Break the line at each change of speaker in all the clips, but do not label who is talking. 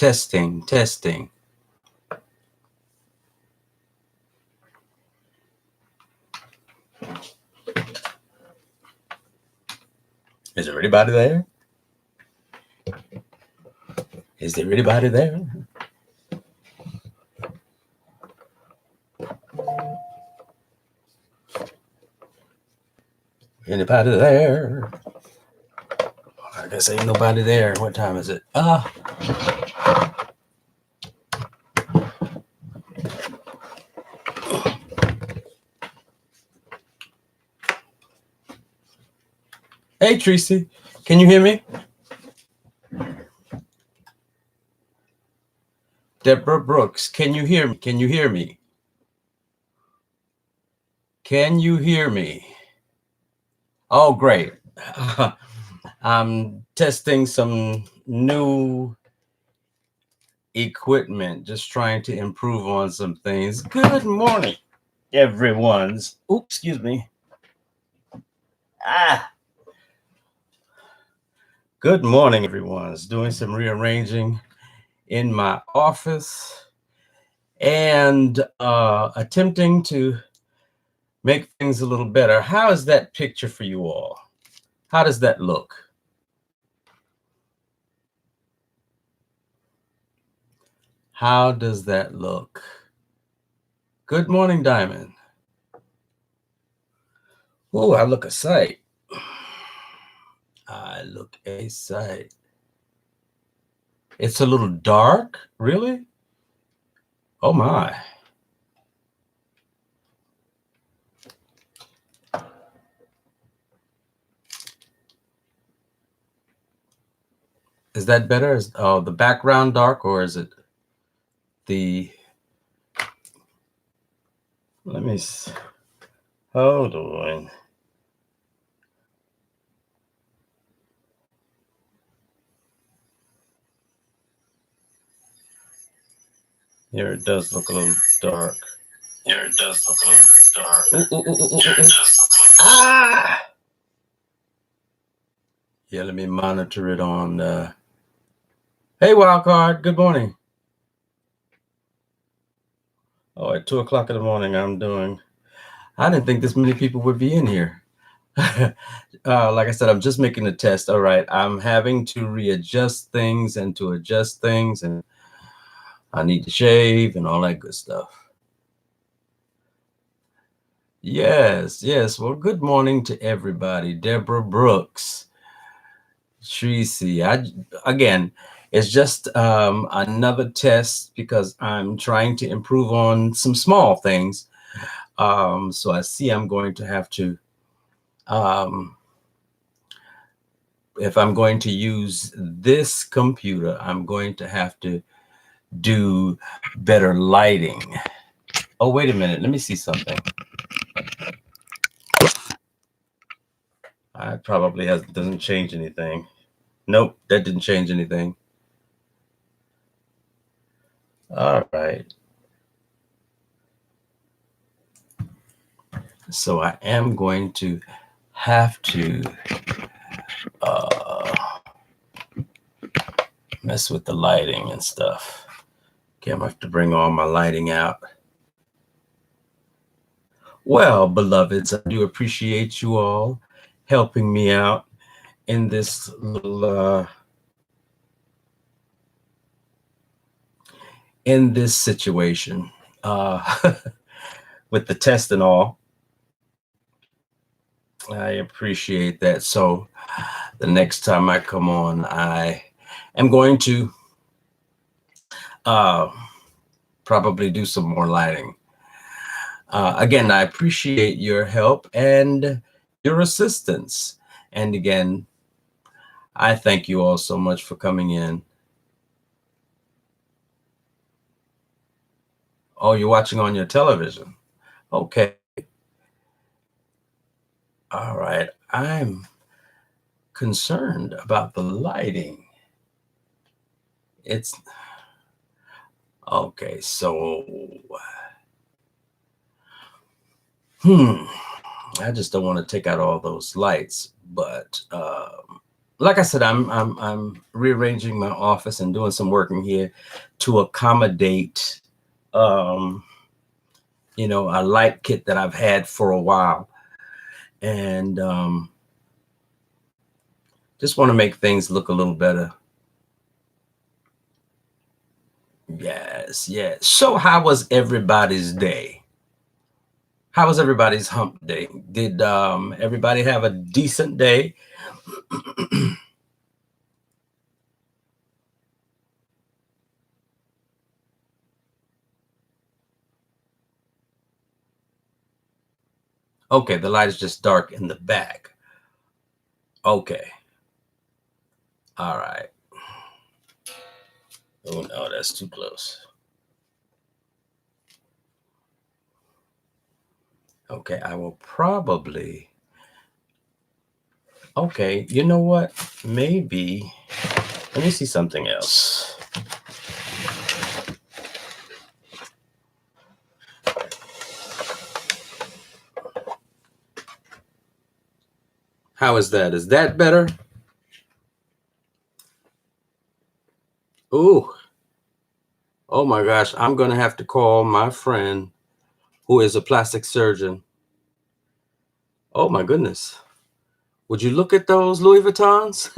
Testing, testing. Is there anybody there? Is there anybody there? Anybody there? I guess ain't nobody there. What time is it? Hey, Tracy, can you hear me? Deborah Brooks, can you hear me? Can you hear me? Can you hear me? Oh, great. I'm testing some new equipment, just trying to improve on some things. Good morning, everyone's. Oops, excuse me. Good morning, everyone's. Doing some rearranging in my office and attempting to make things a little better. How is that picture for you all? How does that look? How does that look? Good morning, Diamond. Oh, I look a sight. I look a sight. It's a little dark, really? Oh my. Is that better? Is the background dark, or is it the... Let me see. Hold on. Here it does look a little dark. Here it does look a little dark. Ah! Yeah, let me monitor it on. Hey, Wildcard. Good morning. Oh, at 2 o'clock in the morning, I didn't think this many people would be in here. Like I said, I'm just making a test. All right, I'm having to readjust things and to adjust things, and I need to shave and all that good stuff. Yes. Well, good morning to everybody. Deborah Brooks, Tracy. Again, it's just another test because I'm trying to improve on some small things. So I see I'm going to have to, if I'm going to use this computer, I'm going to have to do better lighting. Oh, wait a minute. Let me see something. I probably doesn't change anything. Nope, that didn't change anything. All right. So I am going to have to mess with the lighting and stuff. Okay, I'm gonna have to bring all my lighting out. Well, beloveds, I do appreciate you all helping me out in this little in this situation with the test and all. I appreciate that. So the next time I come on, I am going to probably do some more lighting. Again, I appreciate your help and your assistance. And again, I thank you all so much for coming in. Oh, you're watching on your television. Okay. All right. I'm concerned about the lighting. It's okay. So, I just don't want to take out all those lights, but like I said, I'm rearranging my office and doing some work in here to accommodate, um, a light kit that I've had for a while, and just want to make things look a little better. Yes, yes. So, how was everybody's day? How was everybody's hump day? Did everybody have a decent day? Okay, the light is just dark in the back. Okay, all right. Oh no, that's too close. Okay, I will probably. Okay, you know what? Maybe. Let me see something else. How is that? Is that better? Ooh, oh my gosh, I'm gonna have to call my friend who is a plastic surgeon. Oh my goodness. Would you look at those Louis Vuittons?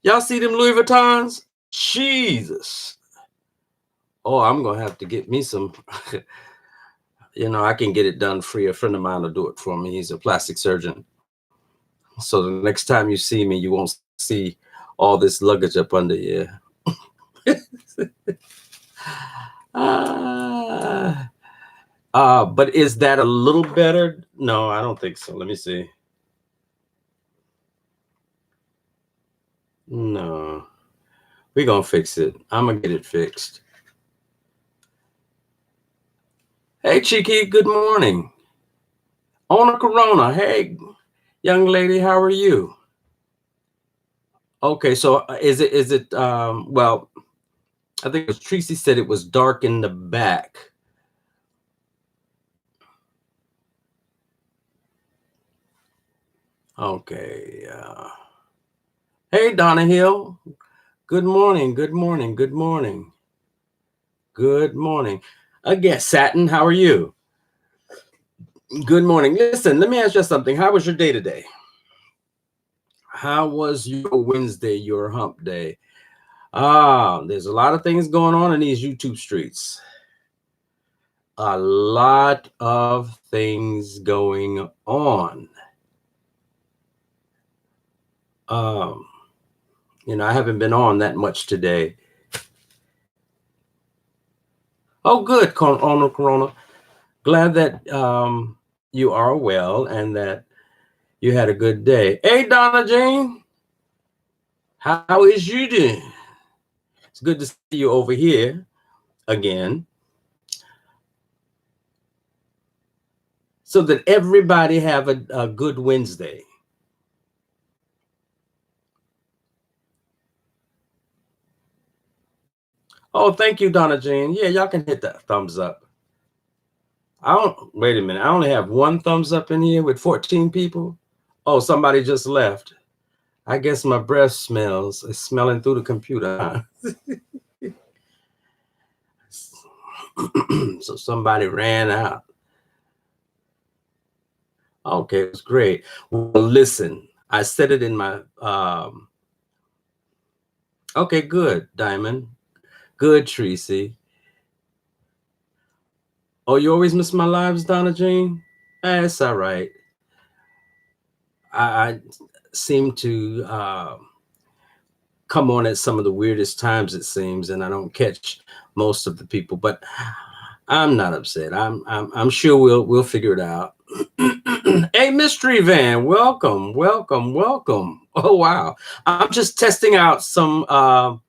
Y'all see them Louis Vuittons? Jesus. Oh, I'm gonna have to get me some. I can get it done free. A friend of mine will do it for me. He's a plastic surgeon. So the next time you see me, you won't see all this luggage up under you. Ah. But is that a little better? No, I don't think so. Let me see. No, we're gonna fix it. I'm gonna get it fixed. Hey, Cheeky, good morning. Owner Corona, hey, young lady, how are you? Okay, so well, I think it was Tracy said it was dark in the back. Okay. Hey, Donna Hill. Good morning. Good morning. Good morning. Good morning. Again, Satin, how are you? Good morning. Listen, let me ask you something. How was your day today? How was your Wednesday, your hump day? There's a lot of things going on in these YouTube streets. A lot of things going on. Um, I haven't been on that much today. Oh, good, Corona. Glad that you are well and that you had a good day. Hey, Donna Jane, how is you doing? It's good to see you over here again. So that everybody have a good Wednesday. Oh, thank you, Donna Jane. Yeah, y'all can hit that thumbs up. I don't wait a minute. I only have one thumbs up in here with 14 people. Oh, somebody just left. I guess my breath smells. It's smelling through the computer. So somebody ran out. Okay, it was great. Well, listen, I said it in my okay, good, Diamond. Good, Tracy. Oh, you always miss my lives, Donna Jean? It's all right. I seem to come on at some of the weirdest times, it seems, and I don't catch most of the people, but I'm not upset. I'm sure we'll figure it out. Hey, Mystery Van, welcome, welcome, welcome. Oh wow. I'm just testing out some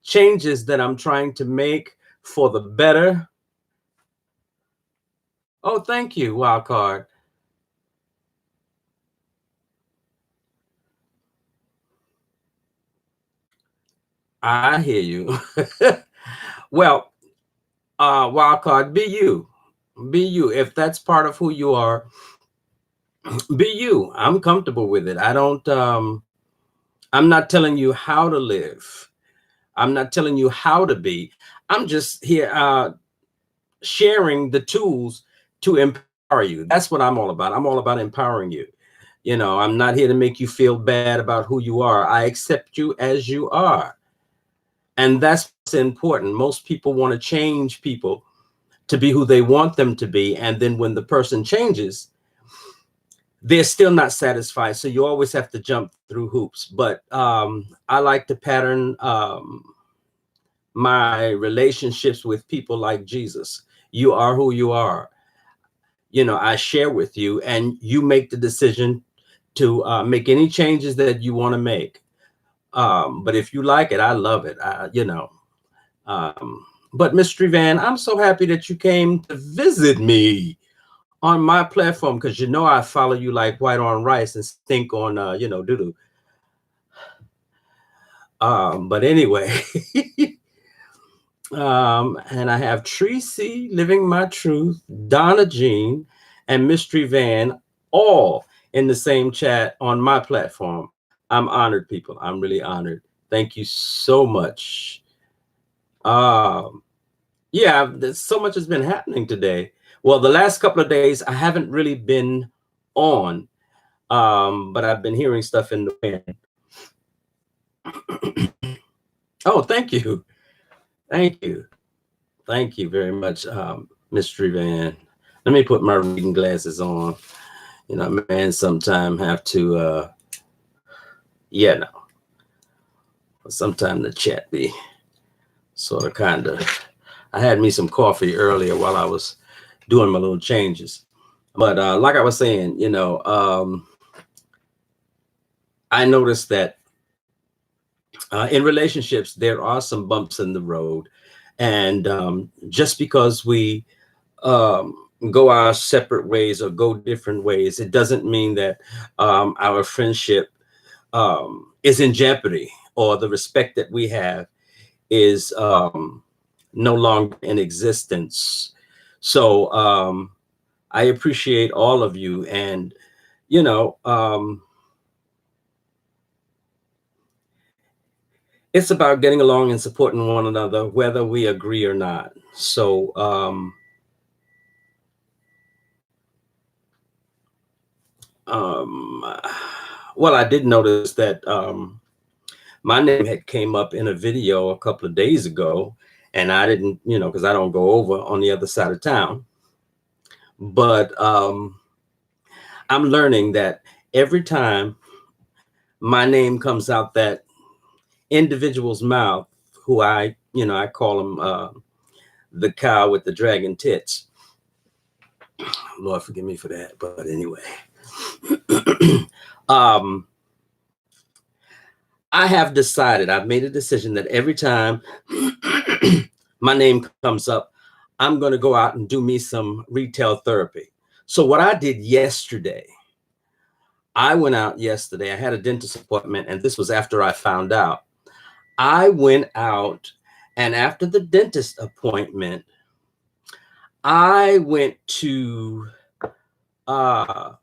changes that I'm trying to make for the better. Oh, thank you, Wildcard. I hear you. Well, Wildcard, be you. Be you. If that's part of who you are, Be you. I'm comfortable with it. I don't I'm not telling you how to live. I'm not telling you how to be. I'm just here sharing the tools to empower you. That's what I'm all about. I'm all about empowering you. You know, I'm not here to make you feel bad about who you are. I accept you as you are. And that's what's important. Most people want to change people to be who they want them to be. And then when the person changes, they're still not satisfied. So you always have to jump through hoops. But I like to pattern my relationships with people like Jesus. You are who you are. You know, I share with you, and you make the decision to make any changes that you want to make. But if you like it, I love it. You know. But Mystery Van, I'm so happy that you came to visit me on my platform because you know I follow you like white on rice and stink on you know doo doo. But anyway, and I have Tracy living my truth, Donna Jean, and Mystery Van all in the same chat on my platform. I'm honored, people. I'm really honored. Thank you so much. Um, yeah, there's so much has been happening today. Well, the last couple of days I haven't really been on, but I've been hearing stuff in the wind. Oh, thank you. Thank you. Thank you very much, Mystery Van. Let me put my reading glasses on. You know, man, sometime have to, yeah, no, sometime the chat be sort of kind of. I had me some coffee earlier while I was doing my little changes. But like I was saying, you know, I noticed that in relationships, there are some bumps in the road. And just because we go our separate ways or go different ways, it doesn't mean that our friendship is in jeopardy or the respect that we have is no longer in existence. So I appreciate all of you. And, you know, it's about getting along and supporting one another, whether we agree or not. So, um, well, I did notice that my name had came up in a video a couple of days ago, and I didn't, you know, because I don't go over on the other side of town. But I'm learning that every time my name comes out that individual's mouth, who I, you know, I call him the cow with the dragon tits. Lord forgive me for that. But anyway, um, I have decided, I've made a decision that every time my name comes up, I'm going to go out and do me some retail therapy. So, what I did yesterday, I went out yesterday. I had a dentist appointment, and this was after I found out. I went out, and after the dentist appointment, I went to, I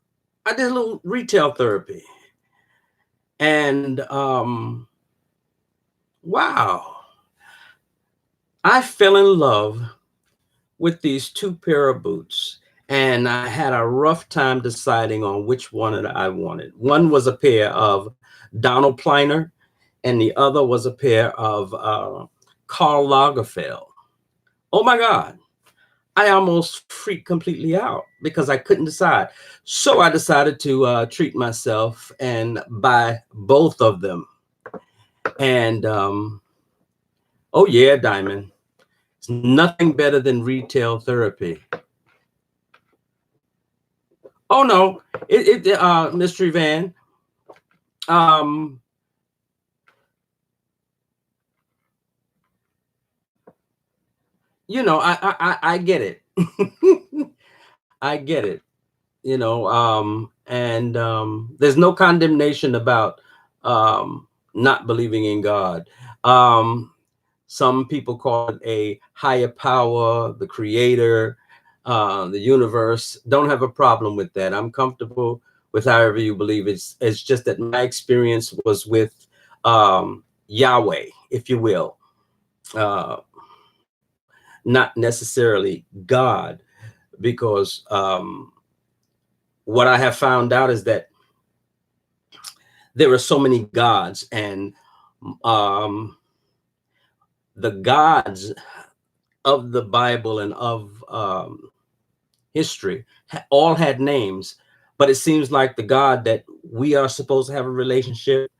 did a little retail therapy. And wow, I fell in love with these two pair of boots, and I had a rough time deciding on which one that I wanted. One was a pair of Donald Pliner, and the other was a pair of Karl Lagerfeld. Oh my God, I almost freaked completely out because I couldn't decide. So I decided to treat myself and buy both of them. And oh yeah, Diamond, it's nothing better than retail therapy. Oh no, Mystery Van. Um, you know, I get it. I get it. You know, and there's no condemnation about not believing in God. Um, some people call it a higher power, the creator, the universe. Don't have a problem with that. I'm comfortable with however you believe. It's just that my experience was with Yahweh, if you will, uh, not necessarily God, because what I have found out is that there are so many gods, and um, the gods of the Bible and of history all had names, but it seems like the God that we are supposed to have a relationship,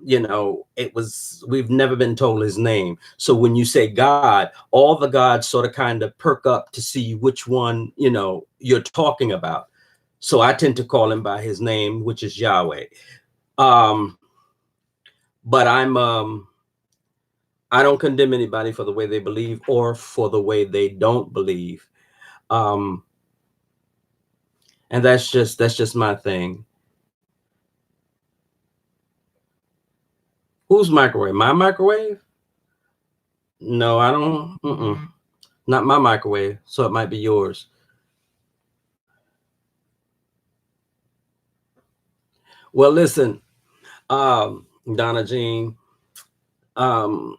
we've never been told his name. So when you say God, all the gods sort of kind of perk up to see which one, you're talking about. So I tend to call him by his name, which is Yahweh. Um, but I don't condemn anybody for the way they believe or for the way they don't believe. Um, and that's just my thing. Whose microwave? My microwave? No, I don't. Not my microwave. So it might be yours. Well, listen, Donna Jean, um,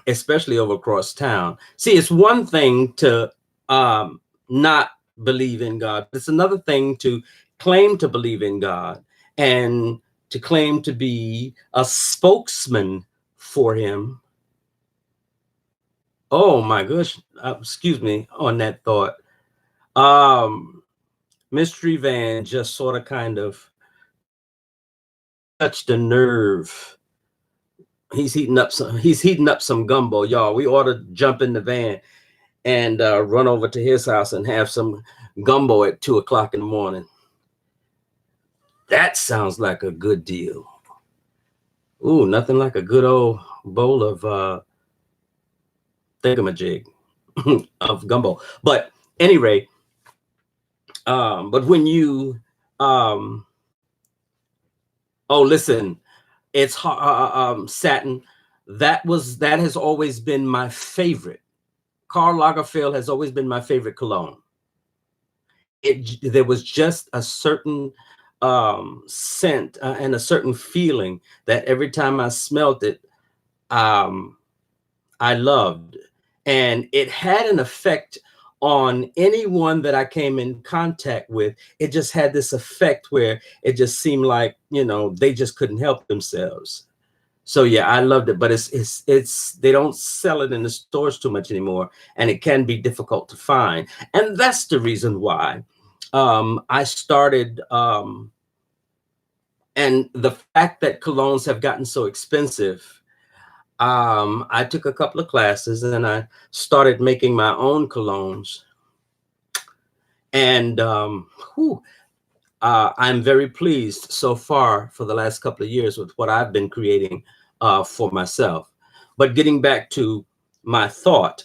especially over across town. See, it's one thing to not believe in God. It's another thing to claim to believe in God and to claim to be a spokesman for him. Oh my gosh, excuse me on that thought. Um, Mystery Van just sort of kind of touched a nerve. He's heating up some gumbo, y'all. We ought to jump in the van and run over to his house and have some gumbo at 2 o'clock in the morning. That sounds like a good deal. Ooh, nothing like a good old bowl of thingamajig of gumbo. But anyway, but when you oh, listen, it's satin. That has always been my favorite. Karl Lagerfeld has always been my favorite cologne. There was just a certain scent and a certain feeling that every time I smelled it, um, I loved, and it had an effect on anyone that I came in contact with. It just had this effect where it just seemed like they just couldn't help themselves. So yeah, I loved it, but it's they don't sell it in the stores too much anymore, and it can be difficult to find. And that's the reason why I started. And the fact that colognes have gotten so expensive, I took a couple of classes and I started making my own colognes. And I'm very pleased so far for the last couple of years with what I've been creating for myself. But getting back to my thought,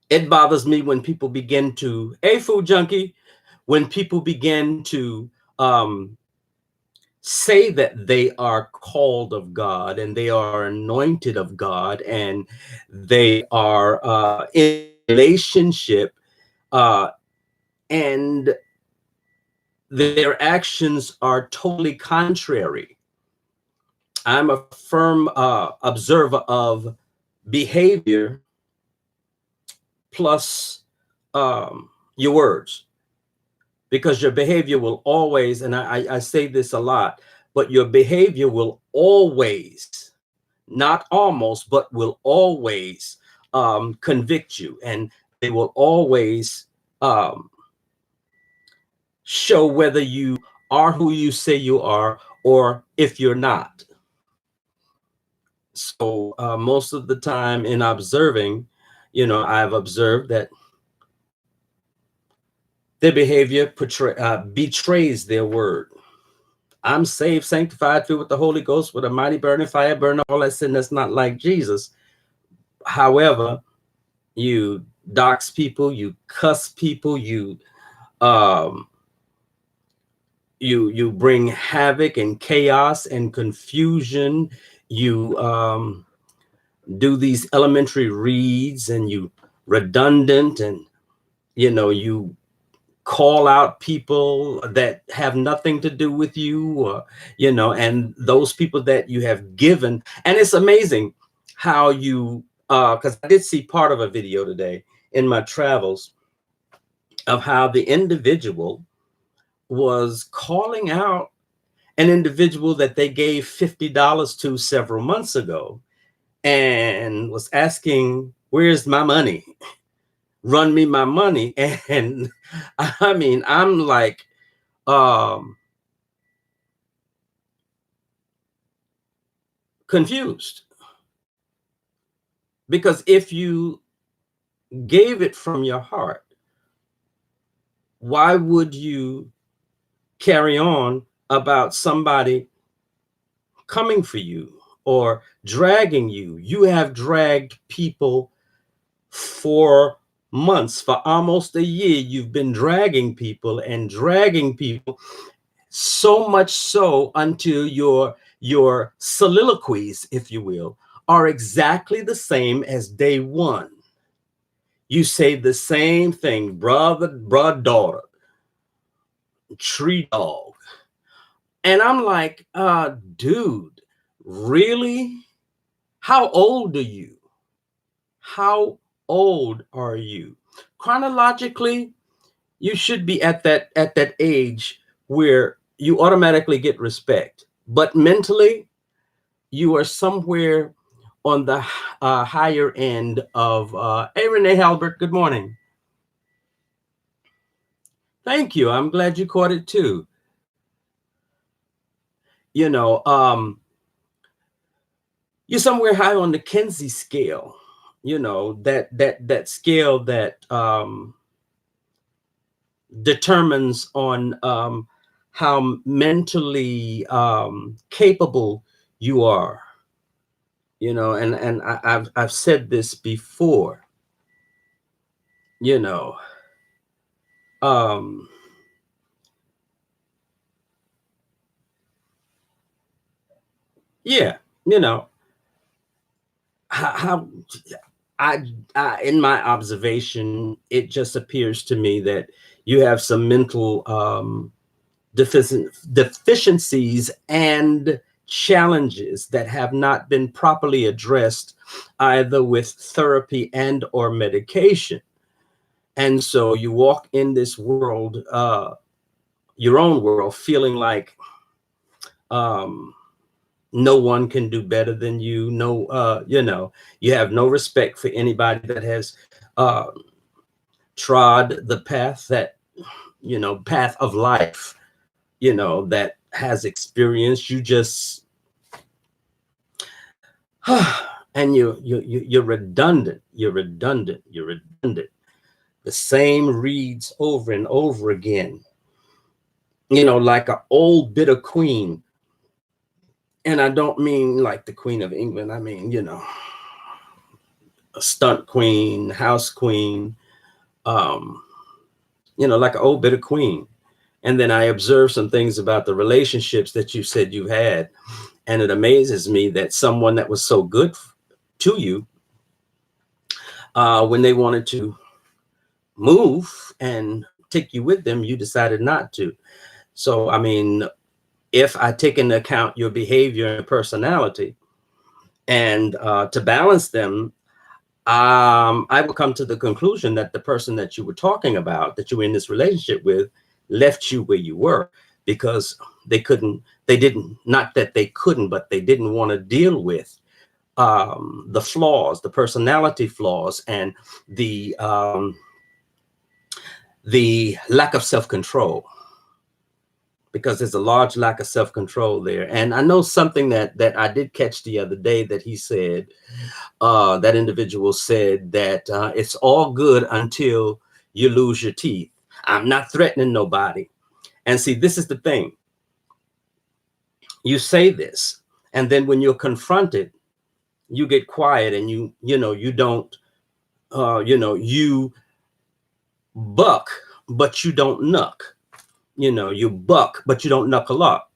it bothers me when people begin to, hey, food junkie, when people begin to say that they are called of God and they are anointed of God and they are in relationship, and their actions are totally contrary. I'm a firm observer of behavior plus your words, because your behavior will always, and I say this a lot, but your behavior will always, not almost, but will always convict you, and they will always show whether you are who you say you are or if you're not. So most of the time in observing, I've observed that their behavior betrays their word. I'm saved, sanctified, filled with the Holy Ghost, with a mighty burning fire, burn all that sin that's not like Jesus. However, you dox people, you cuss people, um, you bring havoc and chaos and confusion. You do these elementary reads, and you redundant, and You call out people that have nothing to do with you, and those people that you have given. And it's amazing how because I did see part of a video today in my travels of how the individual was calling out an individual that they gave $50 to several months ago and was asking, "Where's my money? Run me my money." And I mean, I'm like, um, confused, because if you gave it from your heart, why would you carry on about somebody coming for you or dragging you? You have dragged people for months, for almost a year. You've been dragging people and dragging people, so much so until your soliloquies, if you will, are exactly the same as day one. You say the same thing: brother, daughter, tree dog. And I'm like, dude, really? How old are you? How old are you? Chronologically, you should be at that age where you automatically get respect. But mentally, you are somewhere on the higher end of. Hey, Renee Halbert, good morning. Thank you. I'm glad you caught it too. You know, you're somewhere high on the Kinsey scale. That scale that determines on how mentally capable you are. I've said this before. You know, um, yeah. You know how in my observation, it just appears to me that you have some mental deficiencies and challenges that have not been properly addressed either with therapy and or medication. And so you walk in this world, your own world, feeling like um, no one can do better than you. No, you have no respect for anybody that has uh, trod the path path of life, that has experience. You just and you're redundant. You're redundant. The same reads over and over again. Like an old bitter queen. And I don't mean like the Queen of England. I mean, a stunt queen, house queen, um, like an old bitter queen. And then I observe some things about the relationships that you said you had. And it amazes me that someone that was so good to you, when they wanted to move and take you with them, you decided not to. So, I mean, if I take into account your behavior and personality, and to balance them, I would come to the conclusion that the person that you were talking about, that you were in this relationship with, left you where you were because they didn't, not that they couldn't, but they didn't want to deal with the flaws, the personality flaws, and the lack of self-control, because there's a large lack of self-control there. And I know something that I did catch the other day, that he said, that individual said that it's all good until you lose your teeth. I'm not threatening nobody. And see, this is the thing. You say this, and then when you're confronted, you get quiet, and you don't, you buck, but you don't knuck. You buck, but you don't knuckle up.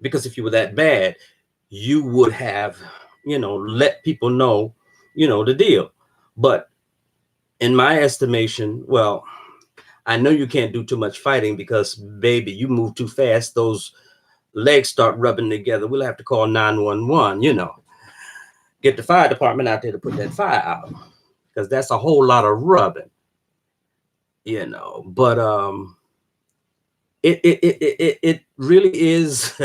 Because if you were that bad, you would have, let people know, the deal. But in my estimation, well, I know you can't do too much fighting because, baby, you move too fast, those legs start rubbing together. We'll have to call 911, get the fire department out there to put that fire out because that's a whole lot of rubbing, But it really is.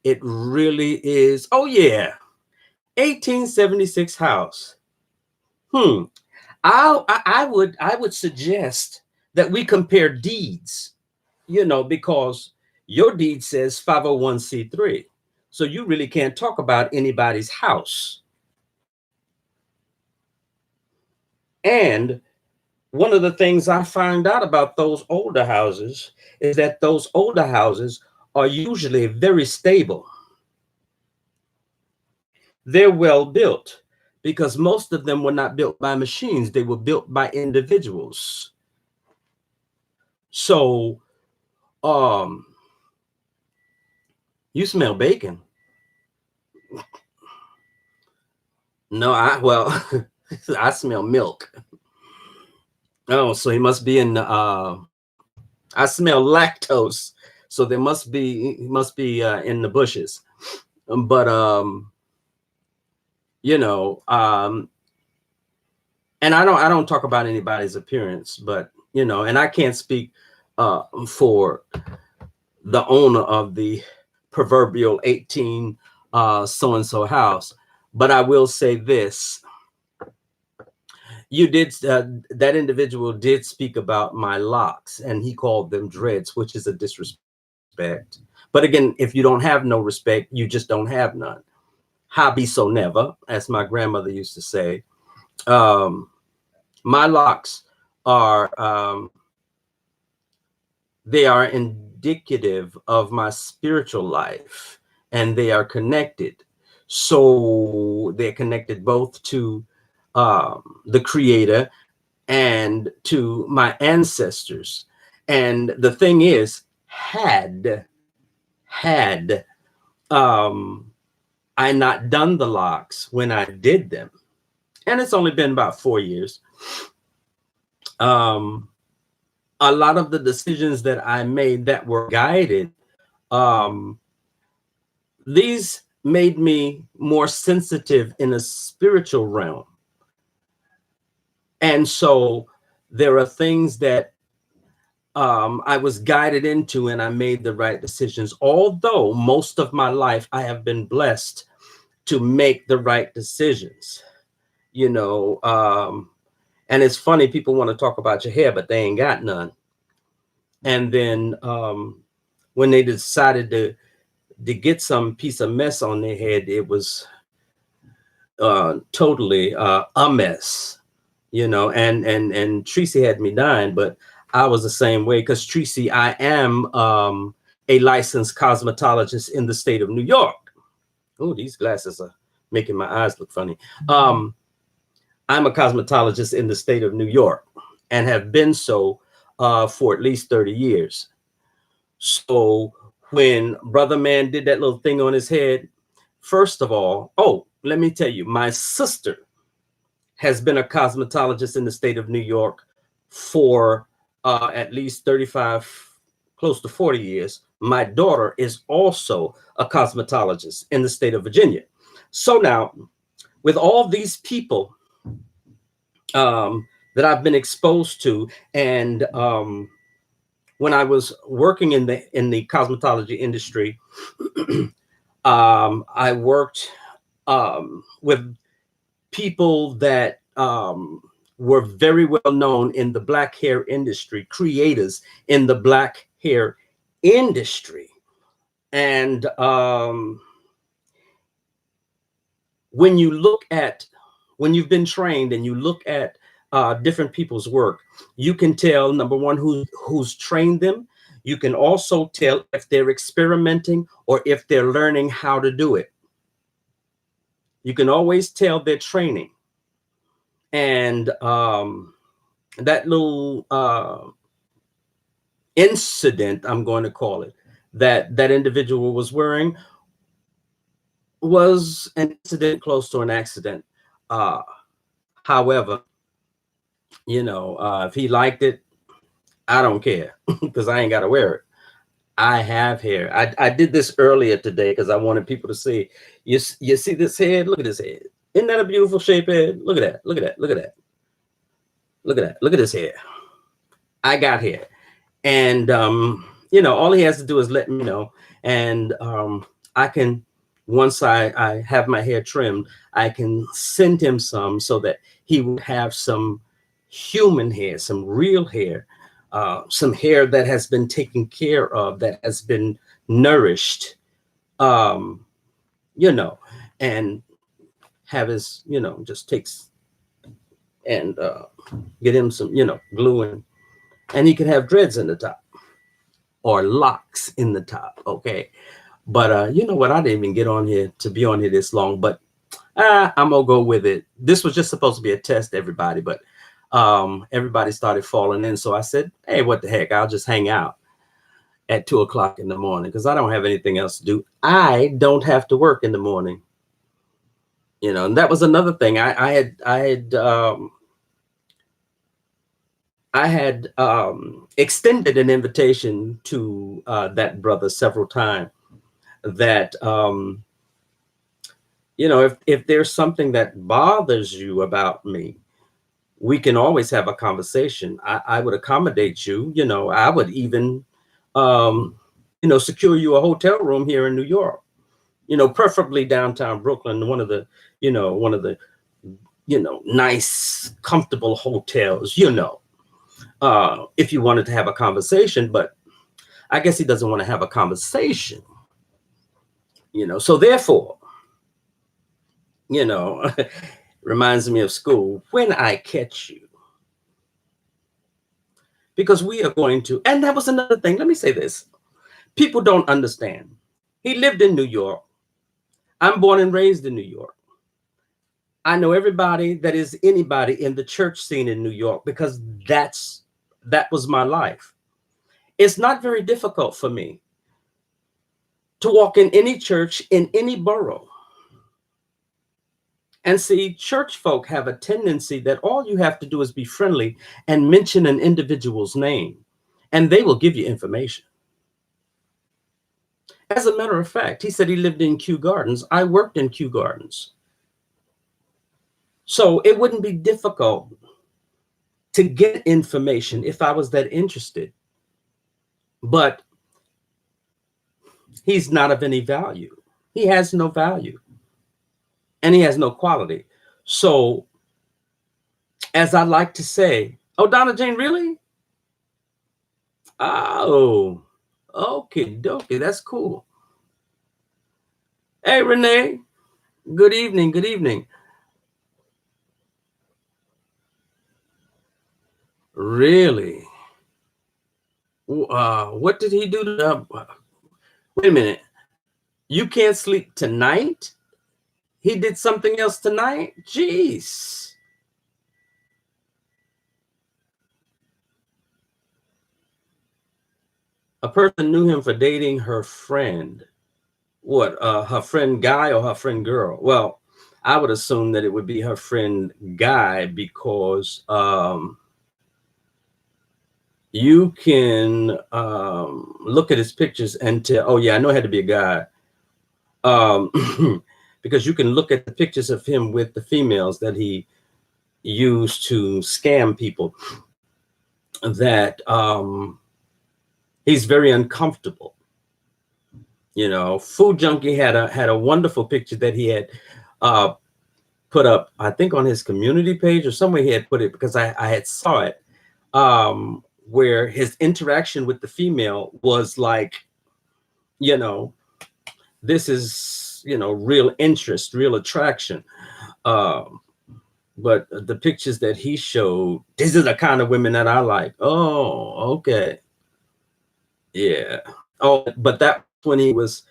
It really is. Oh yeah, 1876 house. Hmm. I would suggest that we compare deeds, because your deed says 501c3. So you really can't talk about anybody's house. And one of the things I find out about those older houses is that those older houses are usually very stable. They're well built because most of them were not built by machines, they were built by individuals. So, um, you smell bacon. No, I smell milk. Oh, so he must be in the I smell lactose. So there must be in the bushes. But you know, and I don't talk about anybody's appearance, but and I can't speak for the owner of the proverbial 18 so and so house, but I will say this: that individual did speak about my locks, and he called them dreads, which is a disrespect. But again, if you don't have no respect, you just don't have none. Hobby so never, as my grandmother used to say. Um, my locks are they are indicative of my spiritual life, and they are connected. So they're connected both to the creator and to my ancestors. And the thing is, had um, I not done the locks when I did them, and it's only been about 4 years, um, a lot of the decisions that I made that were guided, um, these made me more sensitive in a spiritual realm. And so there are things that I was guided into, and I made the right decisions. Although most of my life I have been blessed to make the right decisions, you know. And it's funny, people want to talk about your hair, but they ain't got none. And then when they decided to get some piece of mess on their head, it was totally a mess, and Tracy had me dying, but I was the same way because Tracy, I am a licensed cosmetologist in the state of New York. Oh, these glasses are making my eyes look funny. I'm a cosmetologist in the state of New York and have been so for at least 30 years. So when Brother Man did that little thing on his head, first of all, oh, let me tell you, my sister has been a cosmetologist in the state of New York for at least 35, close to 40 years. My daughter is also a cosmetologist in the state of Virginia. So now, with all these people that I've been exposed to, and when I was working in the cosmetology industry, I worked with people that were very well known in the black hair industry, creators in the black hair industry. And when you look at, when you've been trained and you look at different people's work, you can tell, number one, who's trained them. You can also tell if they're experimenting or if they're learning how to do it. You can always tell their training. And that little incident, I'm going to call it, that individual was wearing was an incident close to an accident. However, If he liked it, I don't care because I ain't got to wear it. I have hair. I did this earlier today because I wanted people to see. You see this head? Look at this head. Isn't that a beautiful shape head? Look at that. Look at that. Look at that. Look at that. Look at this hair. I got hair. And all he has to do is let me know. And I can, once I have my hair trimmed, I can send him some so that he would have some human hair, some real hair, some hair that has been taken care of, that has been nourished, um, you know, and have his, just takes and get him some, glue, and he can have dreads in the top or locks in the top. Okay. But you know what? I didn't even get on here to be on here this long, but I'm gonna go with it. This was just supposed to be a test, everybody, but everybody started falling in. So I said, hey, what the heck? I'll just hang out at 2 o'clock in the morning because I don't have anything else to do. I don't have to work in the morning. And that was another thing. I had extended an invitation to that brother several times that if there's something that bothers you about me, we can always have a conversation. I would accommodate you. I would even secure you a hotel room here in New York, preferably downtown Brooklyn, one of the nice comfortable hotels, if you wanted to have a conversation. But I guess he doesn't want to have a conversation, so therefore, reminds me of school, when I catch you, because we are going to, and that was another thing. Let me say this. People don't understand. He lived in New York. I'm born and raised in New York. I know everybody that is anybody in the church scene in New York because that was my life. It's not very difficult for me to walk in any church in any borough. And see, church folk have a tendency that all you have to do is be friendly and mention an individual's name, and they will give you information. As a matter of fact, he said he lived in Kew Gardens. I worked in Kew Gardens. So it wouldn't be difficult to get information if I was that interested. But he's not of any value. He has no value. And he has no quality. So, as I like to say, oh, Donna Jane, really? Oh, okay, dokie, that's cool. Hey, Renee, good evening, good evening. Really? What did he do wait a minute. You can't sleep tonight? He did something else tonight? Jeez. A person knew him for dating her friend. What, her friend guy or her friend girl? Well, I would assume that it would be her friend guy because you can look at his pictures and tell, oh yeah, I know it had to be a guy. Because you can look at the pictures of him with the females that he used to scam people, that he's very uncomfortable. Food Junkie had a wonderful picture that he had put up, I think on his community page or somewhere he had put it, because I had saw it, where his interaction with the female was like, this is, real interest, real attraction. But the pictures that he showed, this is the kind of women that I like. Oh, okay. Yeah. Oh, but that when he was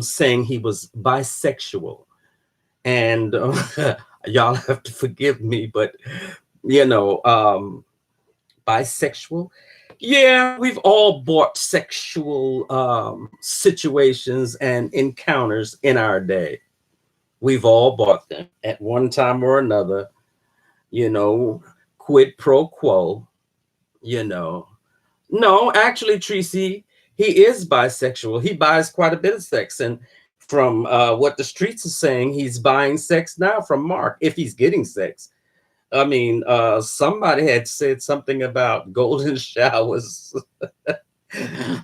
saying he was bisexual. And y'all have to forgive me, but, bisexual. Yeah, we've all bought sexual situations and encounters in our day. We've all bought them at one time or another. quid pro quo, you know. No, actually, Tracy, he is bisexual. He buys quite a bit of sex. And from what the streets are saying, he's buying sex now from Mark, if he's getting sex. I mean, somebody had said something about golden showers.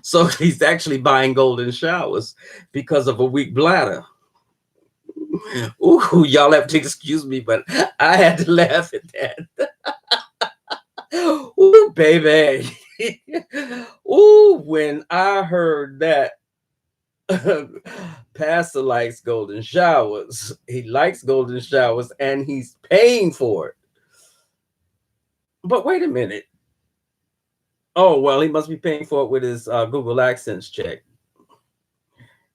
So he's actually buying golden showers because of a weak bladder. Ooh, y'all have to excuse me, but I had to laugh at that. Ooh, baby. Ooh, when I heard that Pastor likes golden showers, he likes golden showers and he's paying for it. But wait a minute. Oh, well, he must be paying for it with his Google AdSense check.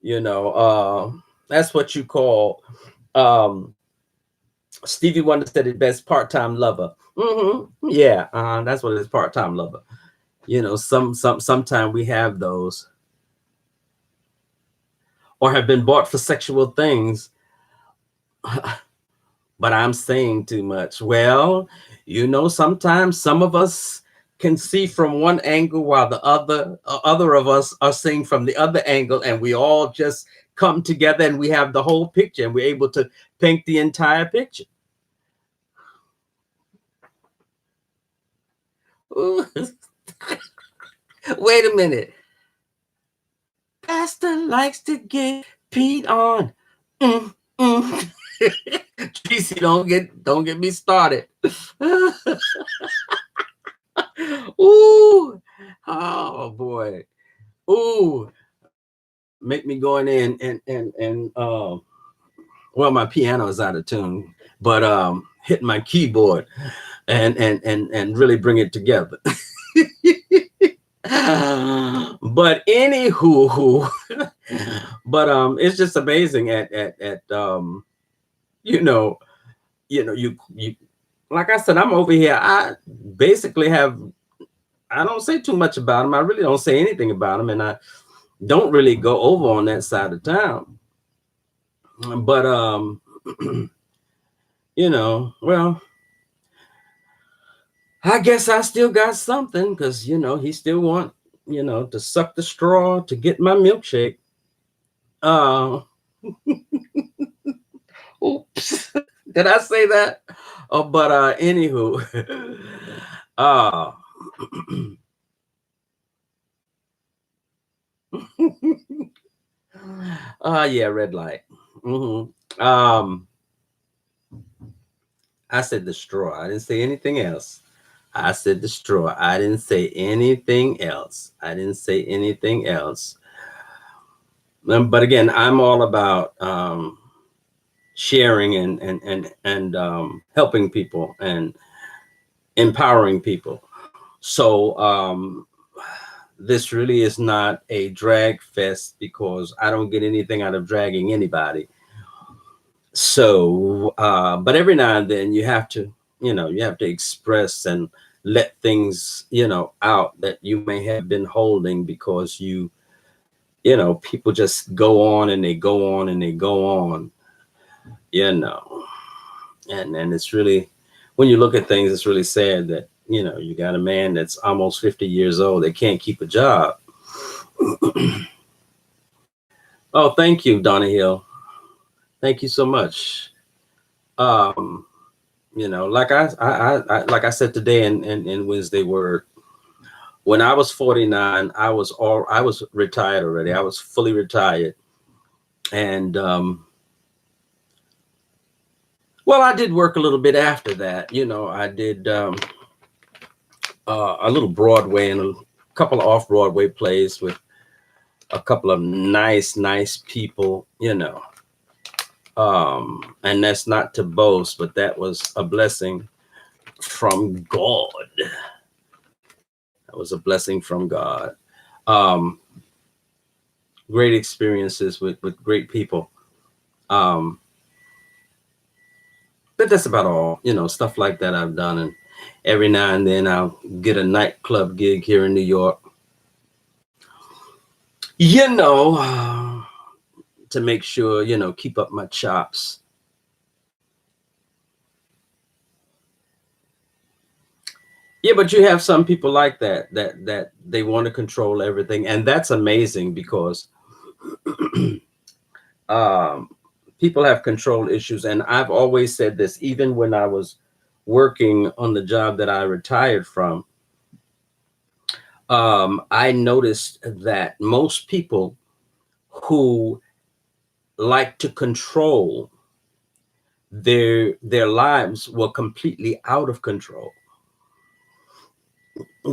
You know, that's what you call Stevie Wonder said it best, part-time lover. Yeah, that's what it is, part-time lover. You know, sometime we have those, or have been bought for sexual things. But I'm saying too much. Well, you know, sometimes some of us can see from one angle while the other of us are seeing from the other angle, and we all just come together and we have the whole picture and we're able to paint the entire picture. Wait a minute. Pastor likes to get peed on. Tracy, don't get me started. Ooh, oh boy. Ooh, make me go in and well, my piano is out of tune, but hit my keyboard and really bring it together. But anywho, but it's just amazing at you know, you like I said, I'm over here. I basically I don't say too much about him. I really don't say anything about him, and I don't really go over on that side of town. But you know, well, I guess I still got something, because you know he still want, you know, to suck the straw to get my milkshake. Oops, did I say that? Oh, but anywho, uh yeah, red light. I said the straw. I didn't say anything else. I said the straw. I didn't say anything else. I didn't say anything else. But again, I'm all about sharing and helping people and empowering people. So this really is not a drag fest, because I don't get anything out of dragging anybody. So, but every now and then you have to, you have to express and let things, out that you may have been holding, because people just go on and they go on and they go on, and it's really, when you look at things, it's really sad that, you got a man that's almost 50 years old that can't keep a job. Oh, thank you, Donna Hill. Thank you so much. Like like I said today in Wednesday Word, when I was 49, I was retired already. I was fully retired. And well, I did work a little bit after that. I did a little Broadway and a couple of off-Broadway plays with a couple of nice people, and that's not to boast, but that was a blessing from God. That was a blessing from God. Great experiences with great people. But that's about all, stuff like that I've done. And every now and then I'll get a nightclub gig here in New York, to make sure, keep up my chops. Yeah, but you have some people like that they want to control everything, and that's amazing because um, people have control issues. And I've always said this, even when I was working on the job that I retired from, I noticed that most people who like to control their lives were completely out of control.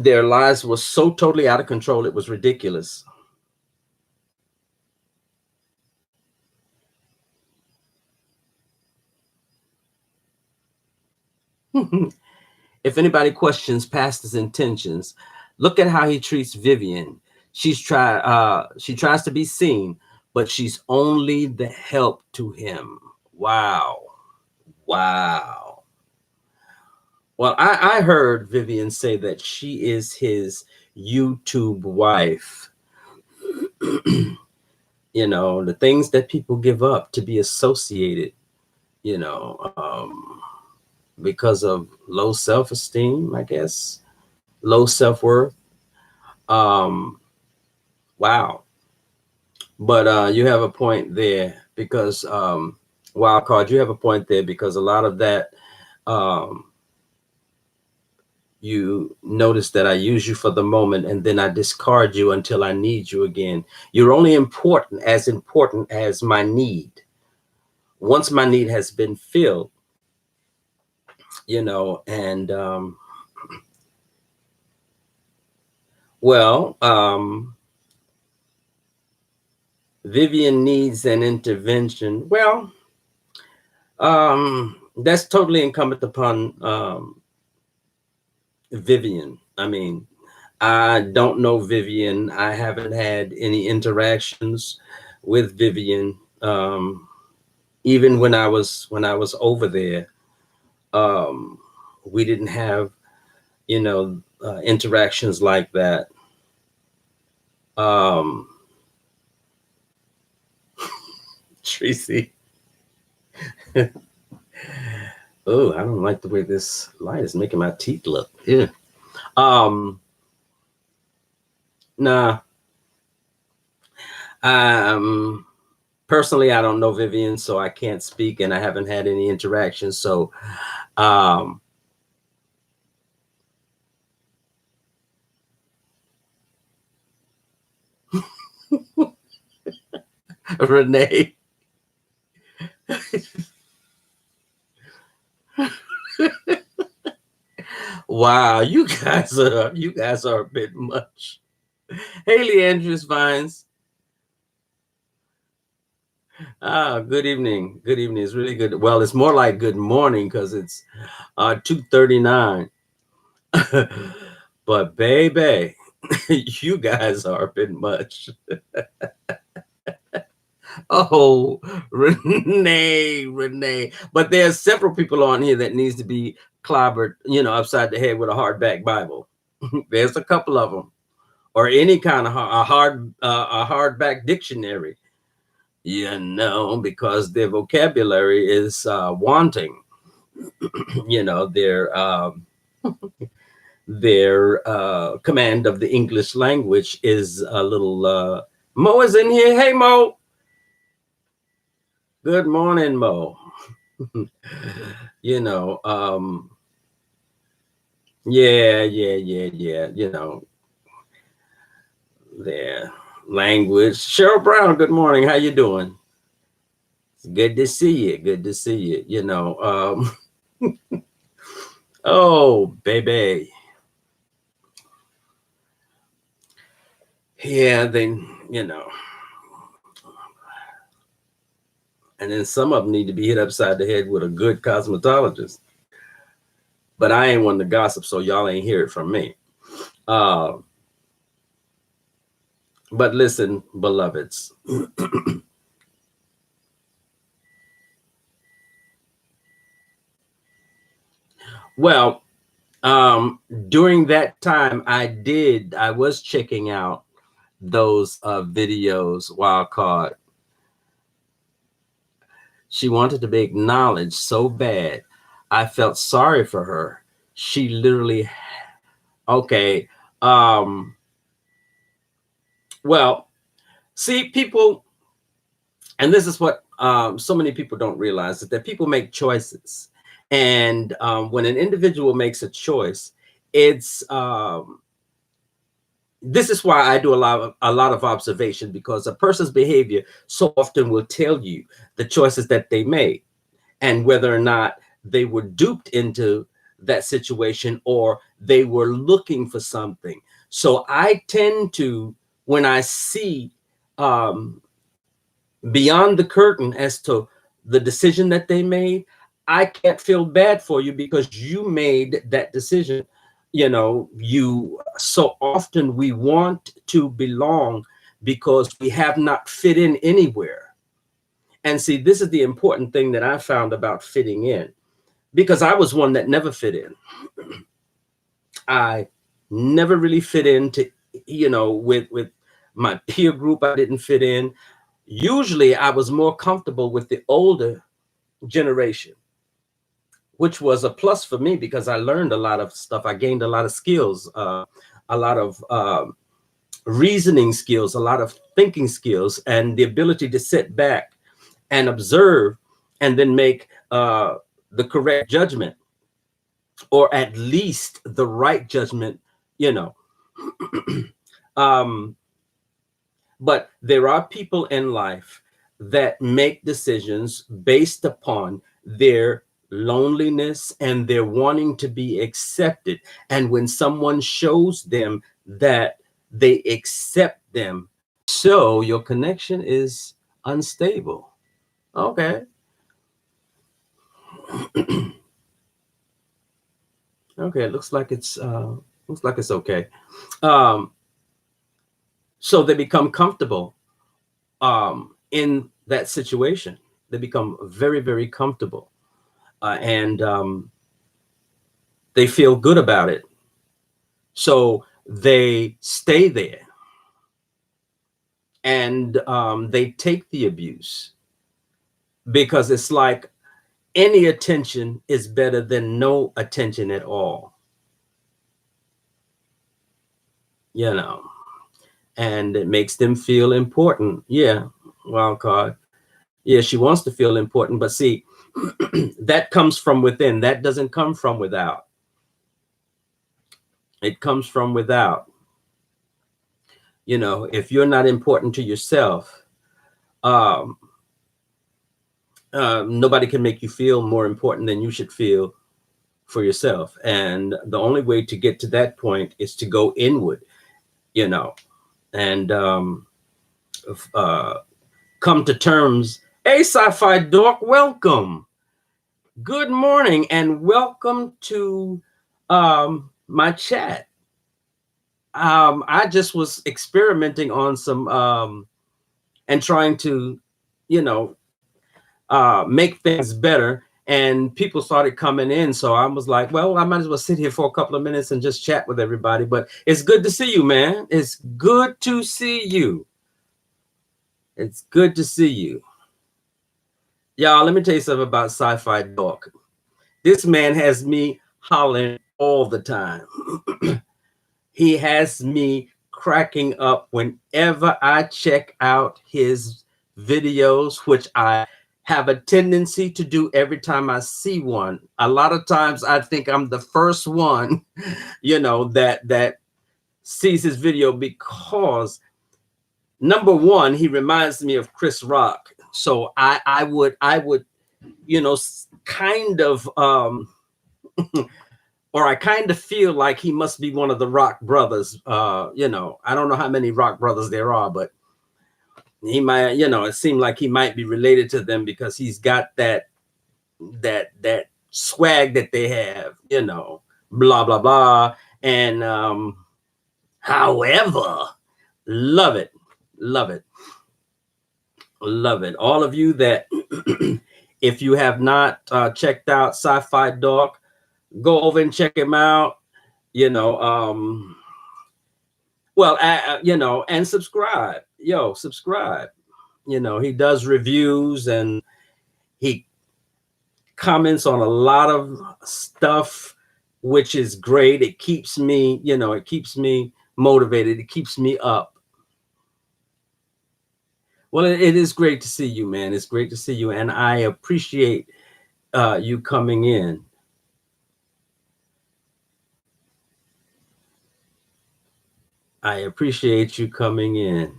Their lives were so totally out of control, it was ridiculous. If anybody questions pastor's intentions, look at how he treats Vivian. She tries to be seen, but she's only the help to him. Wow. Wow. Well, I heard Vivian say that she is his YouTube wife. You know, the things that people give up to be associated, you know, because of low self-esteem, I guess, low self-worth. Um, wow. But you have a point there because wild card, you have a point there because a lot of that um, you notice that I use you for the moment and then I discard you until I need you again. You're only important as my need. Once my need has been filled, you know, and well, Vivian needs an intervention. Well, that's totally incumbent upon Vivian. I mean, I don't know Vivian. I haven't had any interactions with Vivian. Even when I was over there, um, we didn't have interactions like that. Um, Tracy, oh, I don't like the way this light is making my teeth look. Yeah. Um, nah. Um, Personally, I don't know Vivian, so I can't speak, and I haven't had any interactions. So, um, Renee, wow, you guys are a bit much. Haley Andrews Vines, good evening. Good evening. It's really good. Well, it's more like good morning because it's 2:39. But baby, you guys are a bit much. Oh, Renee. But there's several people on here that needs to be clobbered, upside the head with a hardback Bible. There's a couple of them, or any kind of a hardback dictionary, because their vocabulary is wanting. You know, their command of the English language is a little. Mo is in here. Hey, Mo. Good morning, Mo. you know, um, yeah. Their language. Cheryl Brown. Good morning. How you doing? It's good to see you. Good to see you. Oh, baby. Yeah, you know, and then some of them need to be hit upside the head with a good cosmetologist. But I ain't one to gossip, so y'all ain't hear it from me. Uh, but listen, beloveds, well, during that time, I was checking out those videos, wild card. She wanted to be acknowledged so bad. I felt sorry for her. She literally Okay. Um, well, see, people, and this is what so many people don't realize, is that people make choices. And when an individual makes a choice, it's this is why I do a lot of observation, because a person's behavior so often will tell you the choices that they made and whether or not they were duped into that situation or they were looking for something. So I tend to, when I see um, beyond the curtain as to the decision that they made, I can't feel bad for you because you made that decision. You so often we want to belong because we have not fit in anywhere. And see, this is the important thing that I found about fitting in, because I was one that never fit in. I never really fit into, with my peer group. I didn't fit in. Usually I was more comfortable with the older generation, which was a plus for me because I learned a lot of stuff. I gained a lot of skills, a lot of reasoning skills, a lot of thinking skills, and the ability to sit back and observe and then make the correct judgment, or at least the right judgment, you know. um, but there are people in life that make decisions based upon their loneliness and their wanting to be accepted. And when someone shows them that they accept them, so your connection is unstable. Okay. Okay, it looks like it's okay. Um, so they become comfortable in that situation. They become very, very comfortable, and they feel good about it. So they stay there, and they take the abuse because it's like any attention is better than no attention at all, you know, and it makes them feel important. Yeah, wild card. Yeah, she wants to feel important, but see, that comes from within. That doesn't come from without. It comes from without. If you're not important to yourself, um, nobody can make you feel more important than you should feel for yourself. And the only way to get to that point is to go inward, you know, and uh, come to terms. Hey, sci-fi dork, welcome. Good morning, and welcome to my chat. I just was experimenting on some and trying to, you know, make things better. And people started coming in. So I was like, well, I might as well sit here for a couple of minutes and just chat with everybody. But it's good to see you, man. It's good to see you. It's good to see you. Y'all, let me tell you something about Sci-Fi Dork. This man has me hollering all the time. He has me cracking up whenever I check out his videos, which I have a tendency to do every time I see one. A lot of times I think I'm the first one, that sees his video, because number one, he reminds me of Chris Rock. So I would, kind of or I kind of feel like he must be one of the Rock brothers. I don't know how many Rock brothers there are, but he might, it seemed like he might be related to them because he's got that swag that they have, blah blah blah. And however, love it, love it, love it. All of you that if you have not checked out Sci-Fi Dork, go over and check him out. You know, and subscribe. Subscribe. He does reviews and he comments on a lot of stuff. which is great. It keeps me, it keeps me motivated. It keeps me up. Well, it is great to see you, man. It's great to see you, and I appreciate you coming in. I appreciate you coming in.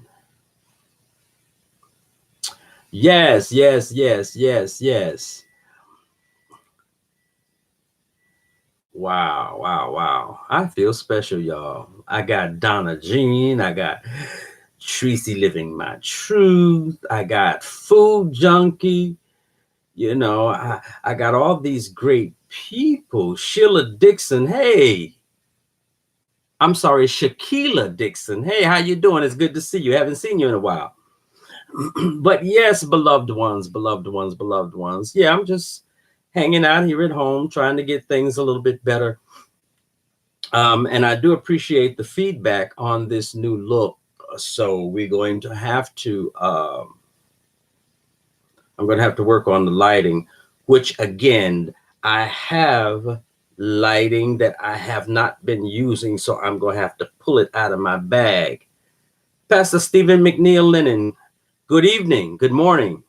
Yes, yes, yes, yes, yes. Wow, wow, wow. I feel special, y'all. I got Donna Jean. I got Tracy Living My Truth. I got Food Junkie. I got all these great people. Sheila Dixon. Hey, I'm sorry, Shaquila Dixon. Hey, how you doing? It's good to see you. Haven't seen you in a while. But yes, beloved ones, beloved ones, beloved ones. Yeah, I'm just hanging out here at home, trying to get things a little bit better. And I do appreciate the feedback on this new look. So we're going to have to, I'm going to have to work on the lighting, which again, I have lighting that I have not been using. So I'm going to have to pull it out of my bag. Pastor Stephen McNeil Lennon, good evening, good morning.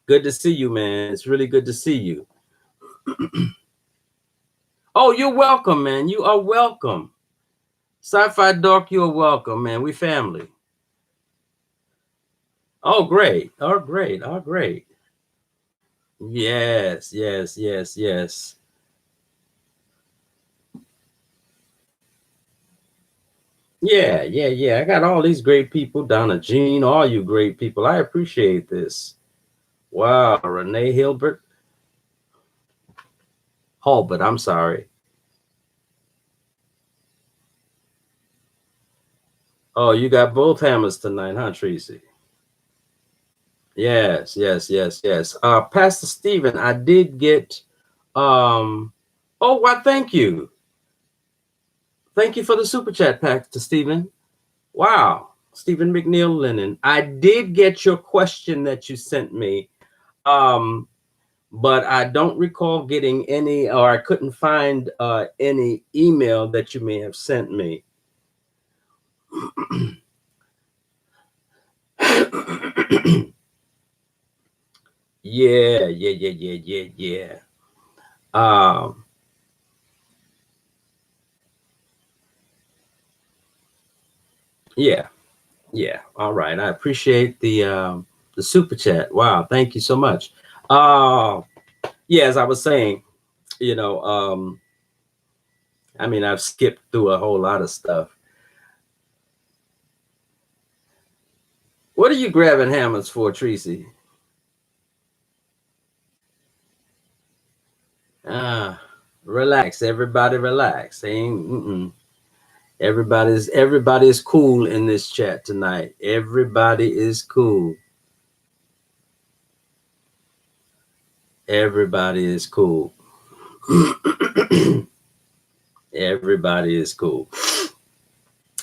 Good to see you, man. It's really good to see you. Oh, you're welcome, man. You are welcome. Sci-Fi Dork, you're welcome, man. We family. Oh, great. Oh, great. Oh, great. Yes, yes, yes, yes. Yeah, yeah, yeah. I got all these great people, Donna Jean, all you great people. I appreciate this. Wow, Renee Hilbert. Hulbert, I'm sorry. Oh, you got both hammers tonight, huh, Tracy? Yes, yes, yes, yes. Pastor Stephen, I did get oh, why thank you. Thank you for the super chat, Pastor Stephen. Wow. Stephen McNeil Lennon. I did get your question that you sent me. Um, but I don't recall getting any, or I couldn't find any email that you may have sent me. Yeah, yeah, yeah, yeah, yeah, yeah. Um, yeah, yeah. All right. I appreciate the super chat. Wow, thank you so much. Uh, yeah, as I was saying, you know, I mean, I've skipped through a whole lot of stuff. What are you grabbing hammers for, Tracy? Ah, relax, everybody, relax. Ain't everybody's cool in this chat tonight. Everybody is cool. Everybody is cool. Everybody is cool.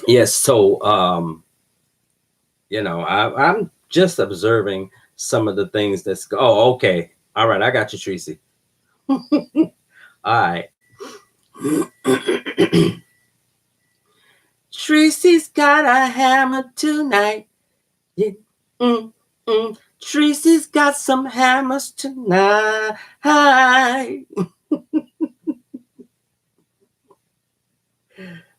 Yes, so I'm just observing some of the things that's oh, okay. All right, I got you, Tracy. All right. Tracy's got a hammer tonight. Yeah. Mm, mm. Tracy's got some hammers tonight.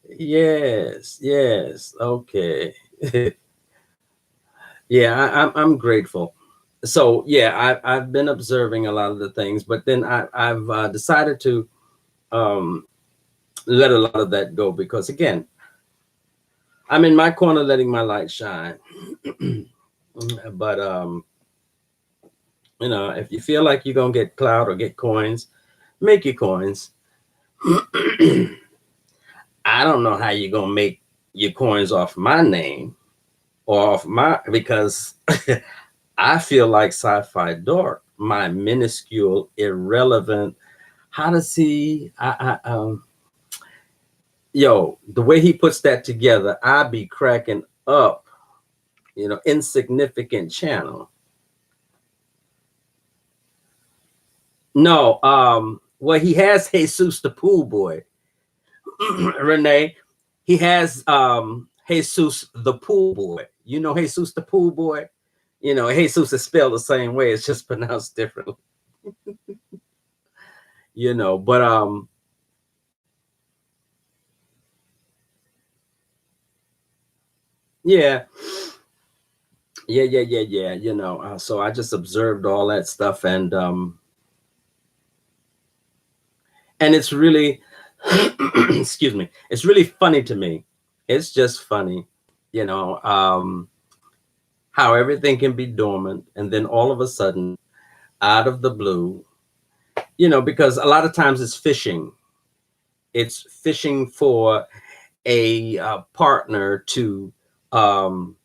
Yes, yes. Okay. Yeah, I'm grateful. So yeah, I've been observing a lot of the things, but then I've decided to um, let a lot of that go because again, I'm in my corner letting my light shine. But if you feel like you're gonna get clout or get coins, make your coins. I don't know how you're gonna make your coins off my name or off my because I feel like sci-fi dork, my minuscule, irrelevant. How does he? Yo, the way he puts that together, I be cracking up. Insignificant channel. No, well, he has Jesus the pool boy. Renee, he has Jesus the pool boy. You know Jesus the pool boy? You know, Jesus is spelled the same way, it's just pronounced differently. You know, but yeah, yeah. You know, so I just observed all that stuff, and it's really, excuse me, it's really funny to me. It's just funny, you know, how everything can be dormant, and then all of a sudden, out of the blue, you know, because a lot of times it's fishing. It's fishing for a partner to um,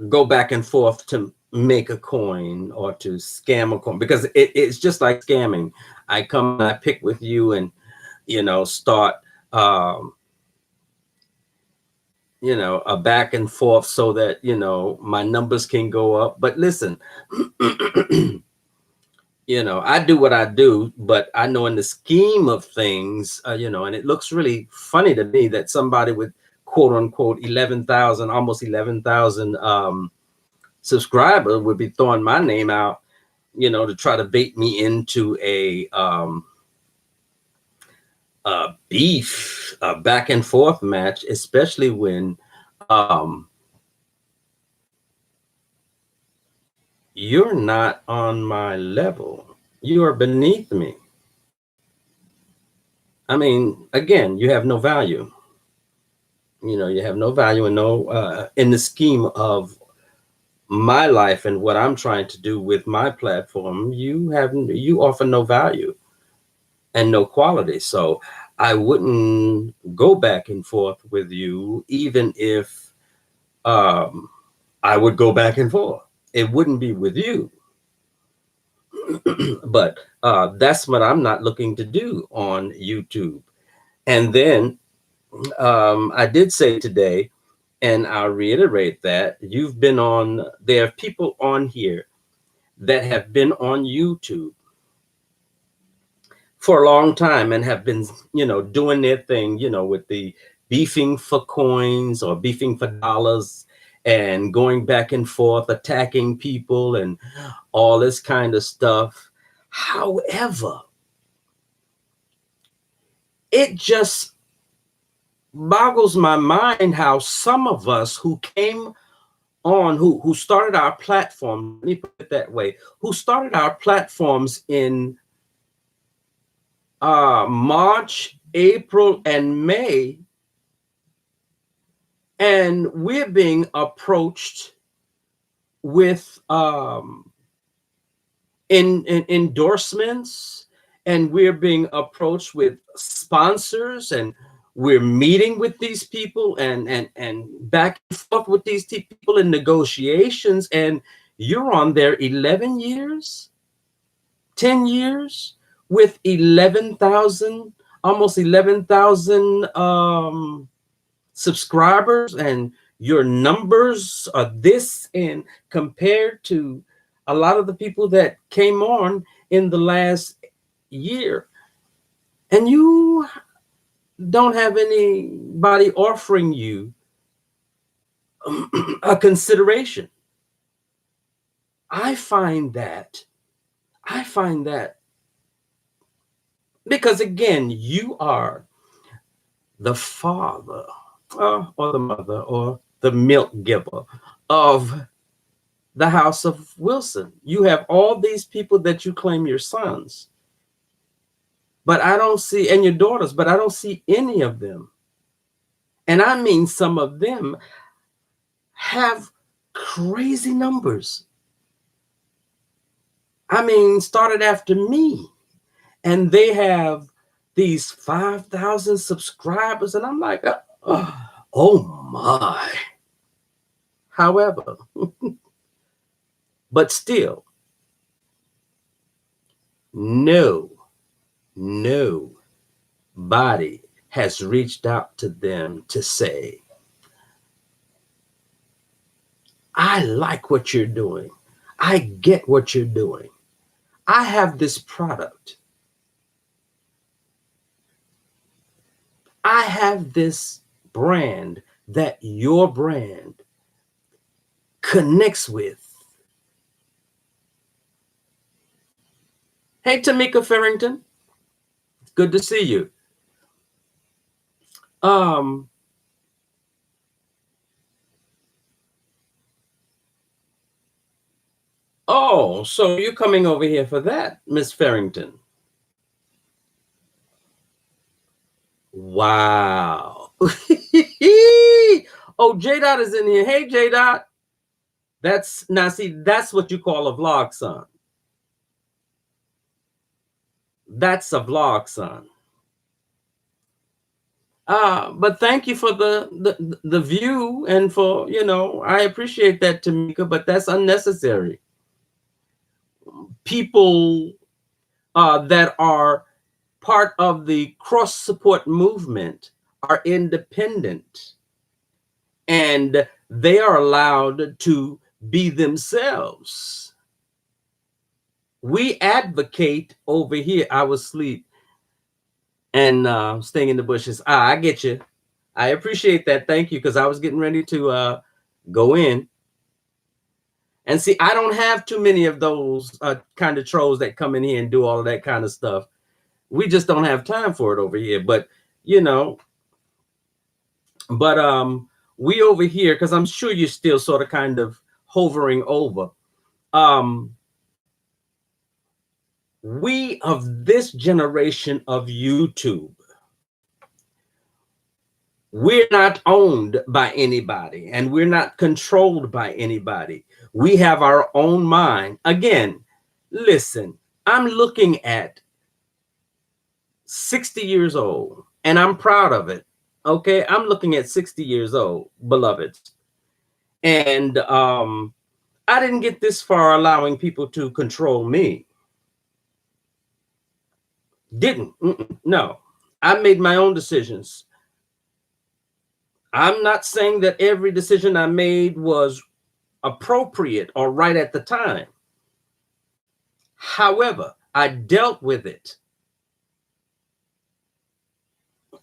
go back and forth to make a coin or to scam a coin, because it's just like scamming. I come and I pick with you and, you know, start, um, you know, a back and forth so that, you know, my numbers can go up. But listen, you know, I do what I do, but I know in the scheme of things, you know, and it looks really funny to me that somebody with quote unquote 11,000, almost 11,000 subscribers would be throwing my name out, you know, to try to bait me into a beef, a back and forth match, especially when um, you're not on my level. You are beneath me. I mean, again, you have no value. You know, you have no value and no in the scheme of my life and what I'm trying to do with my platform. You offer no value and no quality. So I wouldn't go back and forth with you, even if um, I would go back and forth. It wouldn't be with you. But that's what I'm not looking to do on YouTube. And then I did say today, and I'll reiterate that there are people on here that have been on YouTube for a long time and have been, you know, doing their thing, you know, with the beefing for coins or beefing for dollars and going back and forth, attacking people and all this kind of stuff. However, it just boggles my mind how some of us who came on, who started our platform, let me put it that way, who started our platforms in March, April, and May, and we're being approached with in endorsements, and we're being approached with sponsors, and we're meeting with these people and back and forth with these people in negotiations, and you're on there 11 years, 10 years with 11,000, almost 11,000 subscribers, and your numbers are this, and compared to a lot of the people that came on in the last year, and you don't have anybody offering you a consideration. I find that because again, you are the father or the mother or the milk giver of the house of Wilson. You have all these people that you claim your sons, but I don't see, and your daughters, but I don't see any of them. And I mean, some of them have crazy numbers. I mean, started after me, and they have these 5,000 subscribers, and I'm like, oh my. However, but still, no, nobody has reached out to them to say, I like what you're doing. I get what you're doing. I have this product. I have this brand that your brand connects with. Hey, Tamika Farrington, good to see you. Um, oh, so you're coming over here for that, Miss Farrington? Wow. Oh, J Dot is in here. Hey, J Dot. That's now see, that's what you call a vlog, son. That's a vlog, son. But thank you for the view and for, I appreciate that, Tamika, but that's unnecessary. People that are part of the cross support movement are independent and they are allowed to be themselves. We advocate over here. I was asleep and staying in the bushes. I get you. I appreciate that. Thank you, because I was getting ready to go in. And see, I don't have too many of those kind of trolls that come in here and do all of that kind of stuff. We just don't have time for it over here. But, we over here, because I'm sure you're still sort of kind of hovering over. We of this generation of YouTube, we're not owned by anybody and we're not controlled by anybody. We have our own mind. Again, listen, I'm looking at 60 years old and I'm proud of it. Okay, I'm looking at 60 years old, beloved. And I didn't get this far allowing people to control me. Didn't. No, I made my own decisions. I'm not saying that every decision I made was appropriate or right at the time. However, I dealt with it.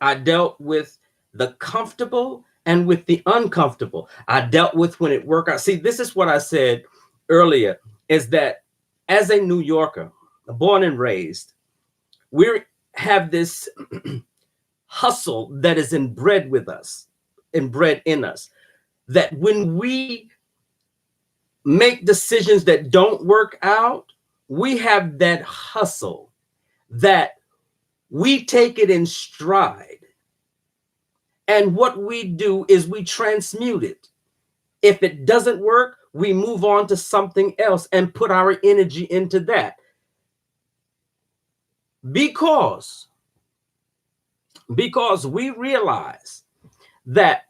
I dealt with the comfortable and with the uncomfortable. I dealt with when it worked out. See, this is what I said earlier, is that as a New Yorker, born and raised, we have this hustle that is inbred with us, inbred in us, that when we make decisions that don't work out, we have that hustle that we take it in stride. And what we do is we transmute it. If it doesn't work, we move on to something else and put our energy into that. Because we realize that,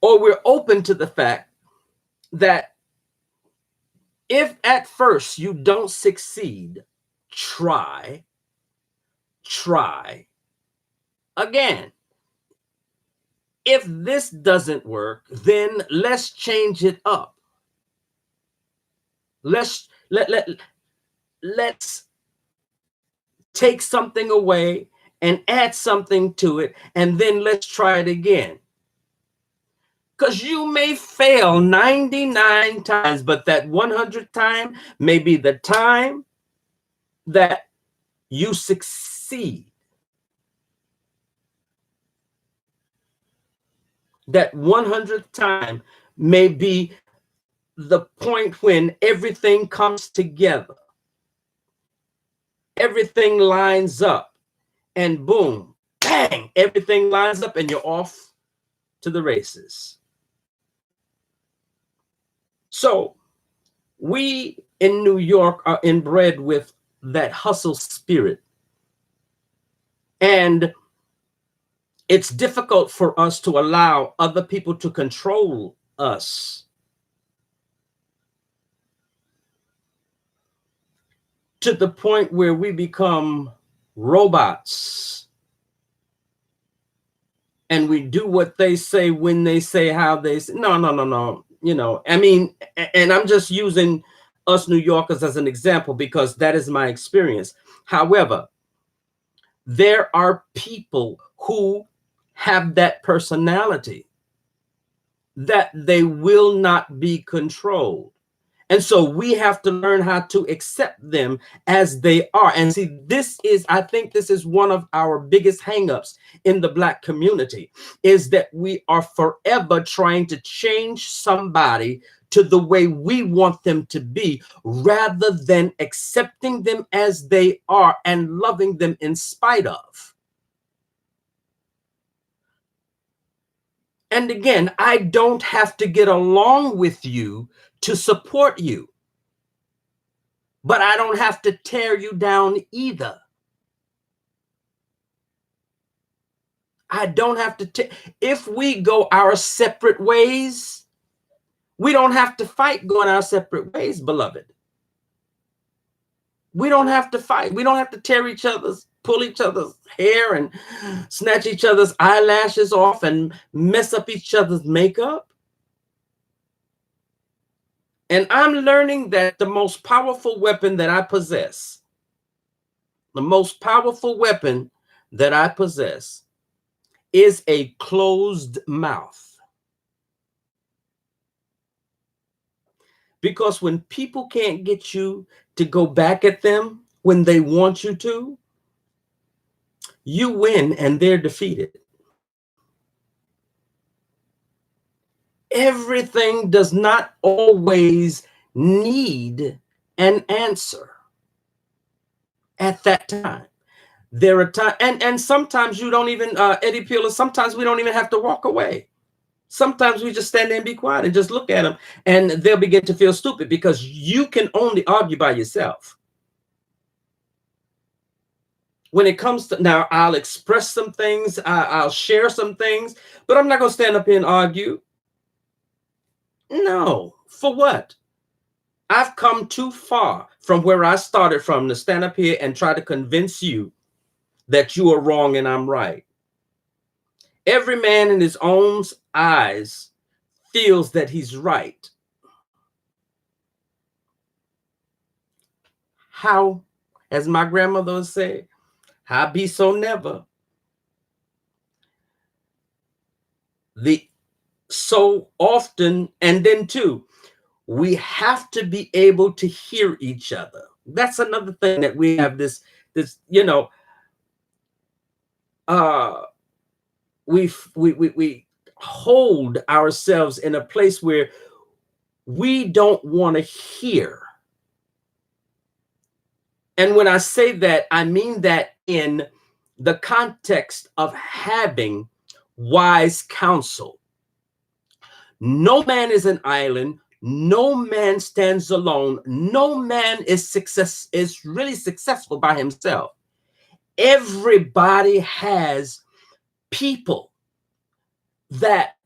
or we're open to the fact that if at first you don't succeed, try again. If this doesn't work, then let's change it up. Let's take something away and add something to it, and then let's try it again. Because you may fail 99 times, but that 100th time may be the time that you succeed. That 100th time may be the point when everything comes together. Everything lines up and boom, bang, everything lines up and you're off to the races. So we in New York are inbred with that hustle spirit. And it's difficult for us to allow other people to control us to the point where we become robots and we do what they say, when they say, how they say. No. I mean, and I'm just using us New Yorkers as an example because that is my experience. However, There are people who have that personality that they will not be controlled. And so we have to learn how to accept them as they are. And see, I think this is one of our biggest hangups in the Black community, is that we are forever trying to change somebody to the way we want them to be, rather than accepting them as they are and loving them in spite of. And again, I don't have to get along with you to support you, but I don't have to tear you down either. I don't have to. If we go our separate ways, we don't have to fight going our separate ways, beloved. We don't have to fight. We don't have to pull each other's hair and snatch each other's eyelashes off and mess up each other's makeup. And I'm learning that the most powerful weapon that I possess, is a closed mouth. Because when people can't get you to go back at them when they want you to, you win and they're defeated. Everything does not always need an answer at that time. There are times, and sometimes you don't even, Eddie Peeler, sometimes we don't even have to walk away. Sometimes we just stand there and be quiet and just look at them, and they'll begin to feel stupid, because you can only argue by yourself. When it comes to, now I'll express some things, I'll share some things, but I'm not going to stand up here and argue. No, for what? I've come too far from where I started from to stand up here and try to convince you that you are wrong and I'm right. Every man in his own eyes feels that he's right. How, as my grandmother would say, how be so never. So often, and then too, we have to be able to hear each other. That's another thing that we have this, we hold ourselves in a place where we don't want to hear. And when I say that, I mean that in the context of having wise counsel. No man is an island. No man stands alone. No man is really successful by himself. Everybody has people that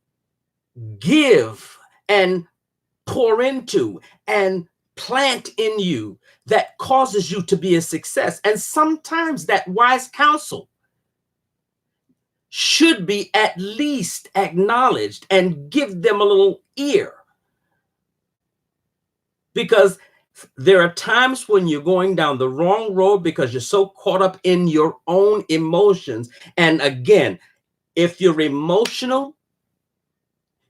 give and pour into and plant in you that causes you to be a success. And sometimes that wise counsel should be at least acknowledged and give them a little ear. Because there are times when you're going down the wrong road because you're so caught up in your own emotions. And again, if you're emotional,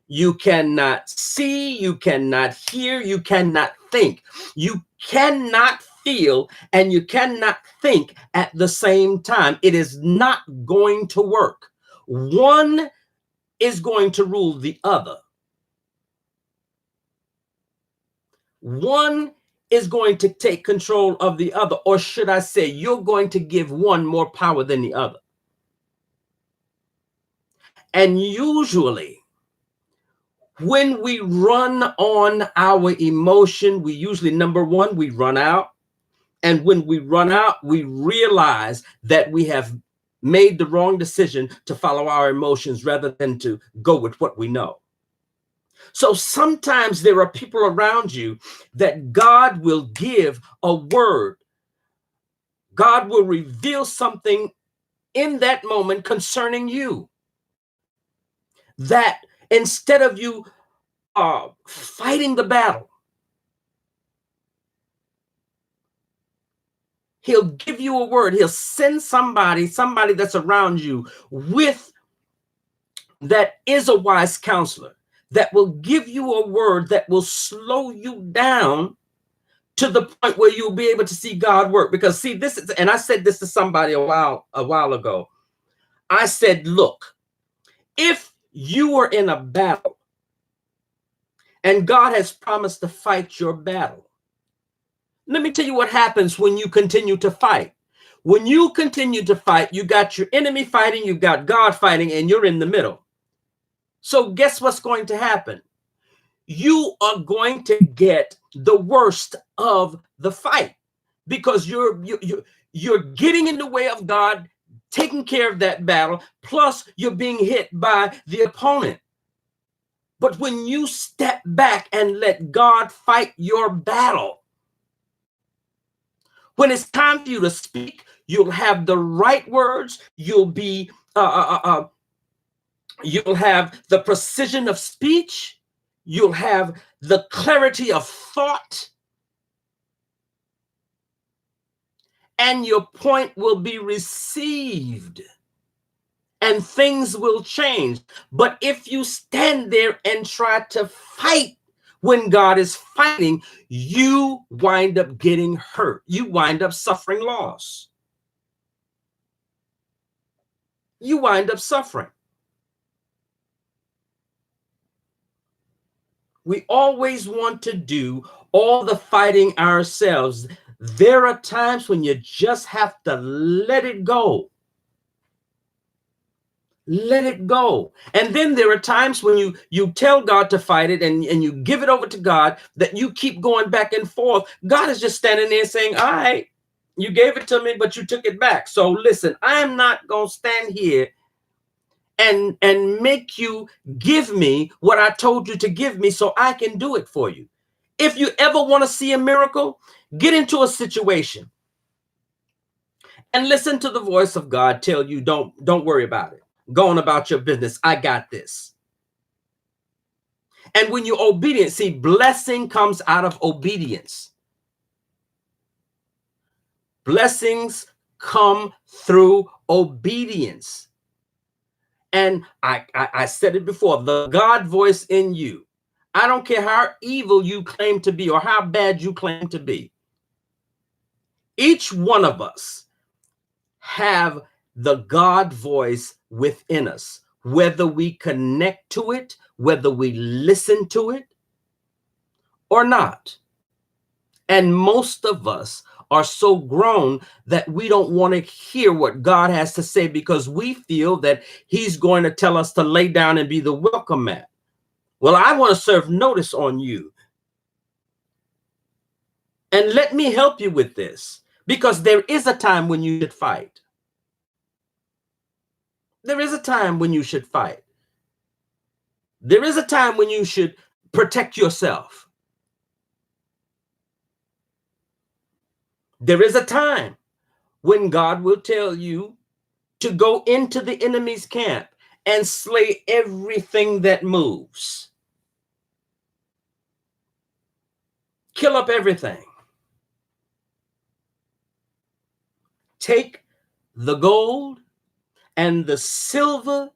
you cannot see, you cannot hear, you cannot think. You cannot feel and you cannot think at the same time. It is not going to work. One is going to rule the other. One is going to take control of the other, or should I say, you're going to give one more power than the other. And usually, when we run on our emotion, we usually, number one, we run out. And when we run out, we realize that we have made the wrong decision to follow our emotions rather than to go with what we know. So sometimes there are people around you that God will give a word. God will reveal something in that moment concerning you, that instead of you fighting the battle, He'll give you a word. He'll send somebody that's around you with that is a wise counselor that will give you a word that will slow you down to the point where you'll be able to see God work. Because see, this is, and I said this to somebody a while ago. I said, look, if you are in a battle and God has promised to fight your battle, let me tell you what happens when you continue to fight. When you continue to fight, you got your enemy fighting, you got God fighting, and you're in the middle. So guess what's going to happen? You are going to get the worst of the fight because you're getting in the way of God taking care of that battle, plus you're being hit by the opponent. But when you step back and let God fight your battle, when it's time for you to speak, you'll have the right words. You'll have the precision of speech. You'll have the clarity of thought. And your point will be received. And things will change. But if you stand there and try to fight when God is fighting, you wind up getting hurt. You wind up suffering loss. You wind up suffering. We always want to do all the fighting ourselves. There are times when you just have to let it go. Let it go. And then there are times when you tell God to fight it and you give it over to God, that you keep going back and forth. God is just standing there saying, all right, you gave it to me, but you took it back. So listen, I am not going to stand here and make you give me what I told you to give me so I can do it for you. If you ever want to see a miracle, get into a situation and listen to the voice of God tell you, don't worry about it. Go on about your business. I got this. And when you're obedient, see, blessing comes out of obedience. Blessings come through obedience. And I said it before, the God voice in you. I don't care how evil you claim to be or how bad you claim to be. Each one of us have the God voice within us, whether we connect to it, whether we listen to it or not. And most of us are so grown that we don't want to hear what God has to say because we feel that he's going to tell us to lay down and be the welcome mat. Well, I want to serve notice on you. And let me help you with this, because there is a time when you should fight. There is a time when you should fight. There is a time when you should protect yourself. There is a time when God will tell you to go into the enemy's camp and slay everything that moves. Kill up everything. Take the gold and the silver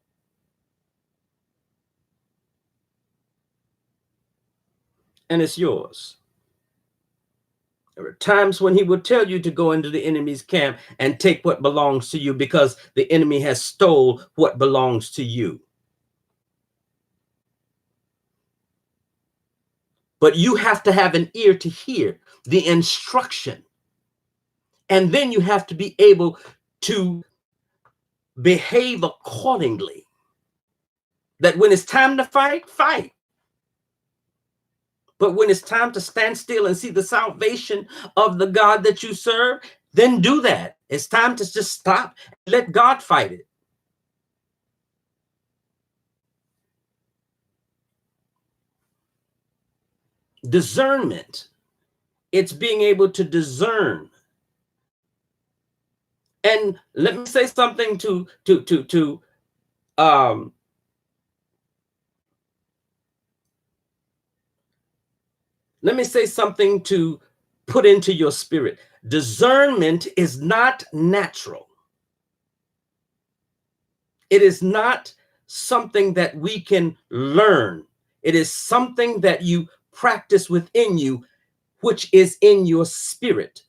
and it's yours. There are times when he will tell you to go into the enemy's camp and take what belongs to you because the enemy has stole what belongs to you. But you have to have an ear to hear the instruction. And then you have to be able to behave accordingly. That when it's time to fight, fight. But when it's time to stand still and see the salvation of the God that you serve, then do that. It's time to just stop and let God fight it. Discernment. It's being able to discern. And let me say something let me say something to put into your spirit. Discernment is not natural. It is not something that we can learn. It is something that you practice within you, which is in your spirit.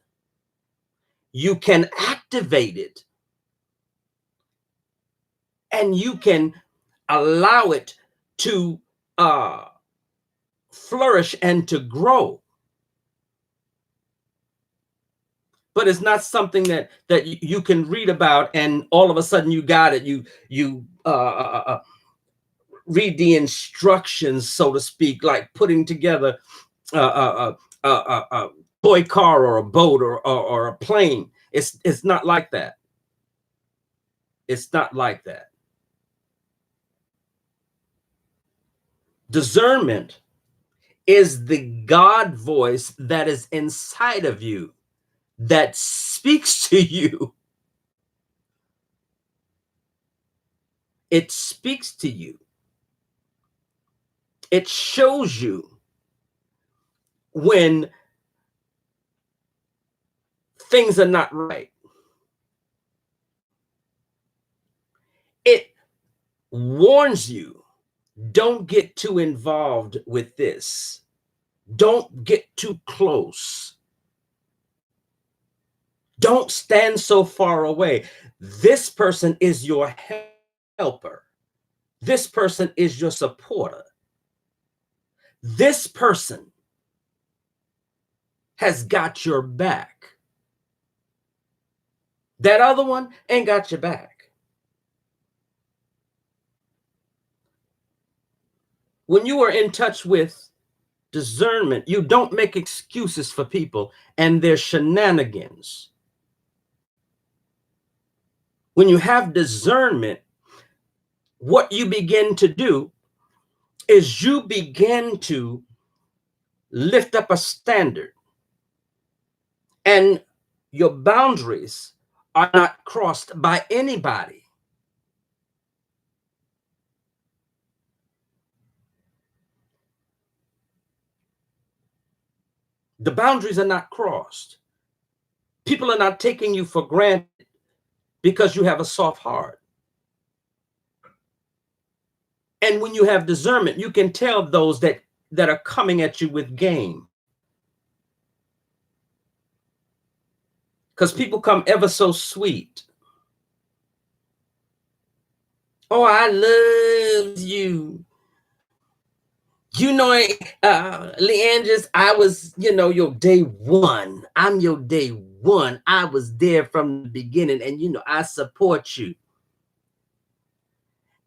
You can activate it and you can allow it to flourish and to grow. But it's not something that you can read about and all of a sudden you got it. You read the instructions, so to speak, like putting together a toy car or a boat or a plane. It's not like that. It's not like that. Discernment is the God voice that is inside of you, that speaks to you. It speaks to you. It shows you when things are not right. It warns you, don't get too involved with this. Don't get too close. Don't stand so far away. This person is your helper. This person is your supporter. This person has got your back. That other one ain't got your back. When you are in touch with discernment, you don't make excuses for people and their shenanigans. When you have discernment, what you begin to do is you begin to lift up a standard, and your boundaries are not crossed by anybody. The boundaries are not crossed. People are not taking you for granted because you have a soft heart. And when you have discernment, you can tell those that are coming at you with game. Because people come ever so sweet. Oh, I love you. You know, Leandris, I was, your day one. I'm your day one. I was there from the beginning, and I support you.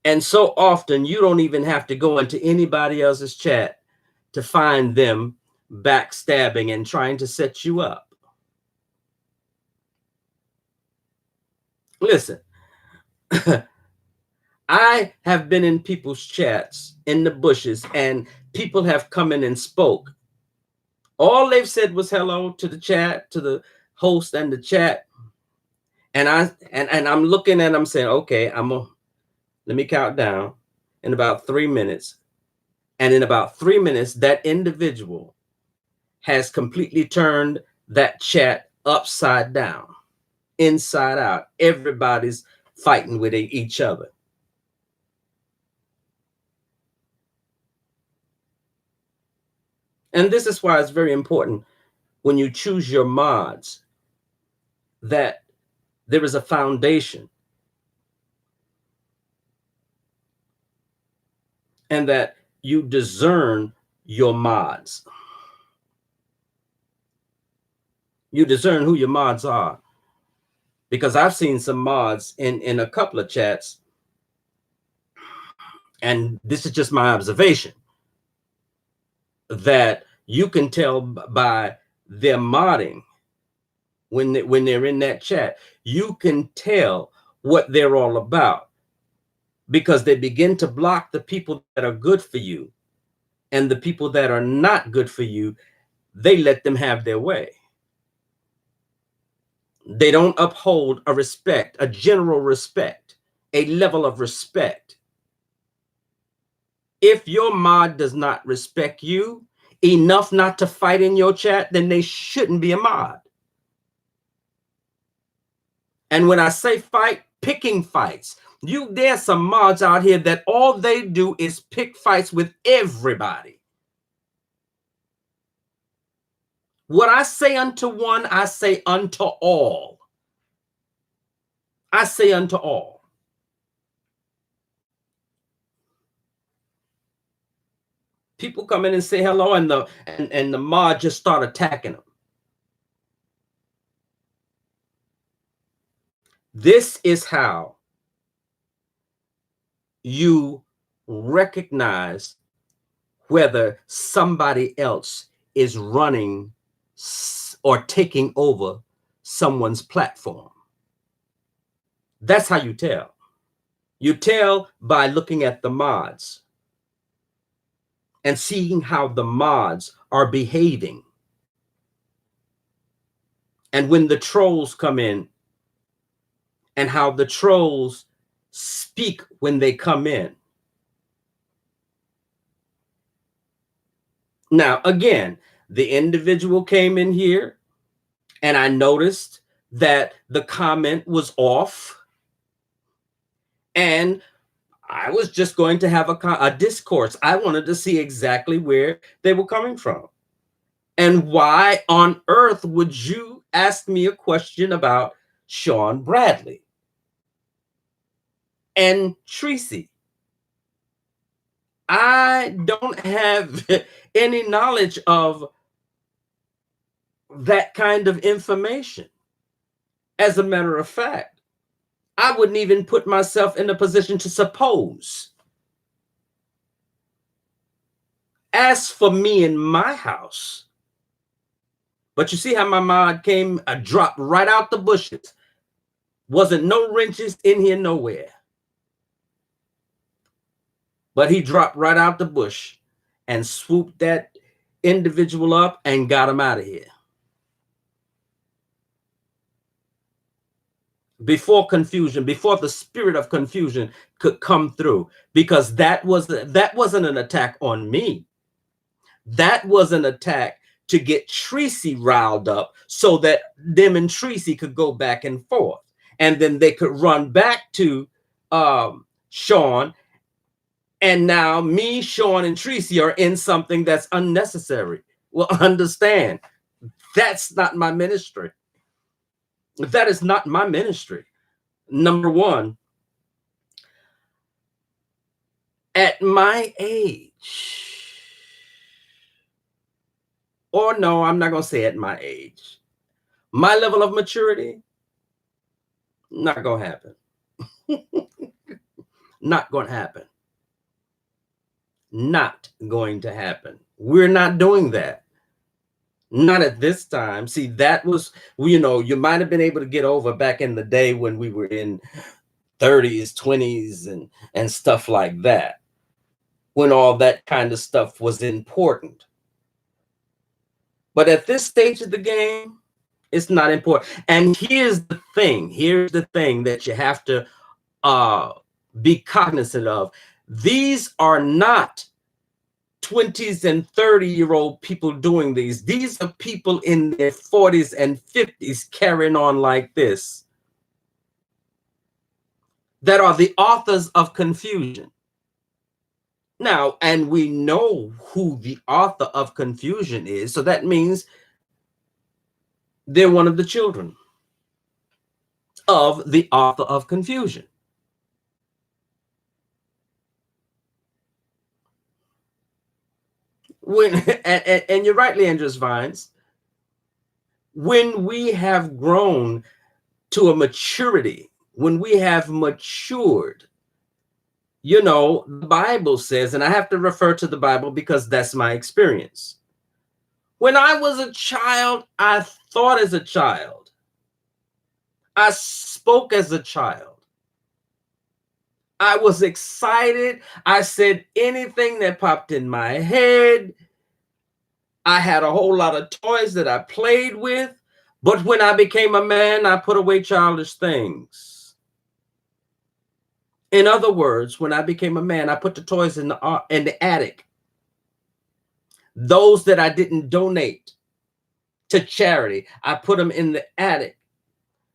And so often you don't even have to go into anybody else's chat to find them backstabbing and trying to set you up. Listen, I have been in people's chats in the bushes, and people have come in and spoke. All they've said was hello to the chat, to the host and the chat. And I'm looking and I'm saying, okay, let me count down. In about 3 minutes. And in about 3 minutes, that individual has completely turned that chat upside down, inside out. Everybody's fighting with each other. And this is why it's very important when you choose your mods that there is a foundation and that you discern your mods. You discern who your mods are. Because I've seen some mods in a couple of chats, and this is just my observation, that you can tell by their modding when they're in that chat. You can tell what they're all about because they begin to block the people that are good for you, and the people that are not good for you, they let them have their way. They don't uphold a respect, a general respect, a level of respect. If your mod does not respect you, enough not to fight in your chat, then they shouldn't be a mod. And when I say fight, picking fights. There's some mods out here that all they do is pick fights with everybody. What I say unto one, I say unto all. I say unto all. People come in and say hello, and the mod just start attacking them. This is how you recognize whether somebody else is running or taking over someone's platform. That's how you tell. You tell by looking at the mods and seeing how the mods are behaving. And when the trolls come in, and how the trolls speak when they come in. Now, again, the individual came in here and I noticed that the comment was off, and I was just going to have a discourse. I wanted to see exactly where they were coming from. And why on earth would you ask me a question about Sean Bradley and Tracy? I don't have any knowledge of that kind of information. As a matter of fact, I wouldn't even put myself in a position to suppose. As for me in my house, but you see how my mod came, dropped right out the bushes. Wasn't no wrenches in here nowhere. But he dropped right out the bush and swooped that individual up and got him out of here. Before confusion, before the spirit of confusion could come through, because that wasn't an attack on me. That was an attack to get Tracy riled up so that them and Tracy could go back and forth, and then they could run back to Sean. And now me, Sean, and Tracy are in something that's unnecessary. Well, understand, that's not my ministry. That is not my ministry. Number one, at my age, or no, I'm not going to say at my age, my level of maturity, not going to happen. Not going to happen. Not going to happen. We're not doing that. Not at this time. See, that was, you might have been able to get over back in the day when we were in 30s, 20s, and stuff like that, when all that kind of stuff was important. But at this stage of the game, it's not important. And here's the thing that you have to be cognizant of. These are not 20s and 30-year-old people doing these. These are people in their 40s and 50s carrying on like this, that are the authors of confusion. Now, and we know who the author of confusion is, so that means they're one of the children of the author of confusion. And you're right, Leandros Vines, when we have grown to a maturity, when we have matured, the Bible says, and I have to refer to the Bible because that's my experience. When I was a child, I thought as a child. I spoke as a child. I was excited. I said anything that popped in my head. I had a whole lot of toys that I played with. But when I became a man, I put away childish things. In other words, when I became a man, I put the toys in the attic. Those that I didn't donate to charity, I put them in the attic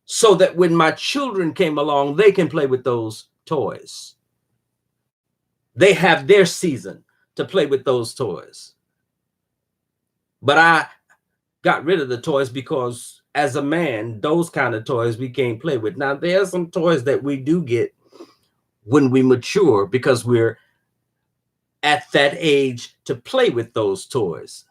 so that when my children came along, they can play with those toys. They have their season to play with those toys. But I got rid of the toys because as a man, those kind of toys we can't play with. Now, there are some toys that we do get when we mature because we're at that age to play with those toys.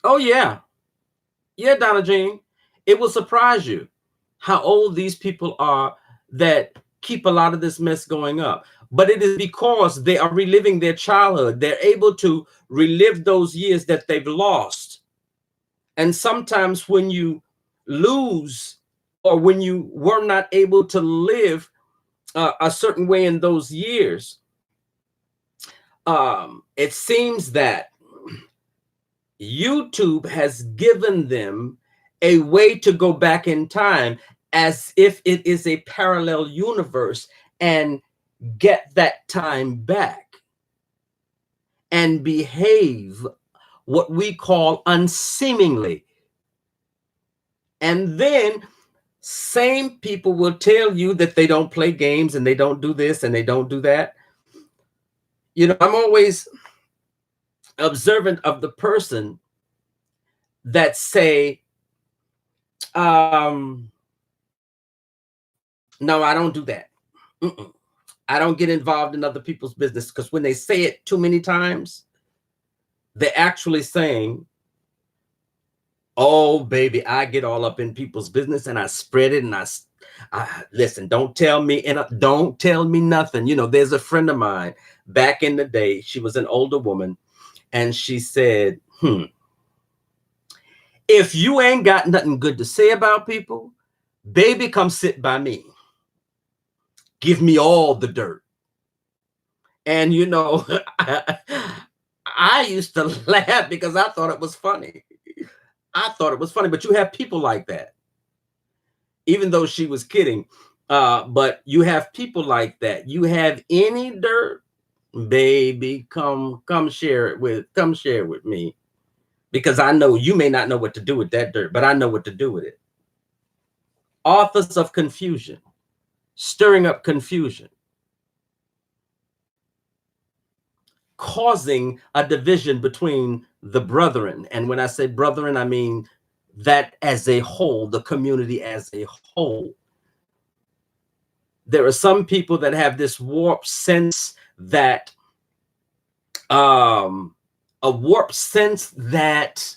Oh, yeah. Yeah, Donna Jean. It will surprise you how old these people are that keep a lot of this mess going up. But it is because they are reliving their childhood. They're able to relive those years that they've lost. And sometimes when you lose or when you were not able to live a certain way in those years, it seems that YouTube has given them a way to go back in time as if it is a parallel universe and get that time back and behave what we call unseemingly. And then same people will tell you that they don't play games and they don't do this and they don't do that. You know, I'm always observant of the person that say, no, I don't do that. Mm-mm. I don't get involved in other people's business, because when they say it too many times, they're actually saying, oh, baby, I get all up in people's business and I spread it and I listen, don't tell me and don't tell me nothing. You know, there's a friend of mine back in the day. She was an older woman and she said, if you ain't got nothing good to say about people, baby, come sit by me. Give me all the dirt. And, you know, I used to laugh because I thought it was funny. I thought it was funny, but you have people like that, even though she was kidding. But you have people like that. You have any dirt, baby, come share it with me, because I know you may not know what to do with that dirt, but I know what to do with it. Authors of confusion, stirring up confusion, causing a division between the brethren. And when I say brethren, I mean that as a whole, the community as a whole. There are some people that have this warped sense that a warped sense that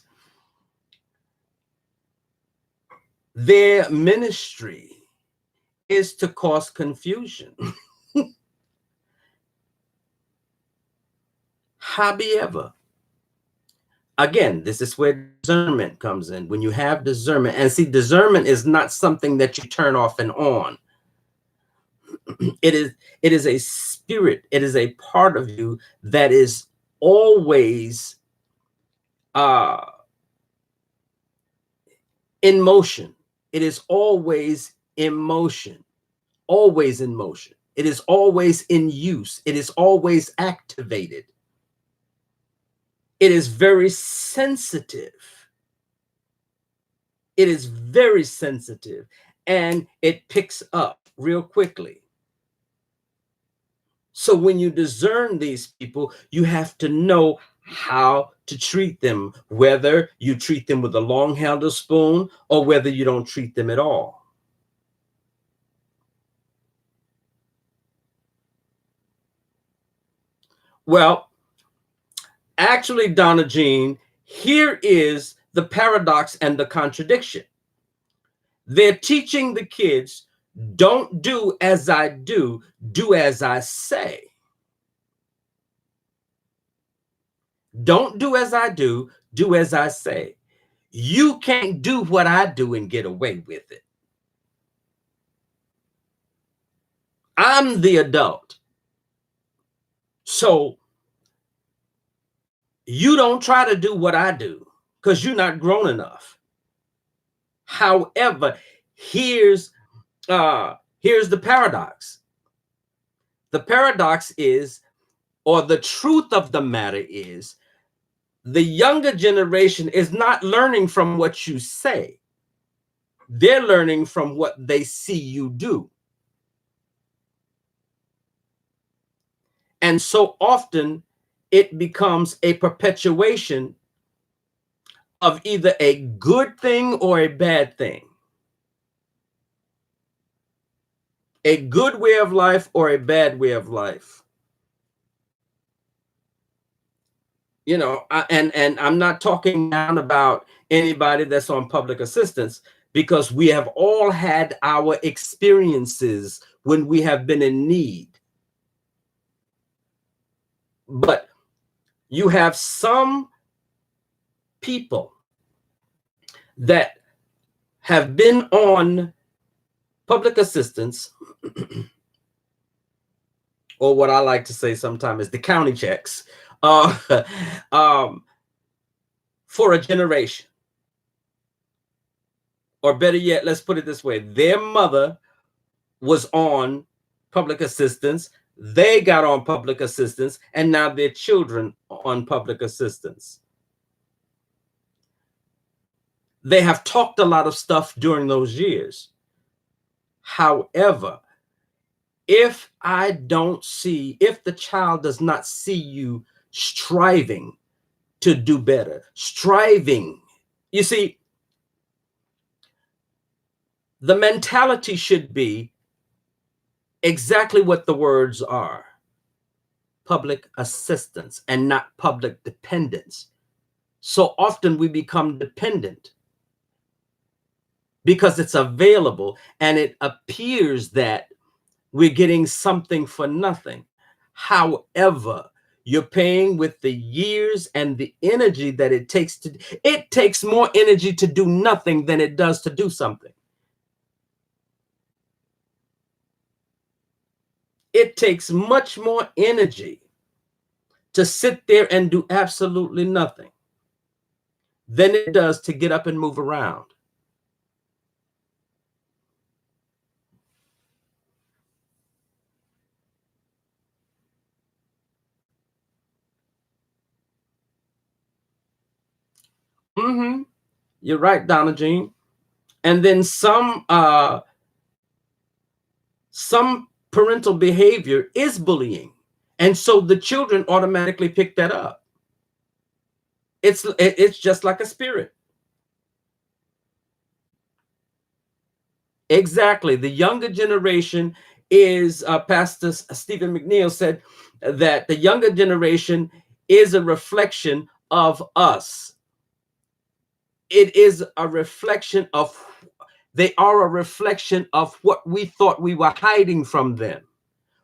their ministry is to cause confusion. However, again, this is where discernment comes in. When you have discernment, and see, discernment is not something that you turn off and on. It is a spirit. It is a part of you that is always in motion. It is always in motion, always in motion. It is always in use. It is always activated. It is very sensitive. It is very sensitive, and it picks up real quickly. So when you discern these people, you have to know how to treat them, whether you treat them with a long-handled spoon or whether you don't treat them at all. Well, actually, Donna Jean, here is the paradox and the contradiction. They're teaching the kids, don't do as I do as I say. Don't do as I do as I say. You can't do what I do and get away with it. I'm the adult. So you don't try to do what I do because you're not grown enough. However, here's the paradox. The paradox is, or the truth of the matter is, the younger generation is not learning from what you say. They're learning from what they see you do. And so often it becomes a perpetuation of either a good thing or a bad thing, a good way of life or a bad way of life. You know, and I'm not talking down about anybody that's on public assistance, because we have all had our experiences when we have been in need. But you have some people that have been on public assistance, or what I like to say sometimes is the county checks, uh, um, for a generation. Or better yet, let's put it this way: their mother was on public assistance, they got on public assistance, and now their children are on public assistance. They have talked a lot of stuff during those years. However, if the child does not see you striving to do better, striving, you see, the mentality should be exactly what the words are: public assistance, and not public dependence. So often we become dependent because it's available and it appears that we're getting something for nothing. However, you're paying with the years and the energy that it takes more energy to do nothing than it does to do something. It takes much more energy to sit there and do absolutely nothing than it does to get up and move around. Mm-hmm. You're right, Donna Jean. And then some parental behavior is bullying, and so the children automatically pick that up. It's just like a spirit. Exactly. The younger generation is, Pastor Stephen McNeil said that the younger generation is a reflection of us. It is a reflection of, they are a reflection of what we thought we were hiding from them.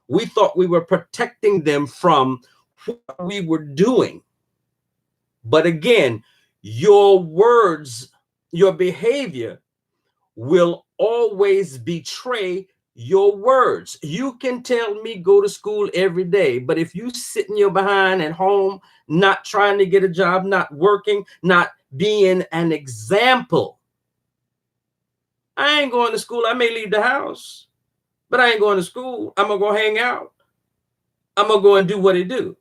We thought we were protecting them from what we were doing. But again, your words, your behavior will always betray your words. You can tell me go to school every day, but if you sit in your behind at home, not trying to get a job, not working, not being an example, I ain't going to school. I may leave the house, but I ain't going to school. I'm gonna go hang out. I'm gonna go and do what he do.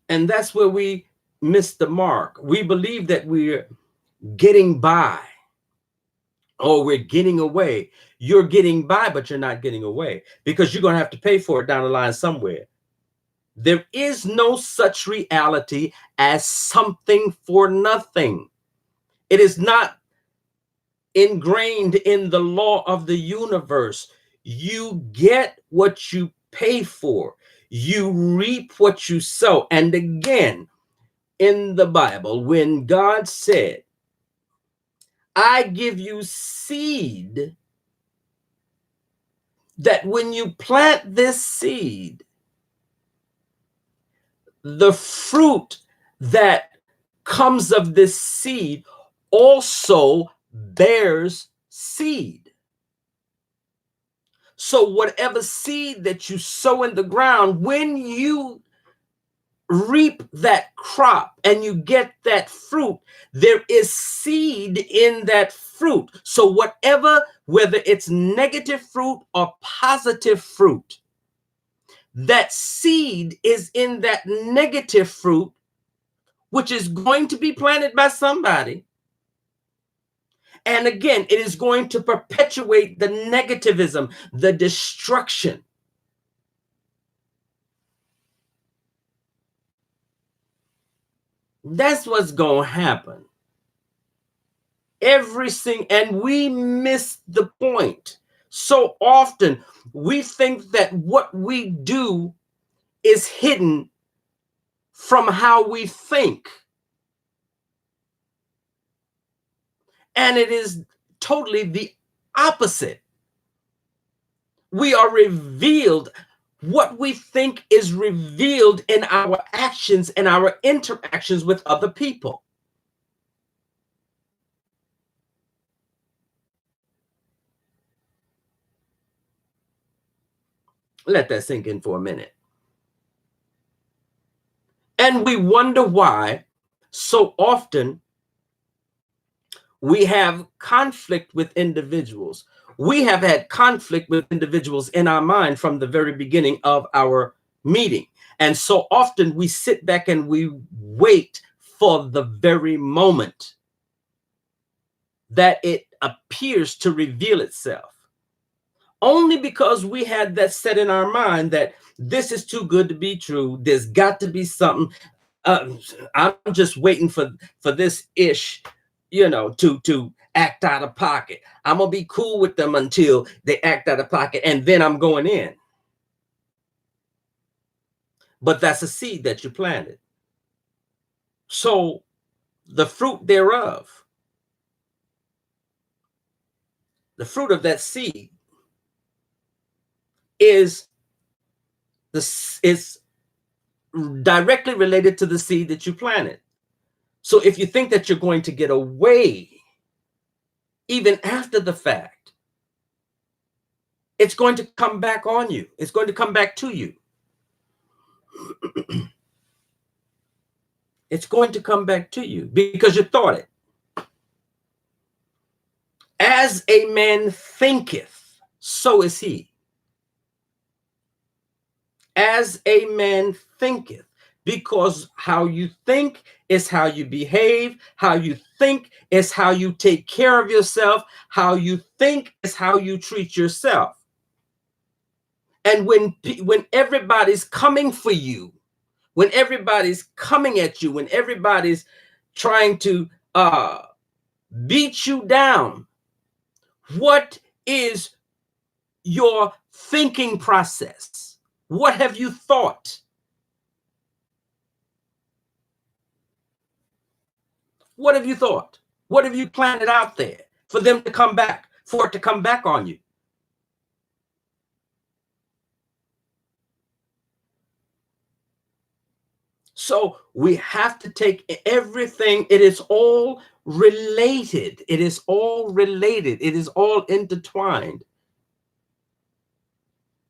And that's where we miss the mark. We believe that we're getting by, or we're getting away. You're getting by, but you're not getting away, because you're going to have to pay for it down the line somewhere. There is no such reality as something for nothing. It is not ingrained in the law of the universe. You get what you pay for. You reap what you sow. And again, in the Bible, when God said, I give you seed, that when you plant this seed, the fruit that comes of this seed also bears seed. So whatever seed that you sow in the ground, when you reap that crop and you get that fruit, there is seed in that fruit. So whatever, whether it's negative fruit or positive fruit, that seed is in that negative fruit, which is going to be planted by somebody. And again, it is going to perpetuate the negativism, the destruction. That's what's going to happen. And we miss the point. So often we think that what we do is hidden from how we think. And it is totally the opposite. We are revealed. What we think is revealed in our actions and our interactions with other people. Let that sink in for a minute. And we wonder why so often we have conflict with individuals. We have had conflict with individuals in our mind from the very beginning of our meeting. And so often we sit back and we wait for the very moment that it appears to reveal itself. Only because we had that set in our mind that this is too good to be true. There's got to be something. I'm just waiting for this ish, to act out of pocket. I'm gonna be cool with them until they act out of pocket, and then I'm going in. But that's a seed that you planted. So the fruit thereof, the fruit of that seed is directly related to the seed that you planted. So if you think that you're going to get away, even after the fact, it's going to come back on you. It's going to come back to you. It's going to come back to you because you thought it. As a man thinketh, so is he. As a man thinketh, because how you think is how you behave. How you think is how you take care of yourself. How you think is how you treat yourself. And when everybody's coming for you, when everybody's coming at you, when everybody's trying to beat you down, what is your thinking process? What have you thought? What have you thought? What have you planted out there for them to come back, for it to come back on you? So we have to take everything. It is all related. It is all related. It is all intertwined.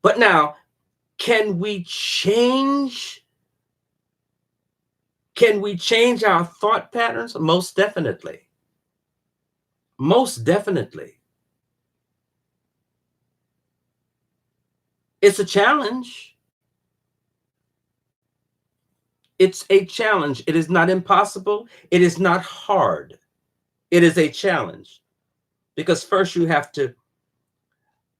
But now, can we change? Can we change our thought patterns? Most definitely. Most definitely. It's a challenge. It's a challenge. It is not impossible. It is not hard. It is a challenge. Because first you have to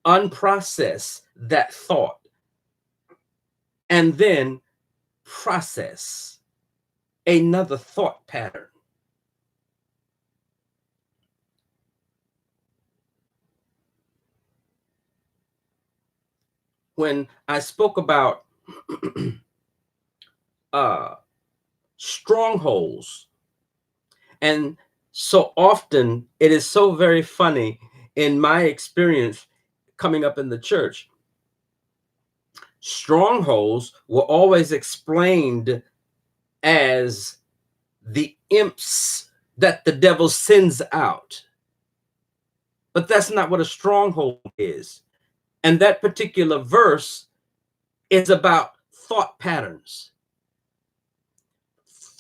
unprocess that thought and then process another thought pattern. When I spoke about strongholds, and so often it is so very funny in my experience coming up in the church, strongholds were always explained as the imps that the devil sends out. But that's not what a stronghold is. And that particular verse is about thought patterns.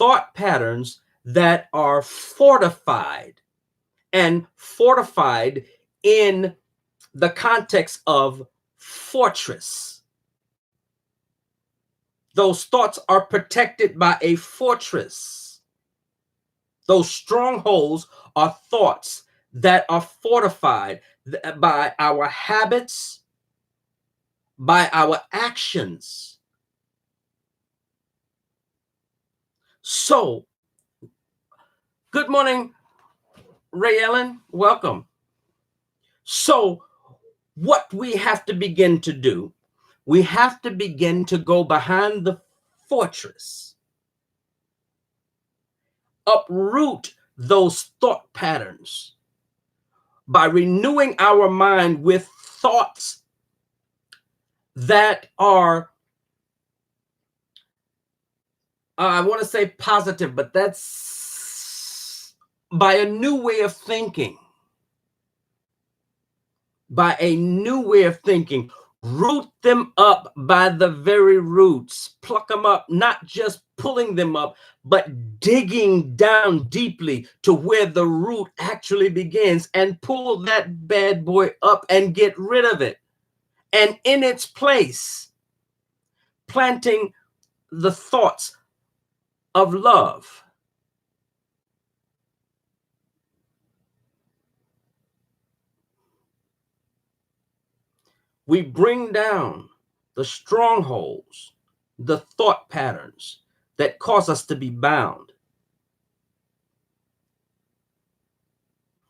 thought patterns that are fortified, and fortified in the context of fortress. Those thoughts are protected by a fortress. Those strongholds are thoughts that are fortified by our habits, by our actions. So, good morning, Ray Ellen. Welcome. So, what we have to begin to do, we have to begin to go behind the fortress, uproot those thought patterns by renewing our mind with thoughts that are, I want to say positive, but that's by a new way of thinking. By a new way of thinking. Root them up by the very roots. Pluck them up, not just pulling them up, but digging down deeply to where the root actually begins, and pull that bad boy up and get rid of it. And in its place, planting the thoughts of love. We bring down the strongholds, the thought patterns that cause us to be bound.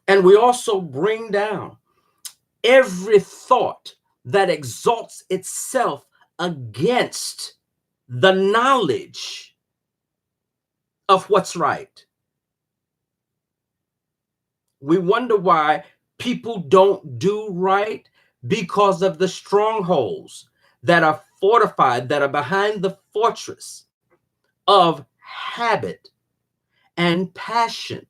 And we also bring down every thought that exalts itself against the knowledge of what's right. We wonder why people don't do right, because of the strongholds that are fortified, that are behind the fortress of habit and passion.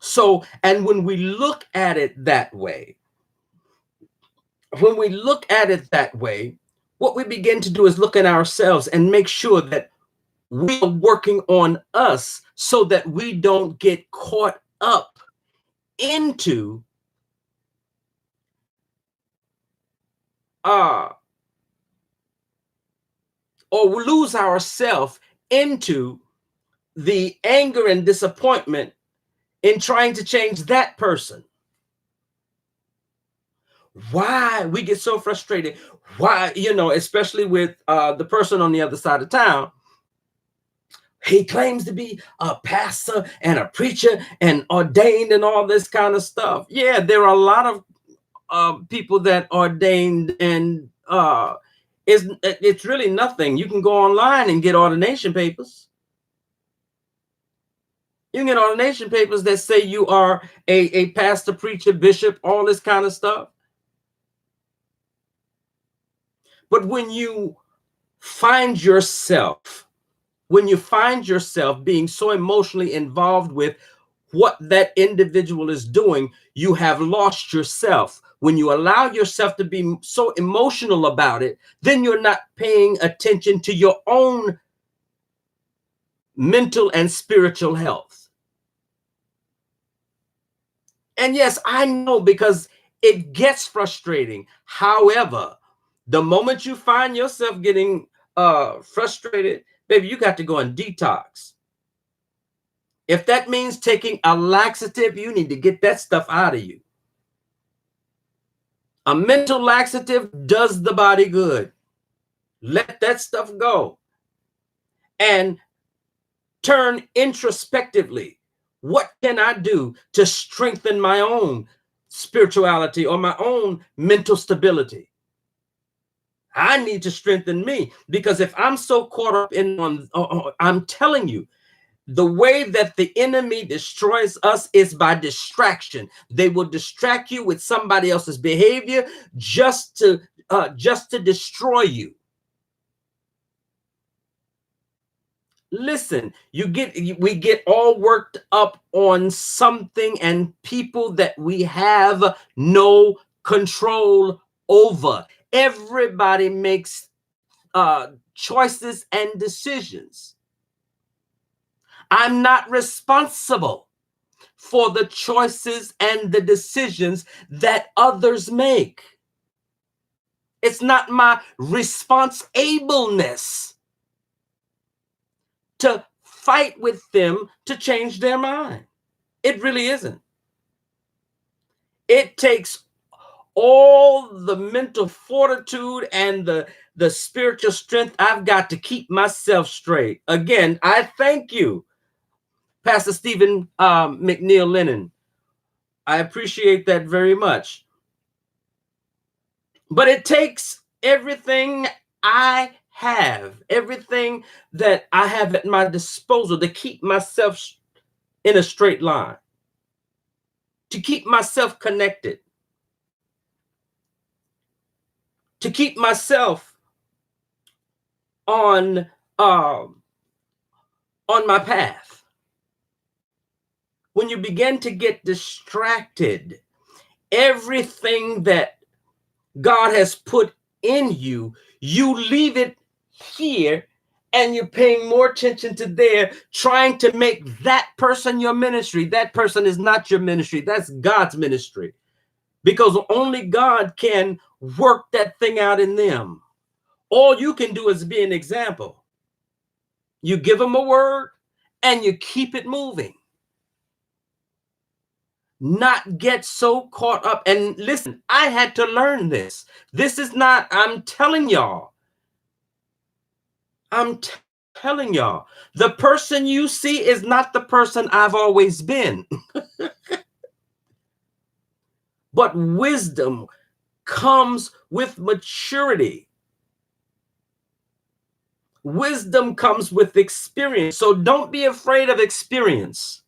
So, and when we look at it that way, what we begin to do is look at ourselves and make sure that we are working on us so that we don't get caught up into or lose ourselves into the anger and disappointment in trying to change that person. Why we get so frustrated? Why, especially with the person on the other side of town. He claims to be a pastor and a preacher and ordained and all this kind of stuff. Yeah, there are a lot of people that ordained, and it's really nothing. You can go online and get ordination papers. You can get ordination papers that say you are a pastor, preacher, bishop, all this kind of stuff. But when you find yourself being so emotionally involved with what that individual is doing, you have lost yourself. When you allow yourself to be so emotional about it, then you're not paying attention to your own mental and spiritual health. And yes, I know, because it gets frustrating. However, the moment you find yourself getting frustrated, baby, you got to go and detox. If that means taking a laxative, you need to get that stuff out of you. A mental laxative does the body good. Let that stuff go and turn introspectively. What can I do to strengthen my own spirituality or my own mental stability? I need to strengthen me, because if I'm so caught up in I'm telling you, the way that the enemy destroys us is by distraction. They will distract you with somebody else's behavior just to destroy you. Listen, we get all worked up on something and people that we have no control over. Everybody makes choices and decisions. I'm not responsible for the choices and the decisions that others make. It's not my responsibleness to fight with them to change their mind. It really isn't. It takes all the mental fortitude and the spiritual strength I've got to keep myself straight. Again, I thank you, Pastor Stephen McNeil Lennon. I appreciate that very much. But it takes everything I have, everything that I have at my disposal to keep myself in a straight line, to keep myself connected, to keep myself on my path. When you begin to get distracted, everything that God has put in you, you leave it here and you're paying more attention to there, trying to make that person your ministry. That person is not your ministry. That's God's ministry, because only God can work that thing out in them. All you can do is be an example. You give them a word and you keep it moving. Not get so caught up. And listen, I had to learn this. This is not, I'm telling y'all, the person you see is not the person I've always been. But wisdom comes with maturity. Wisdom comes with experience. So don't be afraid of experience.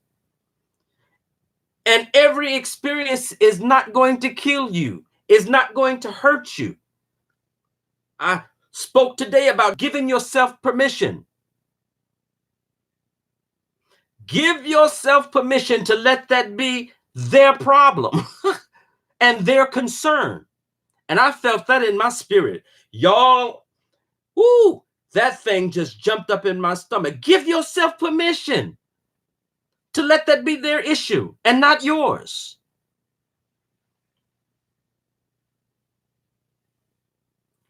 And every experience is not going to kill you, is not going to hurt you. I spoke today about giving yourself permission. Give yourself permission to let that be their problem and their concern. And I felt that in my spirit. Y'all, ooh, that thing just jumped up in my stomach. Give yourself permission to let that be their issue and not yours.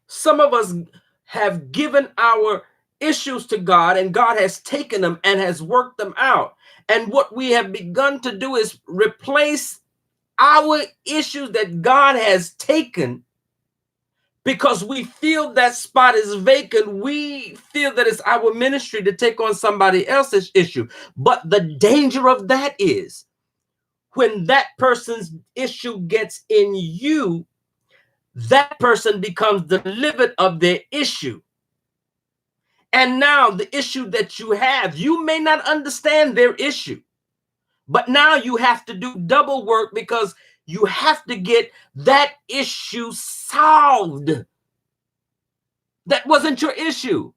Some of us have given our issues to God, and God has taken them and has worked them out. And what we have begun to do is replace our issues that God has taken, because we feel that spot is vacant. We feel that it's our ministry to take on somebody else's issue. But the danger of that is when that person's issue gets in you, that person becomes delivered of their issue. And now the issue that you have, you may not understand their issue, but now you have to do double work, because you have to get that issue solved. That wasn't your issue.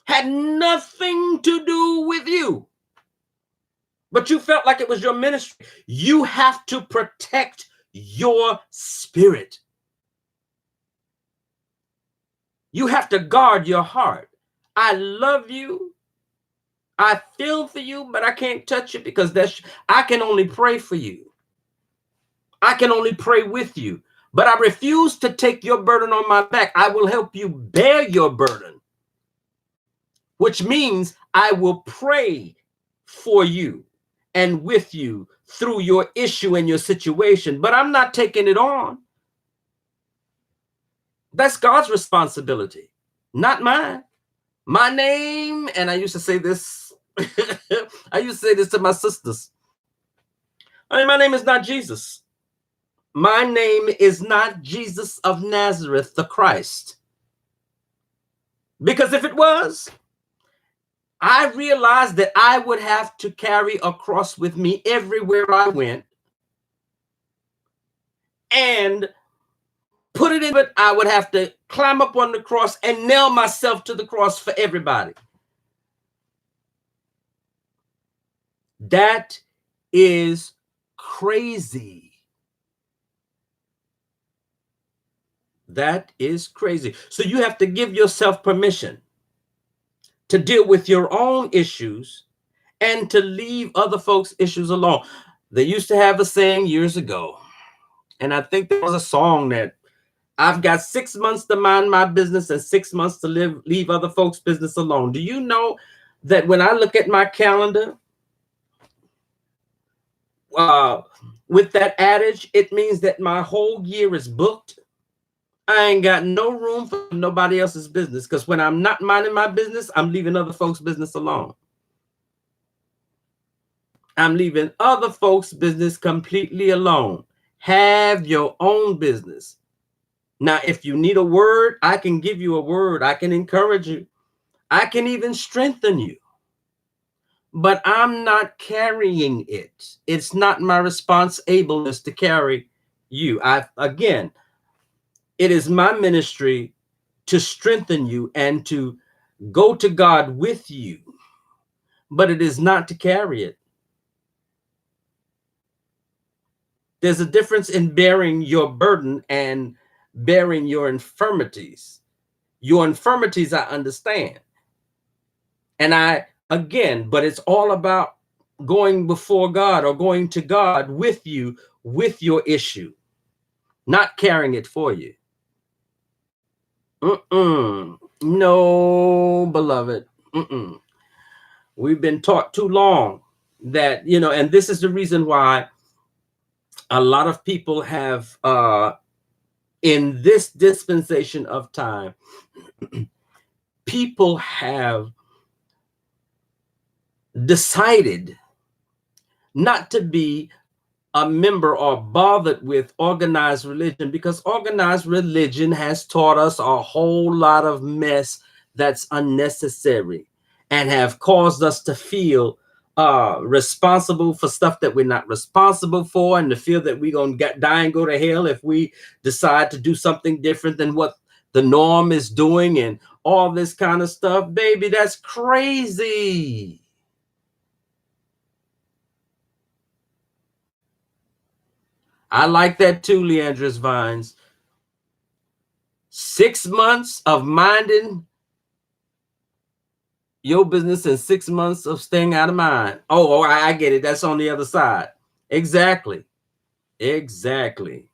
Had nothing to do with you, but you felt like it was your ministry. You have to protect your spirit. You have to guard your heart. I love you. I feel for you, but I can't touch you, because I can only pray for you. I can only pray with you, but I refuse to take your burden on my back. I will help you bear your burden, which means I will pray for you and with you through your issue and your situation, but I'm not taking it on. That's God's responsibility, not mine. My name, and I used to say this, I used to say this to my sisters. My name is not Jesus. My name is not Jesus of Nazareth, the Christ. Because if it was, I realized that I would have to carry a cross with me everywhere I went and put it in it. I would have to climb up on the cross and nail myself to the cross for everybody. That is crazy. That is crazy. So you have to give yourself permission to deal with your own issues and to leave other folks' issues alone. They used to have a saying years ago, and I think there was a song that I've got 6 months to mind my business and 6 months to leave other folks' business alone. Do you know that when I look at my calendar, uh, with that adage, it means that my whole year is booked. I ain't got no room for nobody else's business, because when I'm not minding my business, I'm leaving other folks' business alone. I'm leaving other folks' business completely alone. Have your own business. Now, if you need a word, I can give you a word. I can encourage you. I can even strengthen you. But I'm not carrying it. It's not my responsibility to carry you. Again, it is my ministry to strengthen you and to go to God with you, but it is not to carry it. There's a difference in bearing your burden and bearing your infirmities. Your infirmities, I understand. And but it's all about going before God or going to God with you, with your issue, not carrying it for you. No, beloved. We've been taught too long that, and this is the reason why a lot of people have, in this dispensation of time, people have decided not to be a member or bothered with organized religion, because organized religion has taught us a whole lot of mess that's unnecessary and have caused us to feel responsible for stuff that we're not responsible for, and to feel that we're going to die and go to hell if we decide to do something different than what the norm is doing, and all this kind of stuff. Baby, that's crazy. I like that too, Leandra's Vines. 6 months of minding your business and 6 months of staying out of mind. Oh, I get it. That's on the other side. Exactly. Exactly.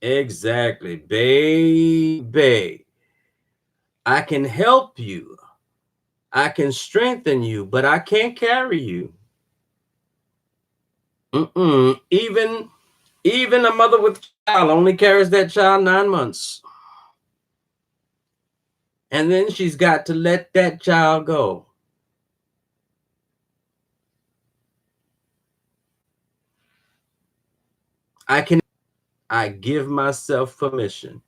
Exactly. Baby, I can help you. I can strengthen you, but I can't carry you. Even a mother with a child only carries that child 9 months. And then she's got to let that child go. I give myself permission.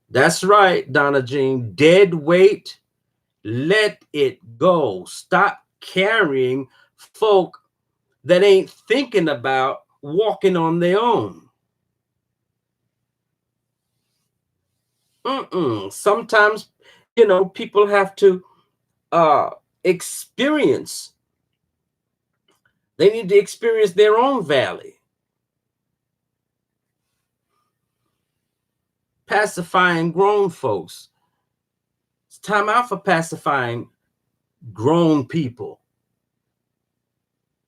That's right, Donna Jean. Dead weight, let it go. Stop carrying folk that ain't thinking about walking on their own. Sometimes, people have to experience. They need to experience their own valley. Pacifying grown folks. It's time out for pacifying grown people.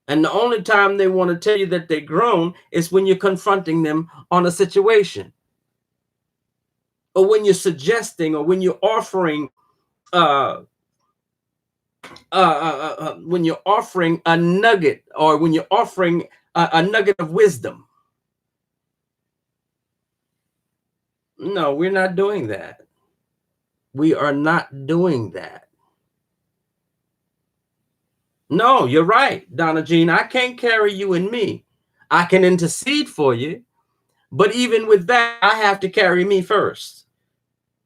And the only time they want to tell you that they're grown is when you're confronting them on a situation, or when you're suggesting, or when you're offering, when you're offering a nugget, or when you're offering a nugget of wisdom. No, we're not doing that. We are not doing that. No, you're right, Donna Jean. I can't carry you and me. I can intercede for you, but even with that, I have to carry me first.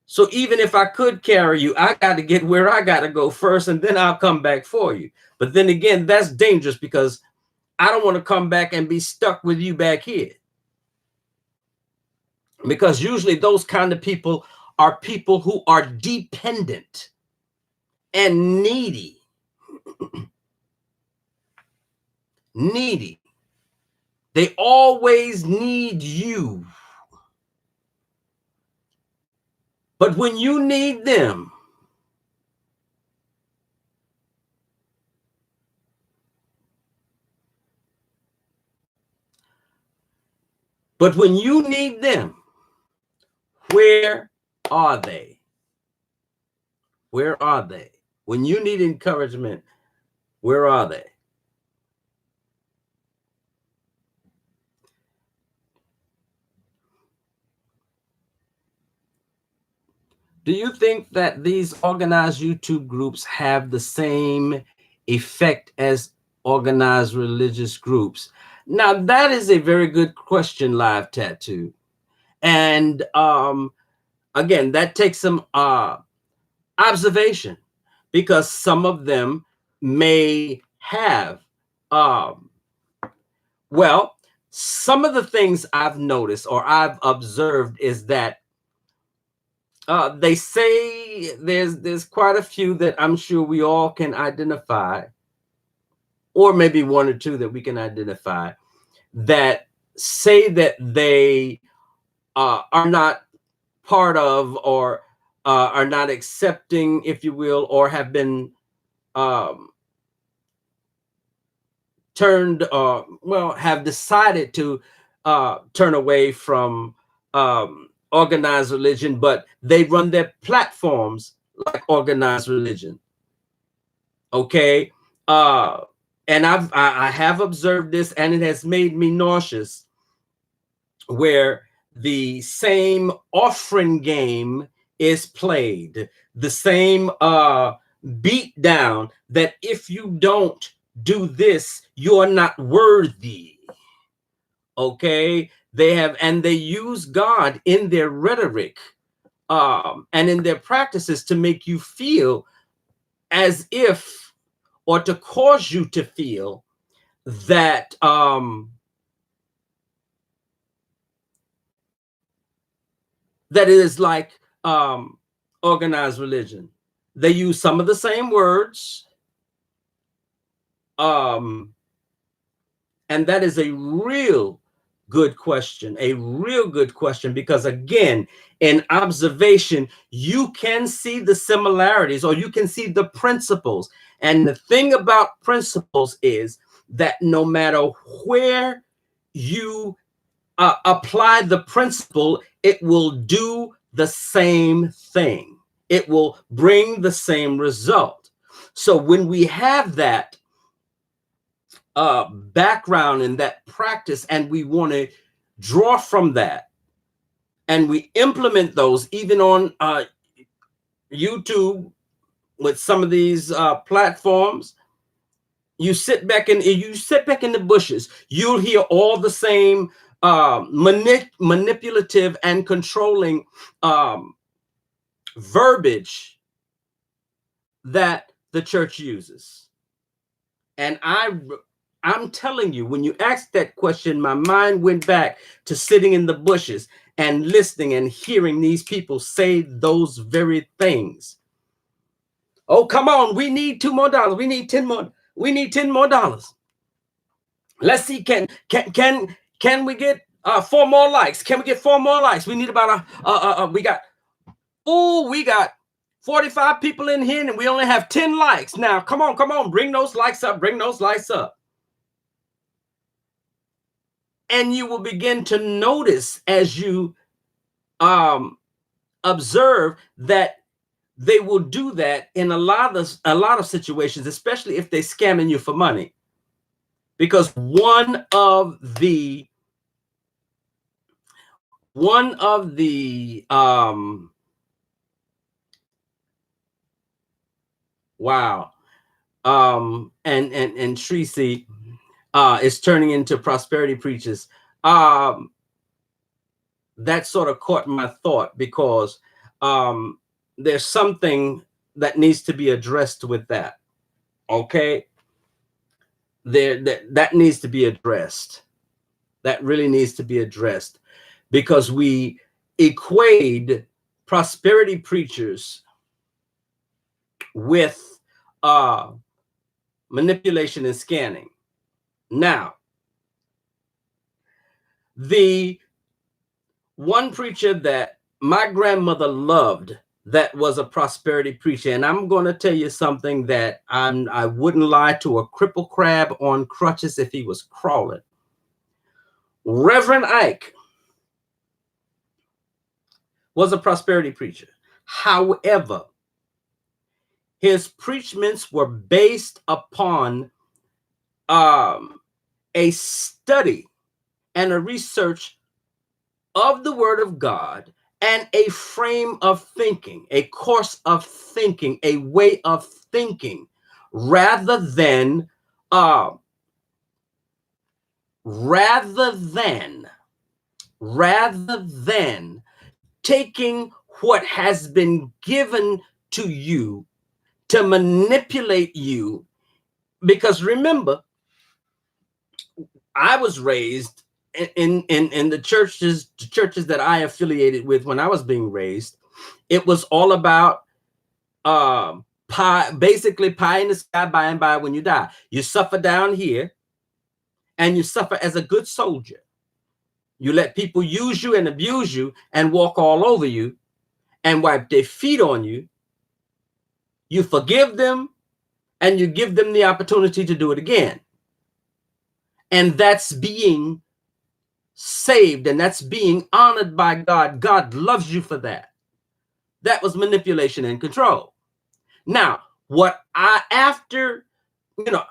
So even if I could carry you, I got to get where I got to go first, and then I'll come back for you. But then again, that's dangerous, because I don't want to come back and be stuck with you back here. Because usually those kind of people are people who are dependent and needy. Needy. They always need you. But when you need them, but when you need them, where are they? Where are they? When you need encouragement, where are they? Do you think that these organized YouTube groups have the same effect as organized religious groups? Now, that is a very good question, Live Tattoo. And again, that takes some observation, because some of them may have, um, well, some of the things I've noticed or I've observed is that they say there's quite a few that I'm sure we all can identify, or maybe one or two that we can identify, that say that they are not part of, or are not accepting, if you will, or have been um, turned, well, have decided to turn away from organized religion, but they run their platforms like organized religion. Okay. Uh, and I have observed this, and it has made me nauseous, where the same offering game is played, the same beat down, that if you don't do this, you are not worthy. Okay, they have, and they use God in their rhetoric and in their practices to make you feel as if, or to cause you to feel that that it is like organized religion. They use some of the same words, um, and that is a real good question, a real good question, because again, in observation, you can see the similarities, or you can see the principles. And the thing about principles is that no matter where you apply the principle, it will do the same thing. It will bring the same result. So when we have that background and that practice, and we want to draw from that, and we implement those even on YouTube with some of these platforms, you sit back in the bushes, you'll hear all the same manipulative and controlling um, verbiage that the church uses. And I'm telling you, when you asked that question, my mind went back to sitting in the bushes and listening and hearing these people say those very things. Oh, come on, we need $2 more. We need 10 more. We need $10 more. Let's see, can we get 4 more likes? Can we get 4 more likes? We need about we got 45 people in here, and we only have 10 likes. Now, come on, bring those likes up, bring those likes up. And you will begin to notice, as you observe, that they will do that in a lot of situations, especially if they're scamming you for money. Because one of the wow, and Tracy is turning into prosperity preachers. That sort of caught my thought, because there's something that needs to be addressed with that. Okay, that needs to be addressed. That really needs to be addressed, because we equate prosperity preachers with manipulation and scanning. Now, The one preacher that my grandmother loved, that was a prosperity preacher, and I'm going to tell you something that I wouldn't lie to a cripple crab on crutches if he was crawling. Reverend Ike was a prosperity preacher. However, his preachments were based upon a study and a research of the Word of God and a frame of thinking, a course of thinking, a way of thinking, rather than taking what has been given to you to manipulate you. Because remember, I was raised in the churches that I affiliated with. When I was being raised, it was all about pie, basically pie in the sky by and by when you die. You suffer down here and you suffer as a good soldier. You let people use you and abuse you and walk all over you and wipe their feet on you. You forgive them and you give them the opportunity to do it again. And that's being saved, and that's being honored by God. God loves you for that. That was manipulation and control. Now,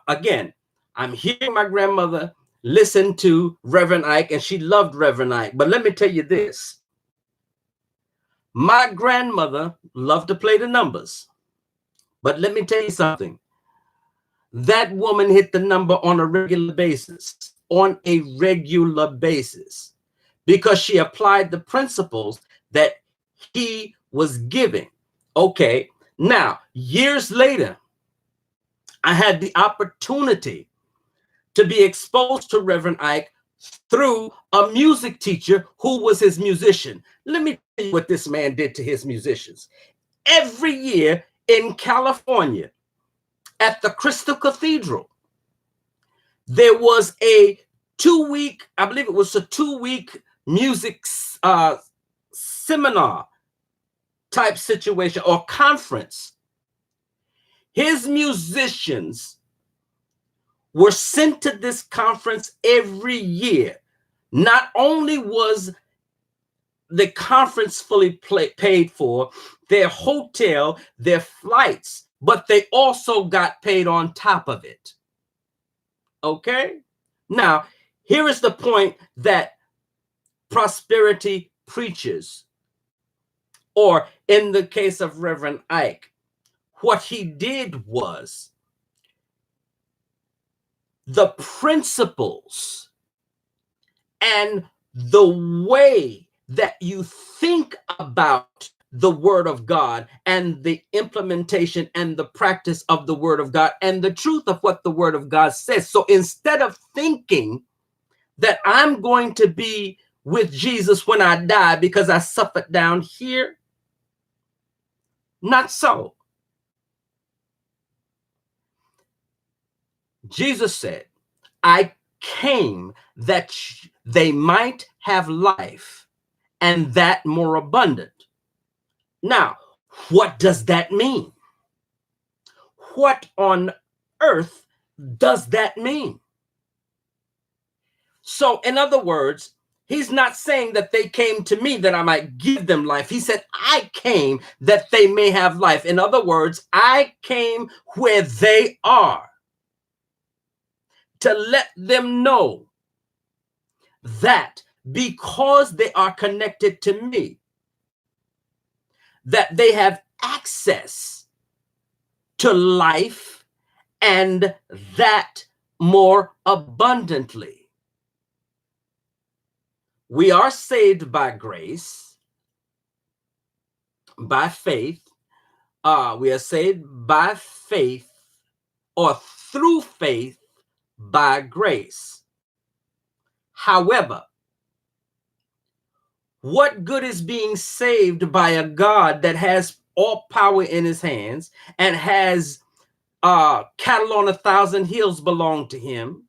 again, I'm hearing my grandmother listen to Reverend Ike, and she loved Reverend Ike. But let me tell you this. My grandmother loved to play the numbers. But let me tell you something. That woman hit the number on a regular basis, because she applied the principles that he was giving. Okay, now, years later, I had the opportunity to be exposed to Reverend Ike through a music teacher who was his musician. Let me tell you what this man did to his musicians. Every year in California, at the Crystal Cathedral, there was a 2-week, I believe it was a 2-week music seminar type situation or conference. His musicians were sent to this conference every year. Not only was the conference fully paid for, their hotel, their flights, but they also got paid on top of it. Okay? Now, here is the point that prosperity preachers, or in the case of Reverend Ike, what he did was the principles and the way that you think about the Word of God and the implementation and the practice of the Word of God and the truth of what the Word of God says. So instead of thinking that I'm going to be with Jesus when I die because I suffered down here, not so. Jesus said, I came that they might have life, and that more abundant. Now, what does that mean? What on earth does that mean? So, in other words, he's not saying that they came to me that I might give them life. He said, I came that they may have life. In other words, I came where they are to let them know that because they are connected to me, that they have access to life and that more abundantly. We are saved by grace, by faith. We are saved by faith or through faith by grace. However, what good is being saved by a God that has all power in his hands and has cattle on 1,000 hills belong to him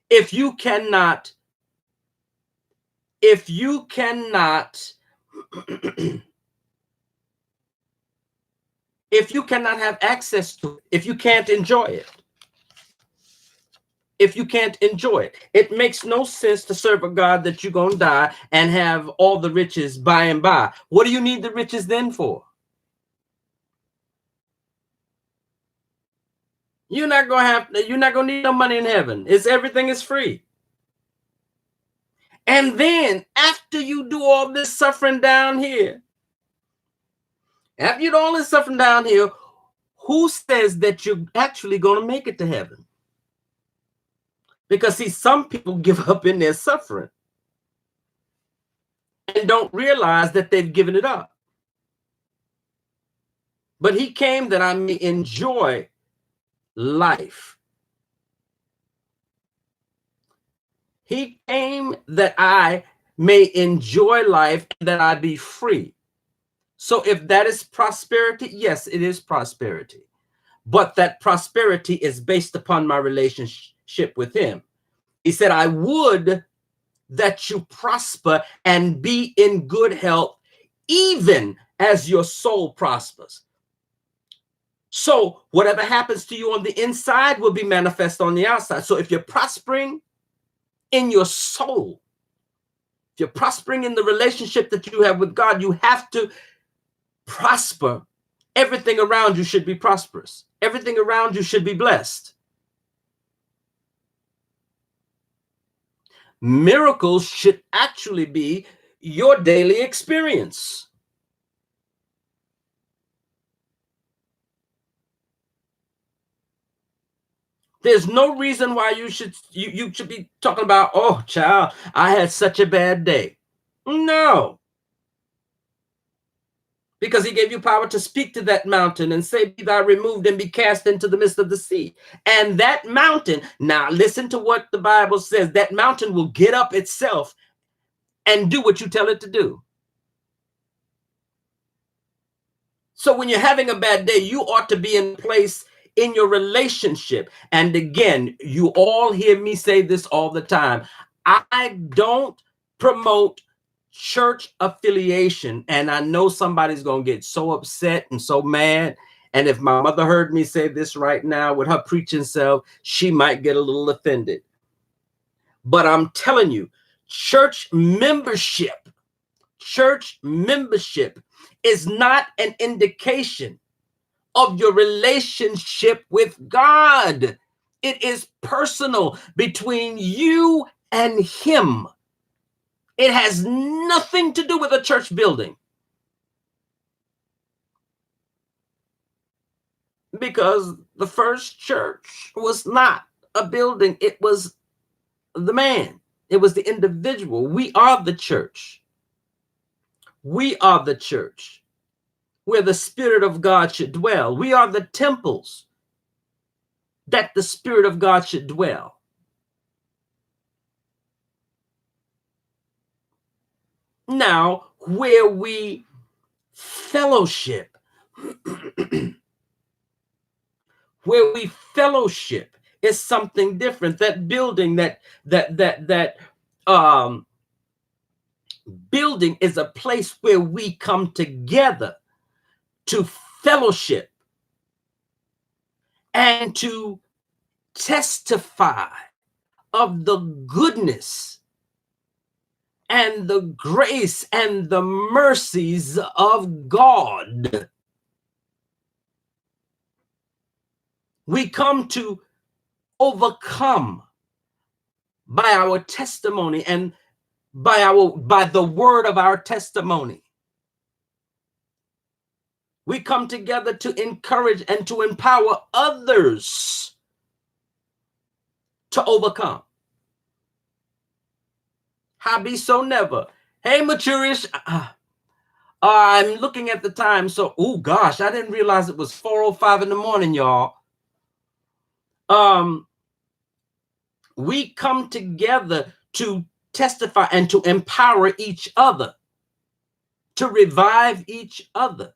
if you cannot if you cannot if you cannot have access to it, if you can't enjoy it, it makes no sense to serve a God that you're going to die and have all the riches by and by. What do you need the riches then for? You're not going to need no money in heaven. Everything is free. And then after you do all this suffering down here, who says that you're actually going to make it to heaven? Because see, some people give up in their suffering and don't realize that they've given it up. But he came that I may enjoy life. He came that I may enjoy life and that I be free. So if that is prosperity, yes, it is prosperity. But that prosperity is based upon my relationship with him. He said, I would that you prosper and be in good health, even as your soul prospers. So whatever happens to you on the inside will be manifest on the outside. So if you're prospering in your soul, if you're prospering in the relationship that you have with God, you have to prosper. Everything around you should be prosperous. Everything around you should be blessed. Miracles should actually be your daily experience. There's no reason why you should be talking about, oh, child, I had such a bad day. No. Because he gave you power to speak to that mountain and say, be thou removed and be cast into the midst of the sea. And that mountain, now listen to what the Bible says, that mountain will get up itself and do what you tell it to do. So when you're having a bad day, you ought to be in place in your relationship. And again, you all hear me say this all the time. I don't promote church affiliation. And I know somebody's going to get so upset and so mad. And if my mother heard me say this right now with her preaching self, she might get a little offended. But I'm telling you, church membership is not an indication of your relationship with God. It is personal between you and him. It has nothing to do with a church building. Because the first church was not a building. It was the man. It was the individual. We are the church. We are the church where the Spirit of God should dwell. We are the temples that the Spirit of God should dwell. Now, where we fellowship, is something different. That building, that building is a place where we come together to fellowship and to testify of the goodness and the grace and the mercies of God. We come to overcome by our testimony and by the word of our testimony. We come together to encourage and to empower others to overcome. Hobby so never. Hey, Maturish. I'm looking at the time. So, oh gosh, I didn't realize it was 4:05 in the morning, y'all. We come together to testify and to empower each other, to revive each other,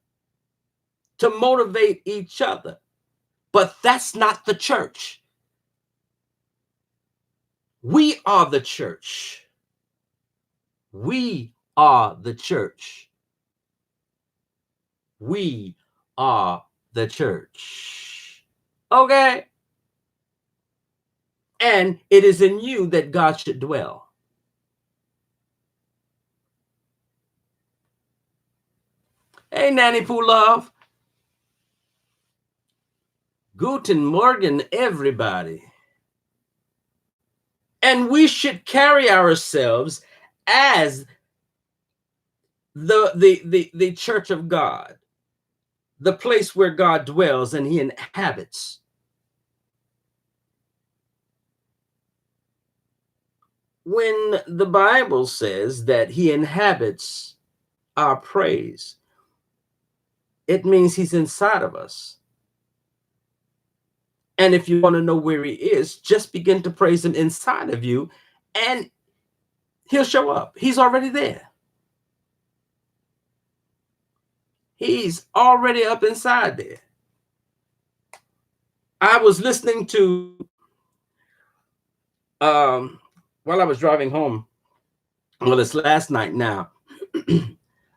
to motivate each other. But that's not the church. We are the church. We are the church. We are the church. Okay? And it is in you that God should dwell. Hey, Nanny Poo Love. Guten Morgen, everybody. And we should carry ourselves as the church of God, the place where God dwells and he inhabits. When the Bible says that he inhabits our praise, it means he's inside of us. And if you want to know where he is, just begin to praise him inside of you and he'll show up. He's already there. He's already up inside there. I was listening to while I was driving home. Well, it's last night now.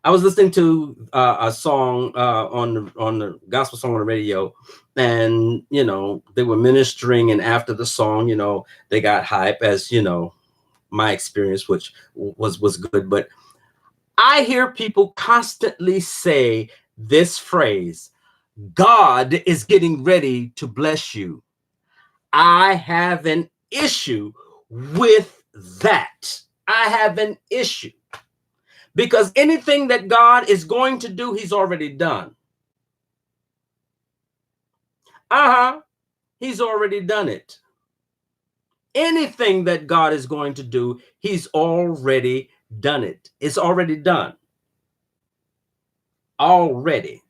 I was listening to a song on the gospel song on the radio, and they were ministering, and after the song, they got hype, as my experience, which was good. But I hear people constantly say this phrase: God is getting ready to bless you. I have an issue with that. I have an issue. Because anything that God is going to do, he's already done. He's already done it. Anything that God is going to do, he's already done it. It's already done. Already.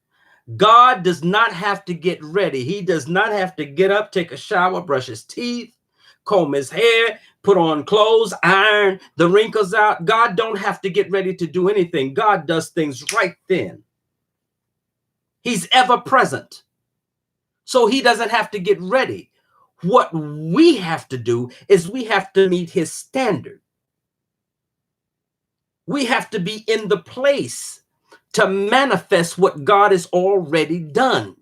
God does not have to get ready. He does not have to get up, take a shower, brush his teeth, comb his hair, put on clothes, iron the wrinkles out. God don't have to get ready to do anything. God does things right then. He's ever present. So he doesn't have to get ready. What we have to do is we have to meet his standard. We have to be in the place to manifest what God has already done.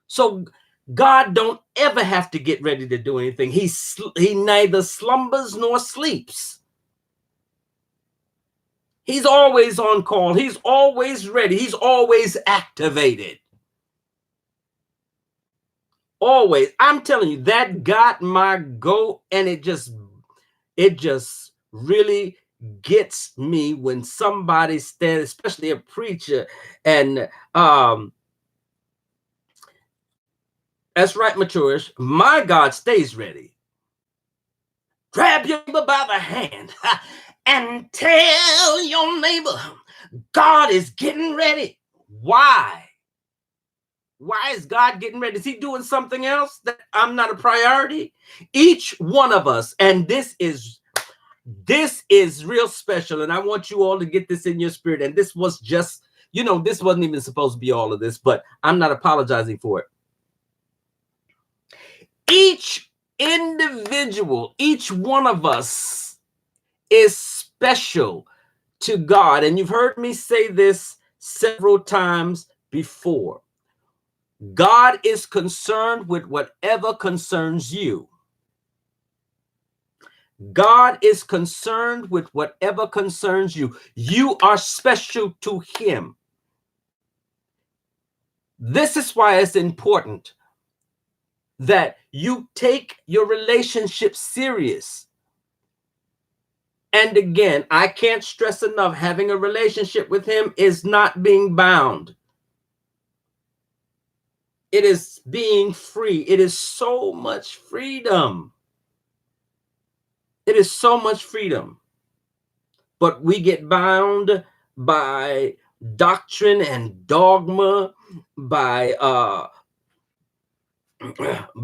So God don't ever have to get ready to do anything. He neither slumbers nor sleeps. He's always on call. He's always ready. He's always activated. Always. I'm telling you, that got my goat, and it just really gets me when somebody stands, especially a preacher, and that's right, Maturish. My God stays ready. Grab your neighbor by the hand and tell your neighbor, God is getting ready. Why? Why is God getting ready? Is he doing something else that I'm not a priority? Each one of us, and this is real special, and I want you all to get this in your spirit. And this was just, this wasn't even supposed to be all of this, but I'm not apologizing for it. Each individual, each one of us is special to God. And you've heard me say this several times before. God is concerned with whatever concerns you. God is concerned with whatever concerns you. You are special to him. This is why it's important that you take your relationship serious. And again, I can't stress enough, having a relationship with him is not being bound. It is being free. It is so much freedom. It is so much freedom. But we get bound by doctrine and dogma, by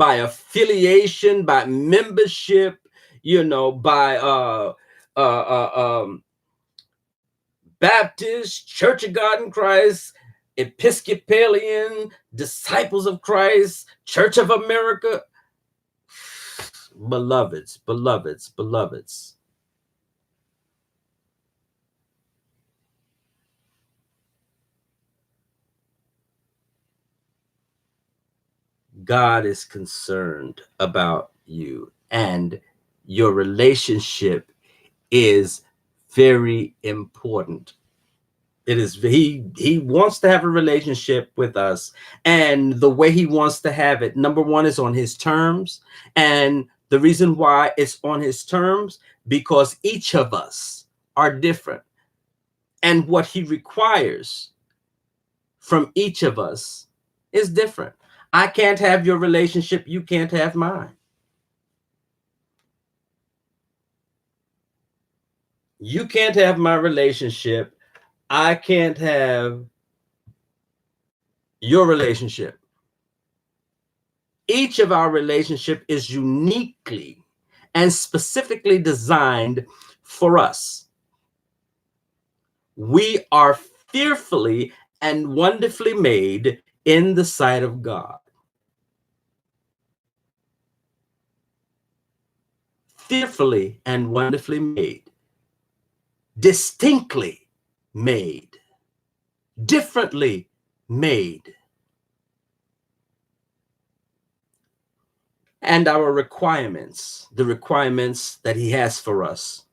affiliation, by membership, by Baptist, Church of God in Christ, Episcopalian, Disciples of Christ, Church of America. Beloveds. God is concerned about you, and your relationship is very important. It is, he wants to have a relationship with us, and the way he wants to have it, number one, is on his terms. And the reason why it's on his terms, because each of us are different, and what he requires from each of us is different. I can't have your relationship, you can't have mine. You can't have my relationship, I can't have your relationship. Each of our relationship is uniquely and specifically designed for us. We are fearfully and wonderfully made in the sight of God. Fearfully and wonderfully made, distinctly made, differently made. And our requirements, the requirements that he has for us,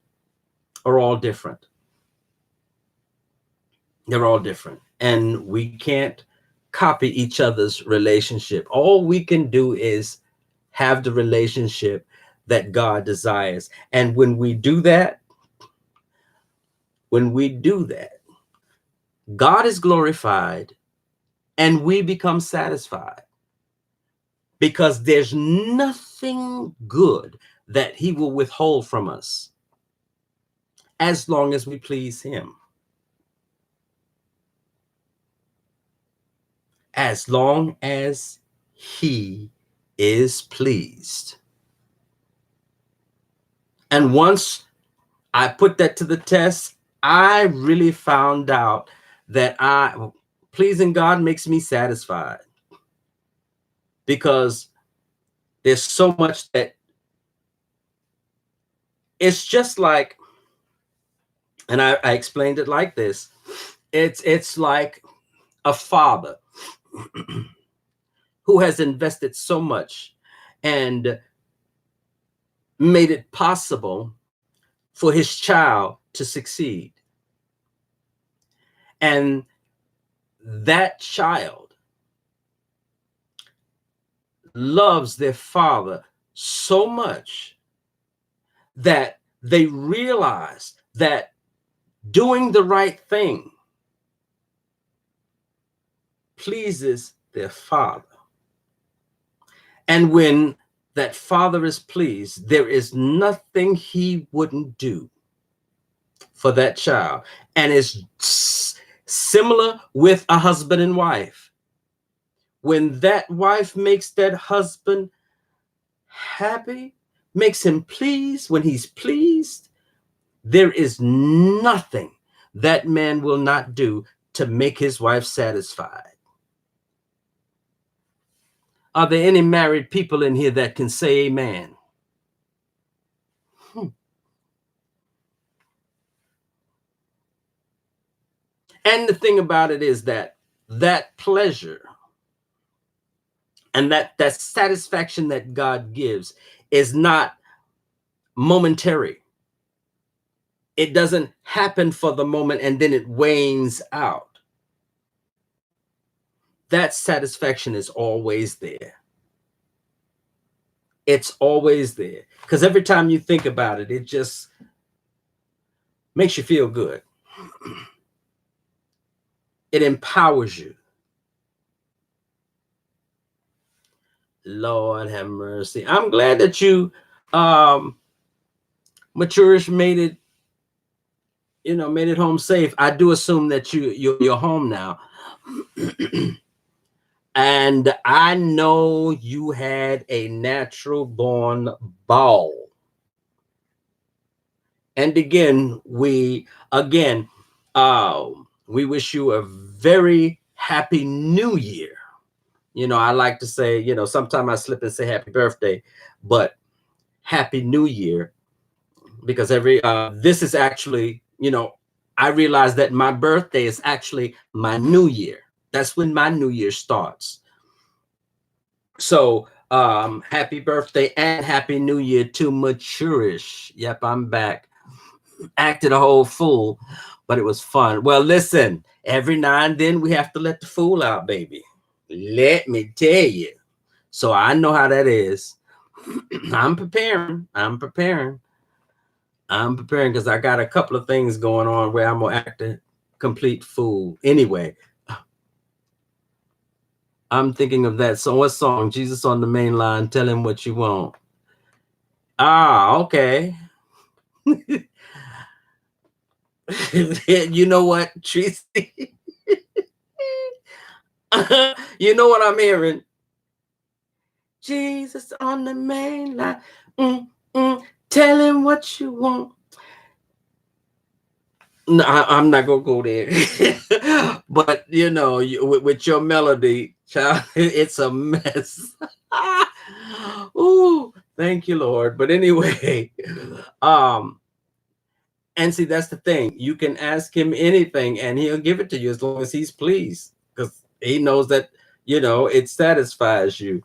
are all different. They're all different. And we can't copy each other's relationship. All we can do is have the relationship that God desires. And when we do that, God is glorified and we become satisfied, because there's nothing good that he will withhold from us as long as we please him. As long as he is pleased. And once I put that to the test, I really found out that pleasing God makes me satisfied, because there's so much that it's just like, and I explained it like this. It's like a father who has invested so much and made it possible for his child to succeed. And that child loves their father so much that they realize that doing the right thing pleases their father. And when that father is pleased, there is nothing he wouldn't do for that child. And it's similar with a husband and wife. When that wife makes that husband happy, makes him pleased, when he's pleased, there is nothing that man will not do to make his wife satisfied. Are there any married people in here that can say amen? And the thing about it is that pleasure and that satisfaction that God gives is not momentary. It doesn't happen for the moment and then it wanes out. That satisfaction is always there. It's always there. Because every time you think about it, it just makes you feel good. It empowers you. Lord have mercy. I'm glad that you Maturish made it, made it home safe. I do assume that you're home now. And I know you had a natural born ball. And again, we wish you a very happy new year. I like to say, sometimes I slip and say happy birthday, but happy new year, because this is actually, I realize that my birthday is actually my new year. That's when my new year starts. So happy birthday and happy new year to Maturish. Yep, I'm back. Acted a whole fool, but it was fun. Well, listen, every now and then we have to let the fool out, baby. Let me tell you. So I know how that is. I'm preparing. I'm preparing because I got a couple of things going on where I'm gonna act a complete fool. Anyway, I'm thinking of that song. What song? Jesus on the Main Line. Tell him what you want. Ah, okay. You know what, Tracy? You know what I'm hearing? Jesus on the main line. Mm, tell him what you want. No, I'm not gonna go there. But you know, with your melody, child, it's a mess. Ooh, thank you, Lord. But anyway, um, and see, that's the thing. You can ask him anything, and he'll give it to you as long as he's pleased, because he knows that it satisfies you.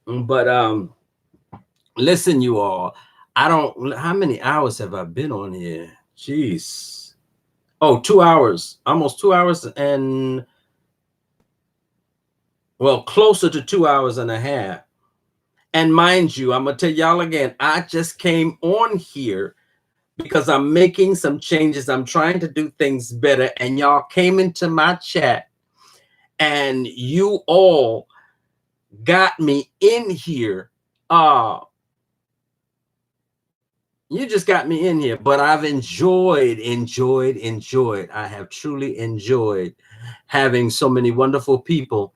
But listen, you all, I don't. How many hours have I been on here? Jeez. Oh, 2 hours, almost 2 hours, and well, closer to 2 hours and a half. And mind you, I'm gonna tell y'all again, I just came on here because I'm making some changes. I'm trying to do things better, and y'all came into my chat, and you all got me in here. You just got me in here, but I've enjoyed. I have truly enjoyed having so many wonderful people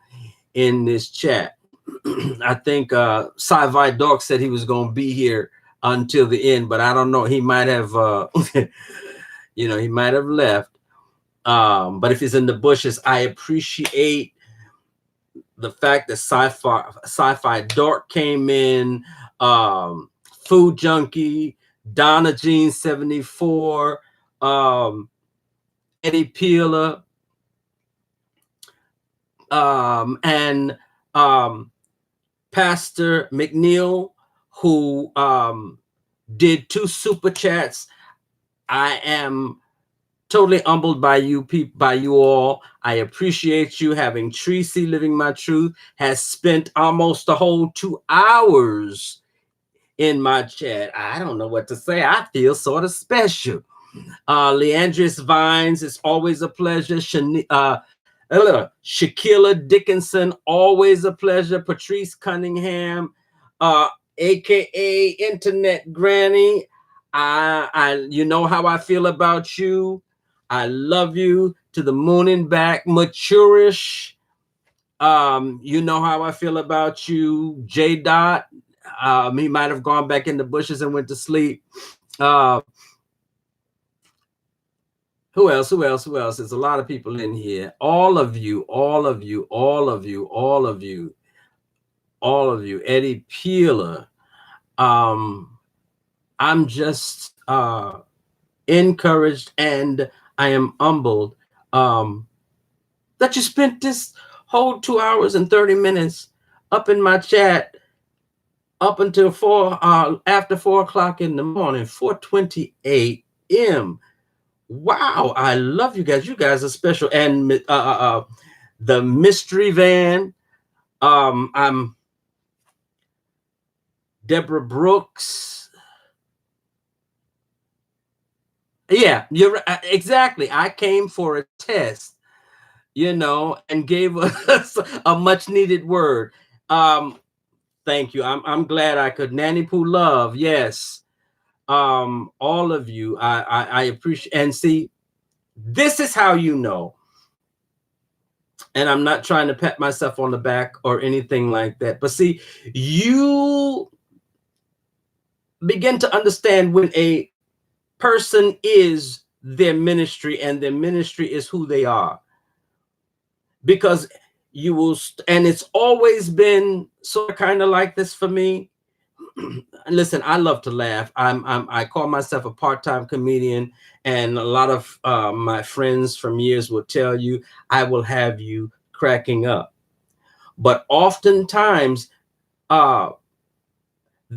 in this chat. I think Sci-Fi Dog said he was going to be here until the end, but I don't know. He might have, he might have left. But if he's in the bushes, I appreciate the fact that Sci-Fi Dork came in, Food Junkie, Donna Jean 74, Eddie Peeler, and Pastor McNeil, who did 2 super chats. I am totally humbled by you people, by you all. I appreciate you. Having Tracy Living My Truth has spent almost the whole 2 hours in my chat. I don't know what to say. I feel sort of special. Leandris Vines, it's always a pleasure. Shaquilla Dickinson, always a pleasure. Patrice Cunningham, aka Internet Granny. You know how I feel about you. I love you to the moon and back. Maturish. You know how I feel about you. J Dot. He might have gone back in the bushes and went to sleep. Who else? There's a lot of people in here. All of you. Eddie Peeler. I'm just encouraged, and I am humbled that you spent this whole 2 hours and 30 minutes up in my chat up until after 4 o'clock in the morning, 4:20 a.m. Wow, I love you guys. You guys are special. And the mystery van. I'm Deborah Brooks. Yeah, you're right. Exactly. I came for a test, and gave us a much needed word. Thank you. I'm glad I could. Nanny Poo Love. Yes. All of you. I appreciate, and see, this is how you know. And I'm not trying to pat myself on the back or anything like that. But see, you begin to understand when a person is their ministry, and their ministry is who they are. Because you will, and it's always been sort of kind of like this for me. Listen, I love to laugh. I call myself a part-time comedian, and a lot of my friends from years will tell you I will have you cracking up. But oftentimes, there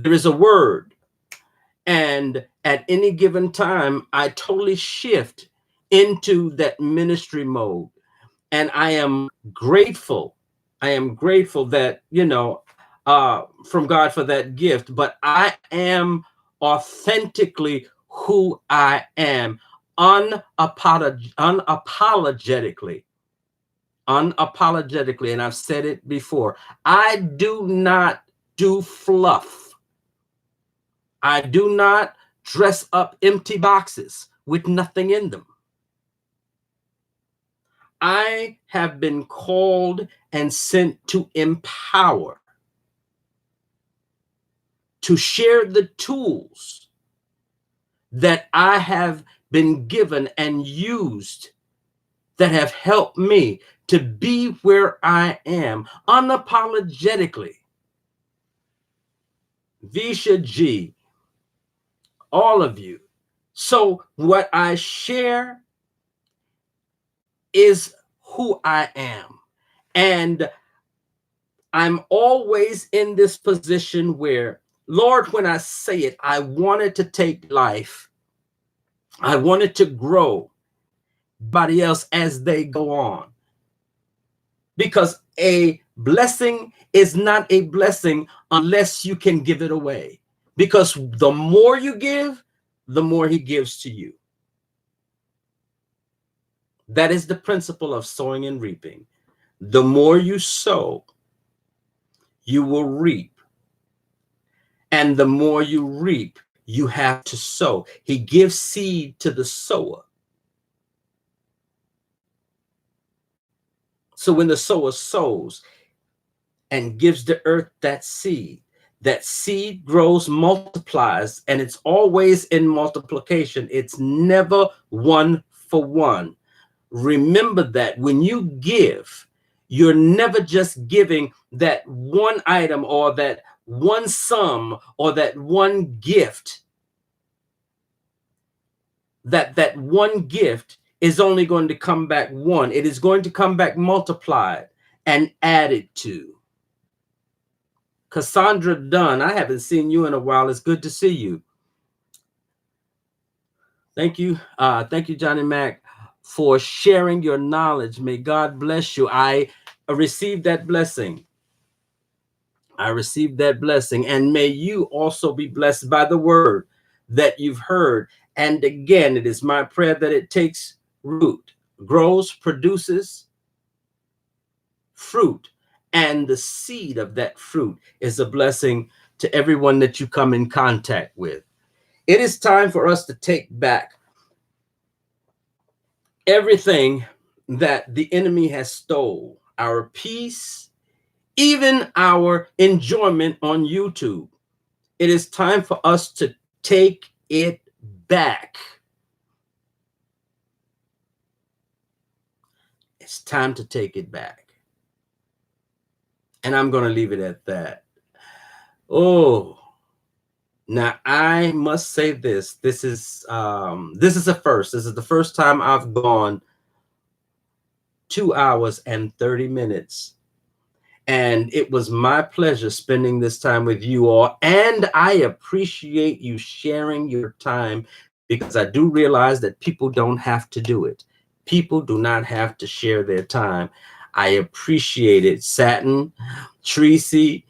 is a word, and at any given time, I totally shift into that ministry mode. And I am grateful. I am grateful that, from God for that gift, but I am authentically who I am, unapologetically. Unapologetically. And I've said it before. I do not do fluff. I do not dress up empty boxes with nothing in them. I have been called and sent to empower, to share the tools that I have been given and used that have helped me to be where I am unapologetically. Visha G, all of you. So what I share is who I am. And I'm always in this position where, Lord, when I say it, I want it to take life. I want it to grow everybody else as they go on. Because a blessing is not a blessing unless you can give it away. Because the more you give, the more he gives to you. That is the principle of sowing and reaping. The more you sow, you will reap. And the more you reap, you have to sow. He gives seed to the sower. So when the sower sows and gives the earth that seed grows, multiplies, and it's always in multiplication. It's never one for one. Remember that when you give, you're never just giving that one item or that one sum or that one gift. That one gift is only going to come back one. It is going to come back multiplied and added to. Cassandra Dunn, I haven't seen you in a while. It's good to see you. Thank you. Thank you, Johnny Mac, for sharing your knowledge. May God bless you. I received that blessing. I received that blessing. And may you also be blessed by the word that you've heard. And again, it is my prayer that it takes root, grows, produces fruit. And the seed of that fruit is a blessing to everyone that you come in contact with. It is time for us to take back everything that the enemy has stole, our peace, even our enjoyment on YouTube. It is time for us to take it back. It's time to take it back. And I'm going to leave it at that. Oh, now I must say this. This is a first. This is the first time I've gone 2 hours and 30 minutes. And it was my pleasure spending this time with you all. And I appreciate you sharing your time, because I do realize that people don't have to do it. People do not have to share their time. I appreciate it. Satin, Tracy,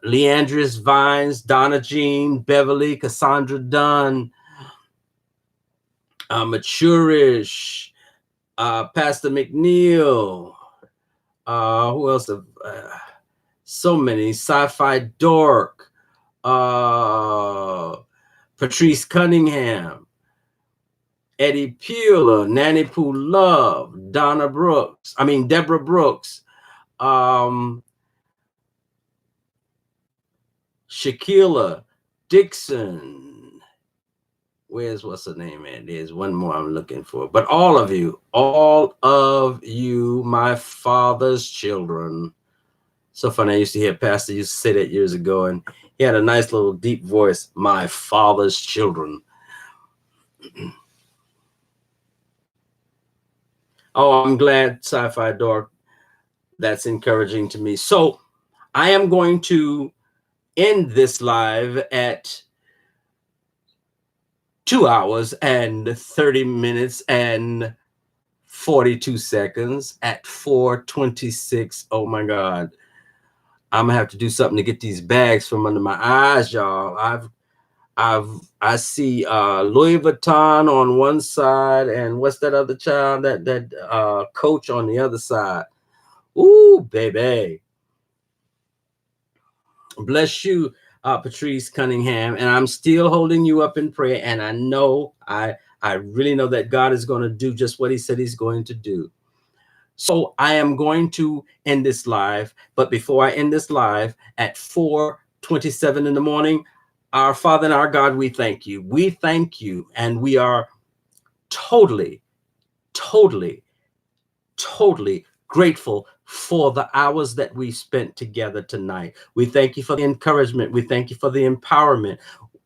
Leandris Vines, Donna Jean, Beverly, Cassandra Dunn, Maturish, Pastor McNeil, who else? So many. Sci-Fi Dork, Patrice Cunningham, Eddie Peeler, Nanny Pooh Love, Deborah Brooks, Shaquilla Dixon. What's her name, man? There's one more I'm looking for. But all of you, my father's children. So funny. I used to hear Pastor used to say that years ago, and he had a nice little deep voice. My father's children. Oh, I'm glad, Sci-Fi Dork, That's encouraging to me. So I am going to end this live at 2 hours and 30 minutes and 42 seconds at 4:26. Oh my God. I'm gonna have to do something to get these bags from under my eyes, y'all. I see Louis Vuitton on one side, and what's that other child? That Coach on the other side. Ooh, baby. Bless you, Patrice Cunningham. And I'm still holding you up in prayer. And I know, I really know that God is going to do just what he said he's going to do. So I am going to end this live. But before I end this live at 4:27 in the morning, our Father and our God, we thank you. We thank you. And we are totally, totally, totally grateful for the hours that we spent together tonight. We thank you for the encouragement. We thank you for the empowerment.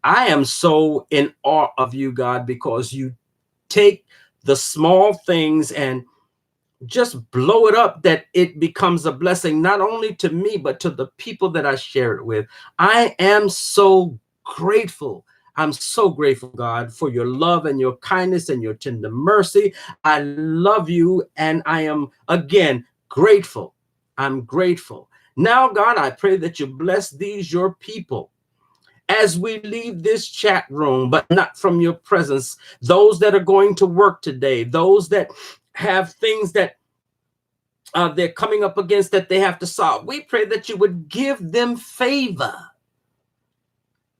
I am so in awe of you, God, because you take the small things and just blow it up that it becomes a blessing, not only to me, but to the people that I share it with. I am so grateful. I'm so grateful, God, for your love and your kindness and your tender mercy. I love you, and I am, again, grateful. I'm grateful. Now, God, I pray that you bless these, your people, as we leave this chat room, but not from your presence. Those that are going to work today, those that have things that they're coming up against that they have to solve. We pray that you would give them favor.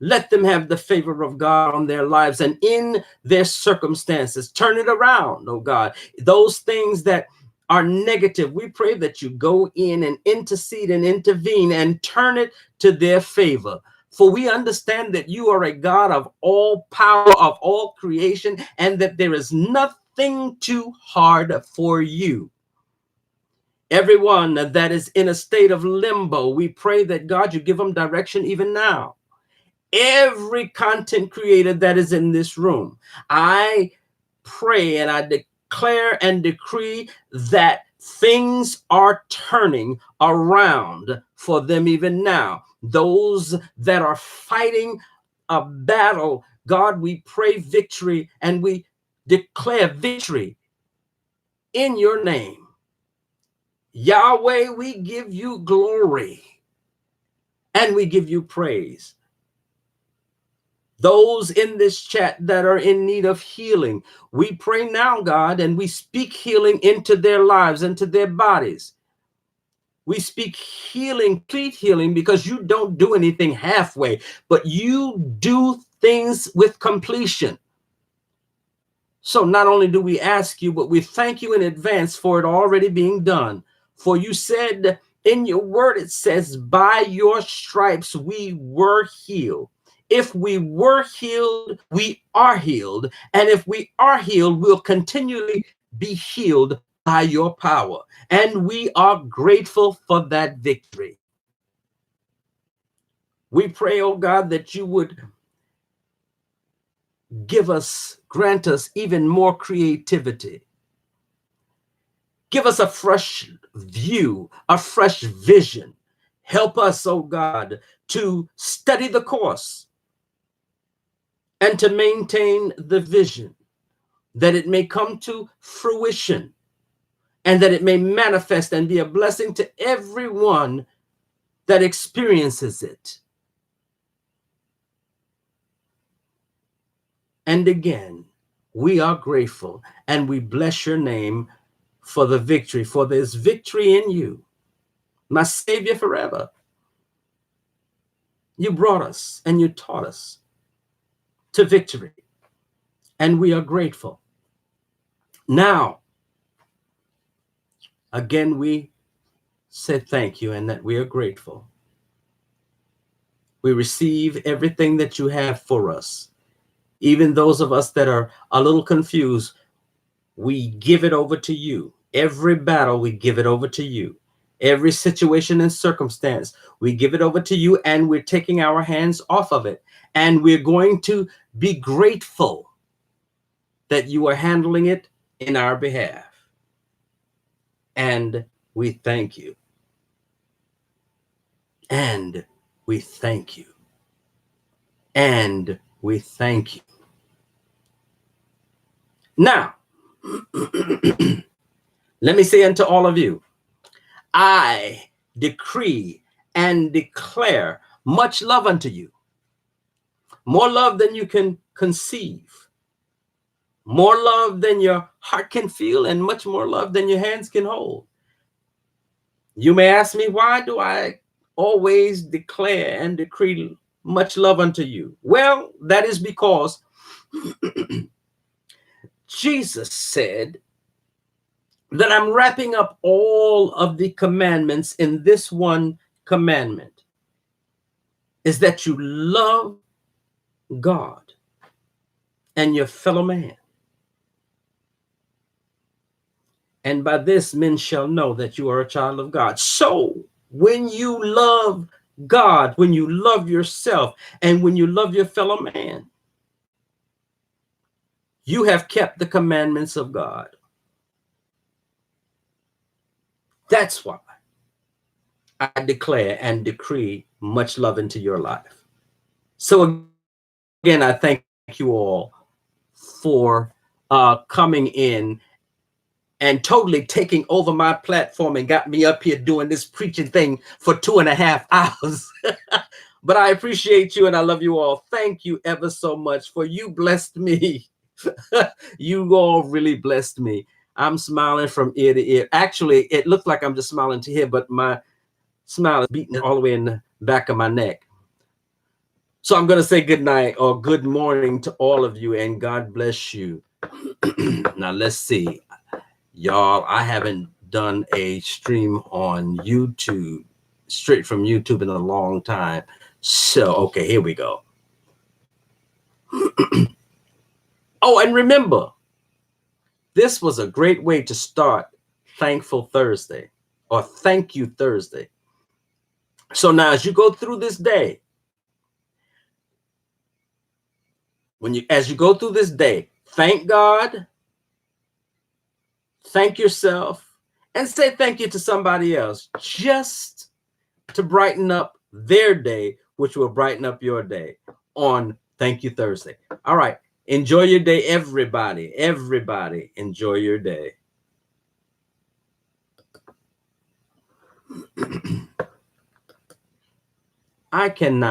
Let them have the favor of God on their lives and in their circumstances. Turn it around, oh God. Those things that are negative, we pray that you go in and intercede and intervene and turn it to their favor. For we understand that you are a God of all power, of all creation, and that there is nothing too hard for you. Everyone that is in a state of limbo, we pray that God, you give them direction even now. Every content creator that is in this room, I pray and I declare and decree that things are turning around for them even now. Those that are fighting a battle, God, we pray victory and we declare victory in your name. Yahweh, we give you glory and we give you praise. Those in this chat that are in need of healing, we pray now, God, and we speak healing into their lives, into their bodies. We speak healing, complete healing, because you don't do anything halfway, but you do things with completion. So not only do we ask you, but we thank you in advance for it already being done. For you said in your word, it says, by your stripes we were healed. If we were healed, we are healed. And if we are healed, we'll continually be healed by your power. And we are grateful for that victory. We pray, oh God, that you would grant us even more creativity. Give us a fresh view, a fresh vision. Help us, oh God, to study the course and to maintain the vision, that it may come to fruition and that it may manifest and be a blessing to everyone that experiences it. And again, we are grateful and we bless your name for the victory, for there's victory in you, my Savior forever. You brought us and you taught us to victory, and we are grateful. Now, again, we said thank you and that we are grateful. We receive everything that you have for us. Even those of us that are a little confused, we give it over to you. Every battle, we give it over to you. Every situation and circumstance, we give it over to you, and we're taking our hands off of it. And we're going to be grateful that you are handling it in our behalf. And we thank you. And we thank you. And we thank you. Now, let me say unto all of you, I decree and declare much love unto you, more love than you can conceive, more love than your heart can feel, and much more love than your hands can hold. You may ask me, why do I always declare and decree much love unto you? Well, that is because Jesus said that I'm wrapping up all of the commandments in this one commandment, is that you love God and your fellow man. And by this men shall know that you are a child of God. So when you love God, when you love yourself, and when you love your fellow man, you have kept the commandments of God. That's why I declare and decree much love into your life. So again, I thank you all for coming in and totally taking over my platform and got me up here doing this preaching thing for 2.5 hours. But I appreciate you and I love you all. Thank you ever so much, for you blessed me. You all really blessed me. I'm smiling from ear to ear. Actually, it looks like I'm just smiling to here, but my smile is beating all the way in the back of my neck. So I'm going to say good night or good morning to all of you, and God bless you. Now, let's see. Y'all, I haven't done a stream on YouTube, straight from YouTube, in a long time. So, okay, here we go. Oh, and remember, this was a great way to start Thankful Thursday or Thank You Thursday. So now as you go through this day, as you go through this day, thank God, thank yourself, and say thank you to somebody else, just to brighten up their day, which will brighten up your day on Thank You Thursday. All right. Enjoy your day, everybody. Everybody, enjoy your day. I cannot